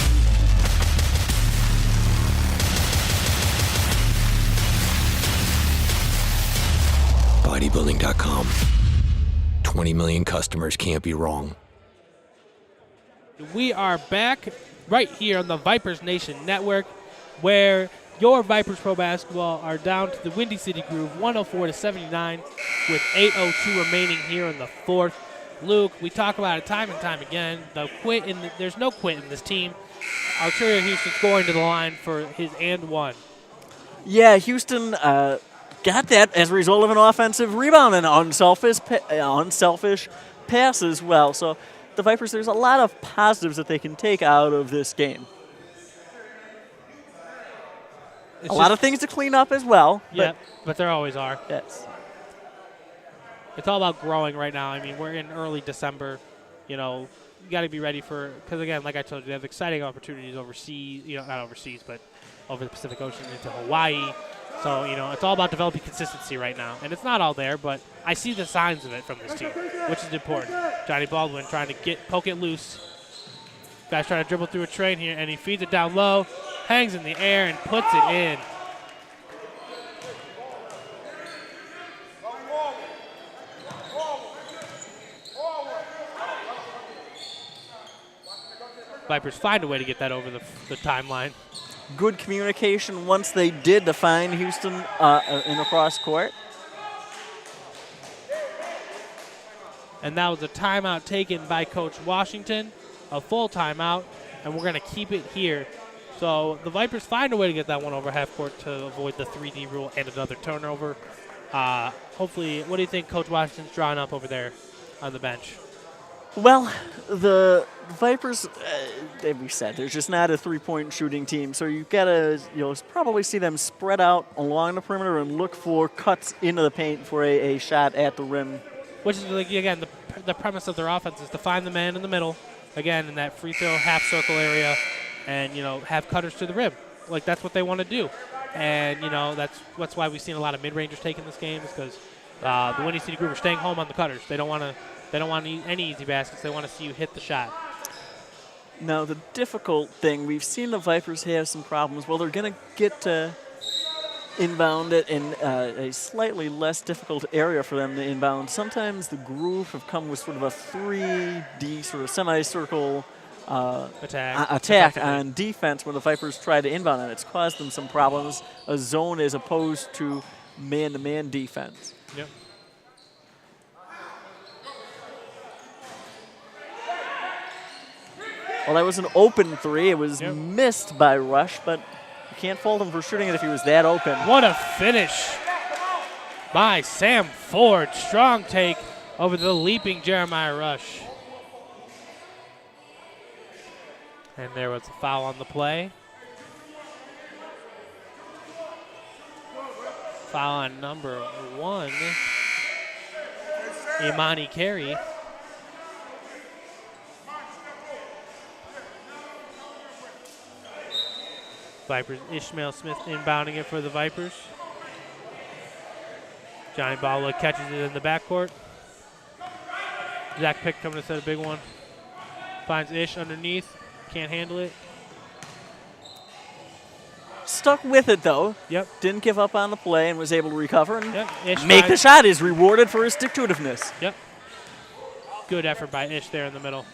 Bodybuilding.com. 20 million customers can't be wrong. We are back right here on the Vipers Nation Network, where your Vipers Pro Basketball are down to the Windy City Groove, 104-79, with 8:02 remaining here in the fourth. Luke, we talk about it time and time again. There's no quit in this team. Arturio Houston's going to the line for his and one. Yeah, Houston got that as a result of an offensive rebound and unselfish pass as well. So the Vipers, there's a lot of positives that they can take out of this game. A lot of things to clean up as well. Yeah, but there always are. Yes. It's all about growing right now. I mean, we're in early December. You know, you got to be ready for, because again, like I told you, they have exciting opportunities overseas, you know, not overseas, but over the Pacific Ocean into Hawaii. So, you know, it's all about developing consistency right now. And it's not all there, but I see the signs of it from this team, which is important. Johnny Baldwin trying to poke it loose. Guy's trying to dribble through a train here, and he feeds it down low, hangs in the air, and puts it in. Vipers find a way to get that over the timeline. Good communication once they did to find Houston in the cross court. And that was a timeout taken by Coach Washington, a full timeout, and we're going to keep it here. So the Vipers find a way to get that one over half court to avoid the 3D rule and another turnover. Hopefully, what do you think Coach Washington's drawing up over there on the bench? Well, the Vipers, as we said, they're just not a three-point shooting team. So you've got to, probably see them spread out along the perimeter and look for cuts into the paint for a shot at the rim. Which is, like, again, the premise of their offense is to find the man in the middle, again, in that free throw half circle area, and, have cutters to the rim. Like, that's what they want to do. And, that's why we've seen a lot of mid-rangers taking this game, is because the Windy City Group are staying home on the cutters. They don't want any easy baskets. They want to see you hit the shot. Now, the difficult thing, we've seen the Vipers have some problems. Well, they're going to get inbound it in a slightly less difficult area for them to inbound. Sometimes the Groove have come with sort of a 3D sort of semicircle attack on defense when the Vipers try to inbound, and it's caused them some problems, a zone as opposed to man-to-man defense. Yep. Well, that was an open three. It was missed by Rush, but you can't fault him for shooting it if he was that open. What a finish by Sam Ford. Strong take over the leaping Jeremiah Rush. And there was a foul on the play. Foul on number 1, Imani Carey. Vipers, Ishmael Smith inbounding it for the Vipers. Johnny Baldwin catches it in the backcourt. Zach Pick coming to set a big one. Finds Ish underneath. Can't handle it. Stuck with it, though. Yep. Didn't give up on the play and was able to recover and Ish make the shot. Is rewarded for his stick-to-itiveness. Yep. Good effort by Ish there in the middle.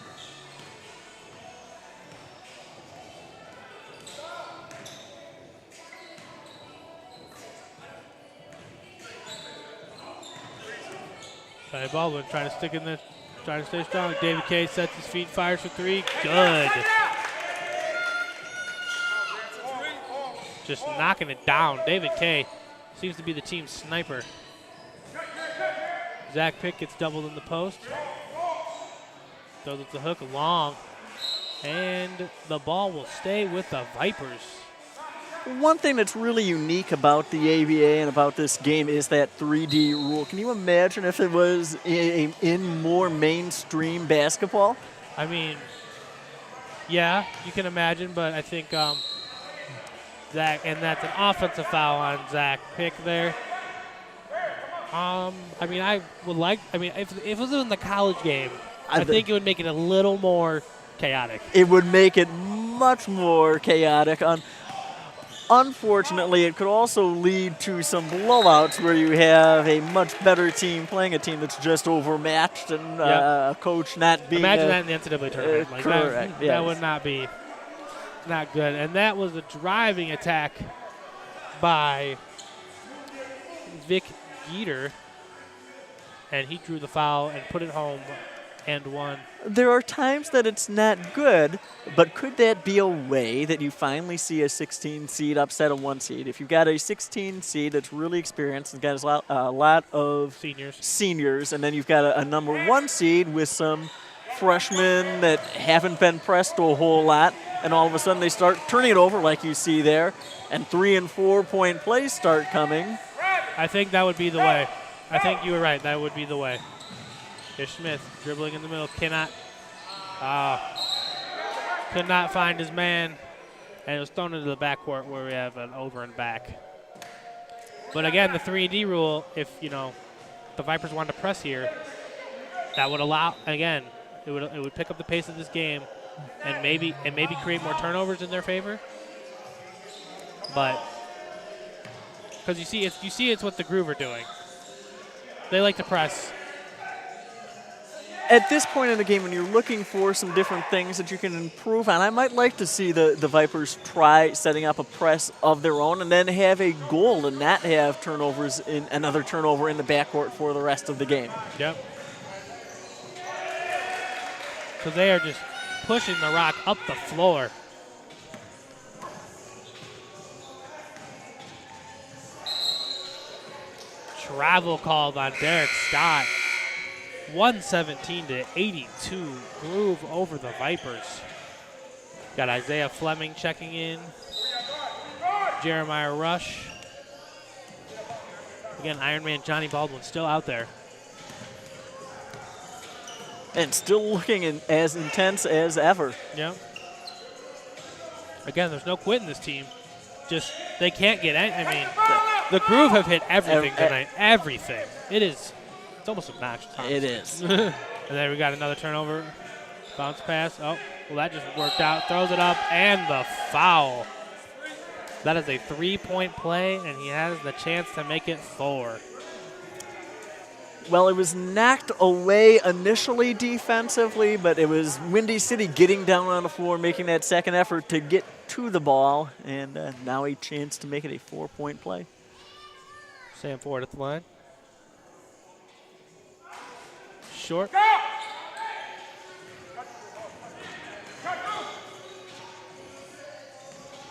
Johnny Baldwin trying to stick in this, trying to stay strong. David Kay sets his feet, fires for 3. Good. Just knocking it down. David Kay seems to be the team's sniper. Zach Pick gets doubled in the post. Throws it to hook long. And the ball will stay with the Vipers. One thing that's really unique about the ABA and about this game is that 3D rule. Can you imagine if it was in more mainstream basketball? I mean, yeah, you can imagine, but I think Zach, and that's an offensive foul on Zach Pick there. I mean, if it was in the college game, I think it would make it a little more chaotic. It would make it much more chaotic. Unfortunately, it could also lead to some blowouts where you have a much better team playing a team that's just overmatched and a coach not being. Imagine that in the NCAA tournament. Like correct. That would not be not good. And that was a driving attack by Vic Geeter, and he drew the foul and put it home And one. There are times that it's not good, but could that be a way that you finally see a 16 seed upset a 1 seed? If you've got a 16 seed that's really experienced and got a lot of seniors, and then you've got a number 1 seed with some freshmen that haven't been pressed a whole lot, and all of a sudden they start turning it over like you see there, and 3 and 4 point plays start coming. I think that would be the way. I think you were right. That would be the way. Ish Smith dribbling in the middle, could not find his man, and it was thrown into the backcourt where we have an over and back. But again, the 3-D rule, if the Vipers wanted to press here, that would allow, again, it would pick up the pace of this game and maybe create more turnovers in their favor. But because you see it's what the Groove are doing. They like to press. At this point in the game, when you're looking for some different things that you can improve on, I might like to see the Vipers try setting up a press of their own and then have a goal and not have another turnover in the backcourt for the rest of the game. Yep. So they are just pushing the rock up the floor. Travel called on Derek Scott. 117-82. Groove over the Vipers. Got Isaiah Fleming checking in. Jeremiah Rush. Again, Ironman Johnny Baldwin still out there. And still looking as intense as ever. Yeah. Again, there's no quit in this team. Just, they can't get any. I mean, the Groove have hit everything tonight. Everything. It's almost obnoxious. It is. And then we got another turnover. Bounce pass. Oh, well, that just worked out. Throws it up, and the foul. That is a 3-point play, and he has the chance to make it 4. Well, it was knocked away initially defensively, but it was Windy City getting down on the floor, making that second effort to get to the ball, and now a chance to make it a 4-point play. Sam Ford at the line. Short.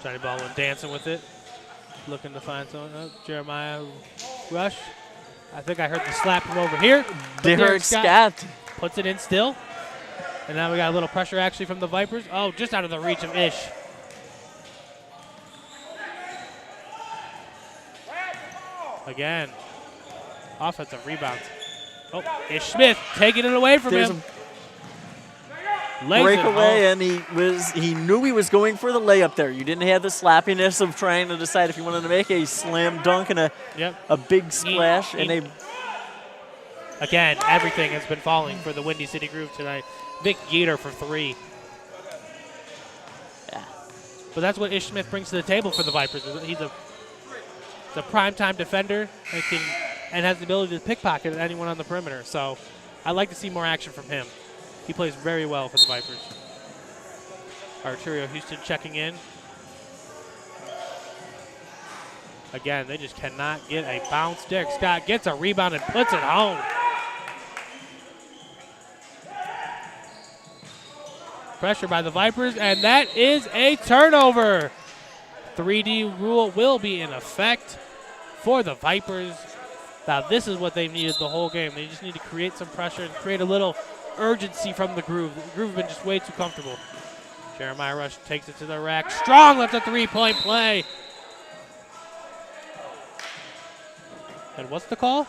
Johnny Baldwin dancing with it. Looking to find someone. Oh, Jeremiah Rush. I think I heard the slap from over here. Derek Scott puts it in still. And now we got a little pressure actually from the Vipers. Oh, just out of the reach of Ish. Again. Offensive rebounds. Oh, Ish Smith taking it away from him. Breakaway, and he knew he was going for the layup there. You didn't have the sloppiness of trying to decide if you wanted to make a slam dunk and a big splash. Again, everything has been falling for the Windy City Groove tonight. Vic Geter for 3. Yeah. But that's what Ish Smith brings to the table for the Vipers. He's a primetime defender and has the ability to pickpocket anyone on the perimeter. So I'd like to see more action from him. He plays very well for the Vipers. Arturo Houston checking in. Again, they just cannot get a bounce. Derek Scott gets a rebound and puts it home. Pressure by the Vipers, and that is a turnover. 3-D rule will be in effect for the Vipers. Now, this is what they've needed the whole game. They just need to create some pressure and create a little urgency from the Groove. The Groove have been just way too comfortable. Jeremiah Rush takes it to the rack. Strong left a 3-point play. And what's the call?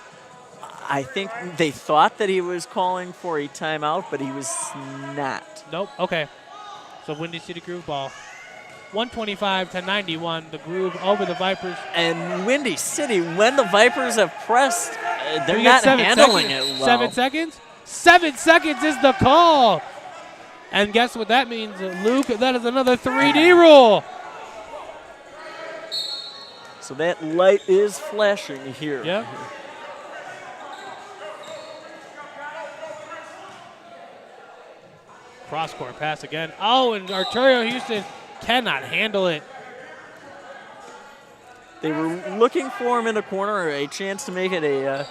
I think they thought that he was calling for a timeout, but he was not. Nope. Okay. So Windy City Groove ball. 125-91. The Groove over the Vipers. And Windy City, when the Vipers have pressed, they're not handling it well. 7 seconds? 7 seconds is the call. And guess what that means, Luke? That is another 3-D rule. So that light is flashing here. Yep. Cross-court pass again. Oh, and Arturo Houston cannot handle it. They were looking for him in the corner, a chance to make it a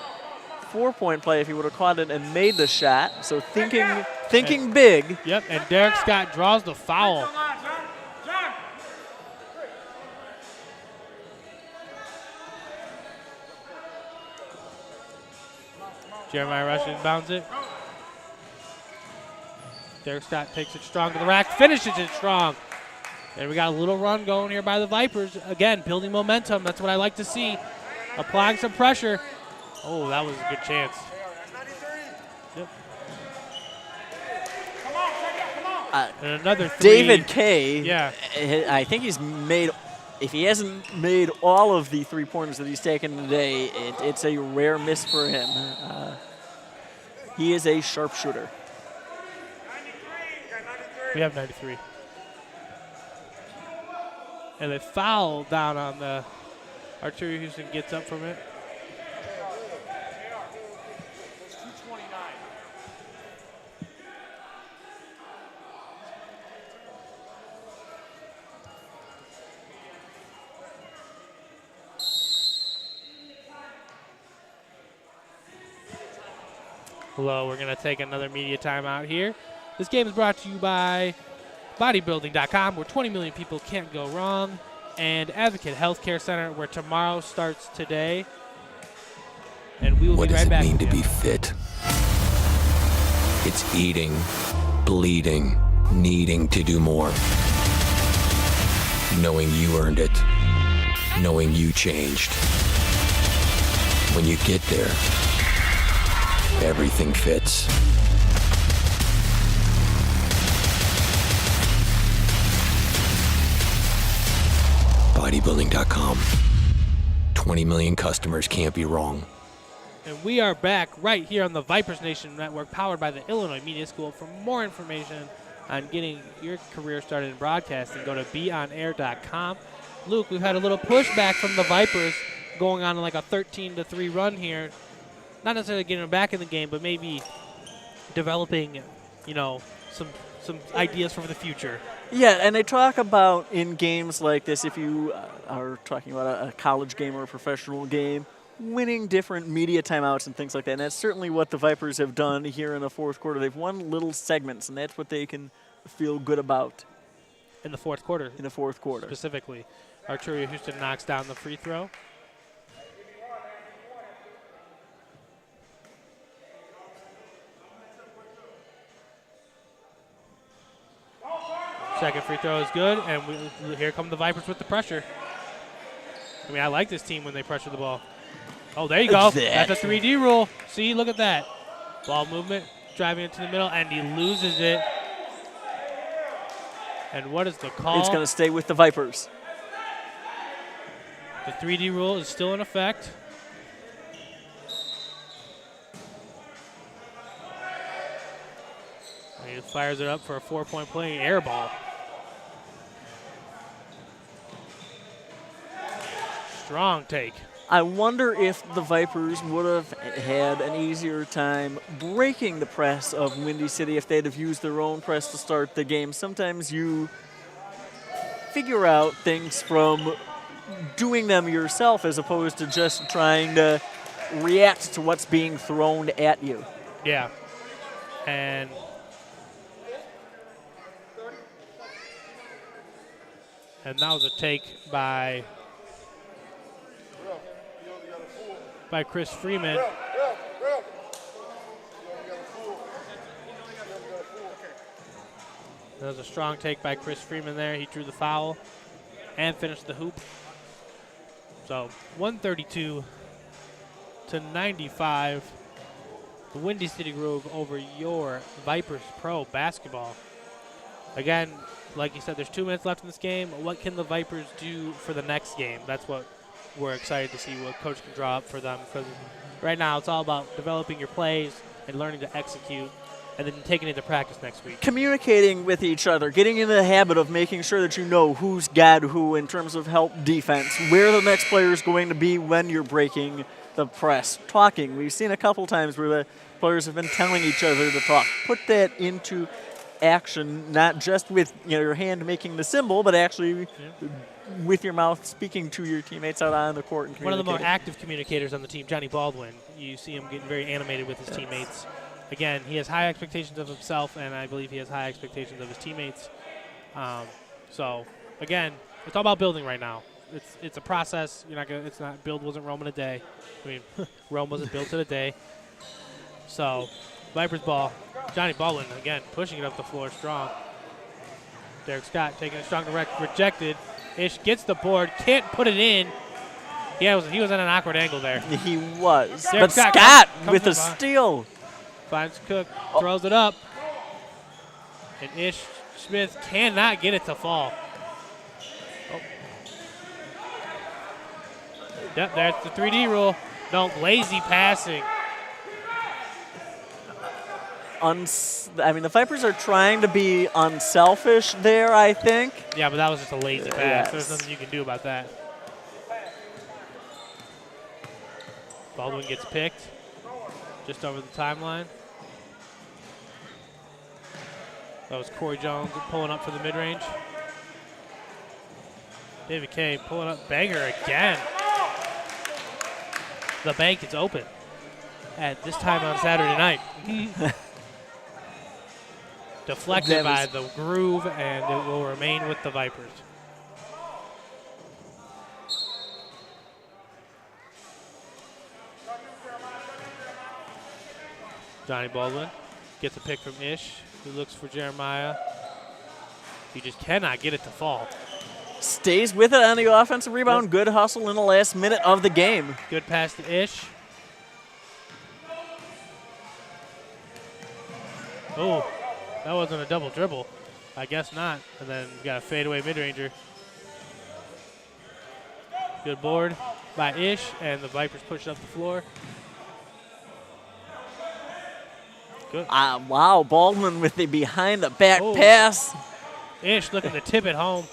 4-point play if he would have caught it and made the shot. So thinking big. Yep, and Derek Scott draws the foul. Jeremiah Rush inbounds it. Derek Scott takes it strong to the rack, finishes it strong. And we got a little run going here by the Vipers. Again, building momentum. That's what I like to see. Applying some pressure. Oh, that was a good chance. Yep. And another three. David Kay. Yeah. I think he's made, if he hasn't made all of the 3-pointers that he's taken today, it's a rare miss for him. He is a sharpshooter. We have 93. And a foul down on the Arturia Houston gets up from it. Hello, we're going to take another media timeout here. This game is brought to you by bodybuilding.com, where 20 million people can't go wrong, and Advocate Healthcare Center, where tomorrow starts today. And we will What be does right it back. mean to be fit? It's eating, bleeding, needing to do more. Knowing you earned it. Knowing you changed. When you get there, everything fits. Bodybuilding.com. 20 million customers can't be wrong. And we are back right here on the Vipers Nation Network, powered by the Illinois Media School. For more information on getting your career started in broadcasting, go to beonair.com. Luke, we've had a little pushback from the Vipers going on like a 13-3 run here. Not necessarily getting them back in the game, but maybe developing, some ideas for the future. Yeah, and they talk about in games like this, if you are talking about a college game or a professional game, winning different media timeouts and things like that. And that's certainly what the Vipers have done here in the fourth quarter. They've won little segments, and that's what they can feel good about. In the fourth quarter. In the fourth quarter. Specifically. Arturia Houston knocks down the free throw. Second free throw is good, and here come the Vipers with the pressure. I mean, I like this team when they pressure the ball. Oh, there you go. That's a 3D rule. See, look at that. Ball movement, driving into the middle, and he loses it. And what is the call? It's going to stay with the Vipers. The 3D rule is still in effect. And he fires it up for a 4-point play, air ball. Strong take. I wonder if the Vipers would have had an easier time breaking the press of Windy City if they'd have used their own press to start the game. Sometimes you figure out things from doing them yourself as opposed to just trying to react to what's being thrown at you. Yeah. And that was a take by Chris Freeman. That was a strong take by Chris Freeman there. He drew the foul and finished the hoop. So 132-95. The Windy City Grove over your Vipers Pro basketball. Again, like you said, there's 2 minutes left in this game. What can the Vipers do for the next game? That's what we're excited to see, what Coach can draw up for them. Because right now it's all about developing your plays and learning to execute and then taking it to practice next week. Communicating with each other, getting in the habit of making sure that you know who's got who in terms of help defense, where the next player is going to be when you're breaking the press. Talking. We've seen a couple times where the players have been telling each other to talk. Put that into action, not just with your hand making the symbol, but actually with your mouth, speaking to your teammates out on the court and One of the more communicating. active communicators on the team, Johnny Baldwin. You see him getting very animated with his teammates. Again, he has high expectations of himself, and I believe he has high expectations of his teammates. So, again, it's all about building right now. It's a process. You're not gonna. It's not build wasn't Rome in a day. I mean, Rome wasn't built in a day. So, Vipers ball. Johnny Baldwin again pushing it up the floor strong. Derek Scott taking a strong direct, rejected. Ish gets the board, can't put it in. Yeah, he was at an awkward angle there. He was. Derek But Scott with a steal. Finds Cook, throws it up. And Ish Smith cannot get it to fall. Oh. Yep, that's the 3D rule. No, lazy passing. I mean, the Vipers are trying to be unselfish there, I think. Yeah, but that was just a lazy pass. Yes. There's nothing you can do about that. Baldwin gets picked just over the timeline. That was Corey Jones pulling up for the mid-range. David Kay pulling up, banger again. The bank is open at this time on Saturday night. Deflected by the Groove, and it will remain with the Vipers. Johnny Baldwin gets a pick from Ish, who looks for Jeremiah. He just cannot get it to fall. Stays with it on the offensive rebound. Good hustle in the last minute of the game. Good pass to Ish. Oh, that wasn't a double dribble. I guess not. And then we got a fadeaway mid-ranger. Good board by Ish, and the Vipers push up the floor. Good. Wow, Baldwin with the behind-the-back pass. Ish looking to tip it home.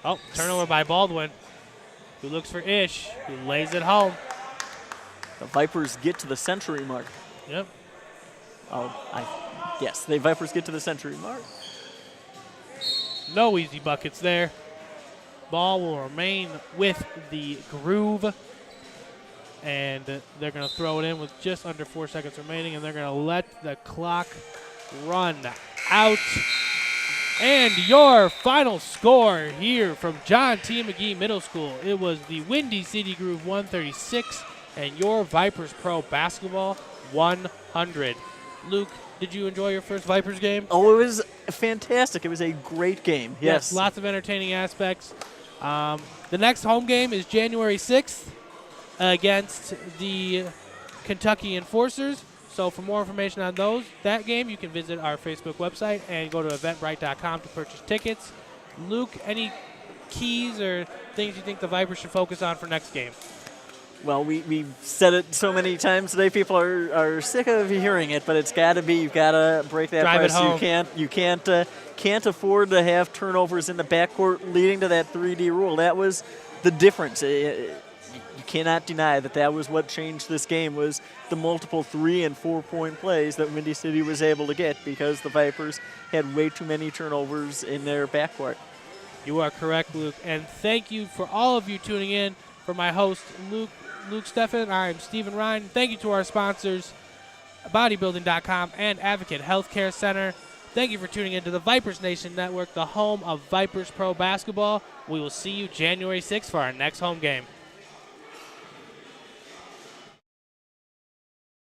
Oh, turnover by Baldwin, who looks for Ish, who lays it home. The Vipers get to the century mark. Yep. Yes, the Vipers get to the century mark. No easy buckets there. Ball will remain with the Groove. And they're going to throw it in with just under 4 seconds remaining, and they're going to let the clock run out. And your final score here from John T. McGee Middle School, it was the Windy City Groove 136 and your Vipers Pro Basketball 100. Luke, did you enjoy your first Vipers game? Oh, it was fantastic. It was a great game. Yes. Lots of entertaining aspects. The next home game is January 6th against the Kentucky Enforcers. So for more information on that game, you can visit our Facebook website and go to eventbrite.com to purchase tickets. Luke, any keys or things you think the Vipers should focus on for next game? Well, we've said it so many times today. People are sick of hearing it, but it's got to be. You've got to break that Drive press. it home. You can't afford to have turnovers in the backcourt leading to that 3D rule. That was the difference. You cannot deny that was what changed this game, was the multiple 3- and 4-point plays that Windy City was able to get because the Vipers had way too many turnovers in their backcourt. You are correct, Luke. And thank you for all of you tuning in. For my host, Luke Steffen, I'm Stephen Ryan. Thank you to our sponsors, bodybuilding.com and Advocate Healthcare Center. Thank you for tuning in to the Vipers Nation Network, the home of Vipers Pro Basketball. We will see you January 6th for our next home game.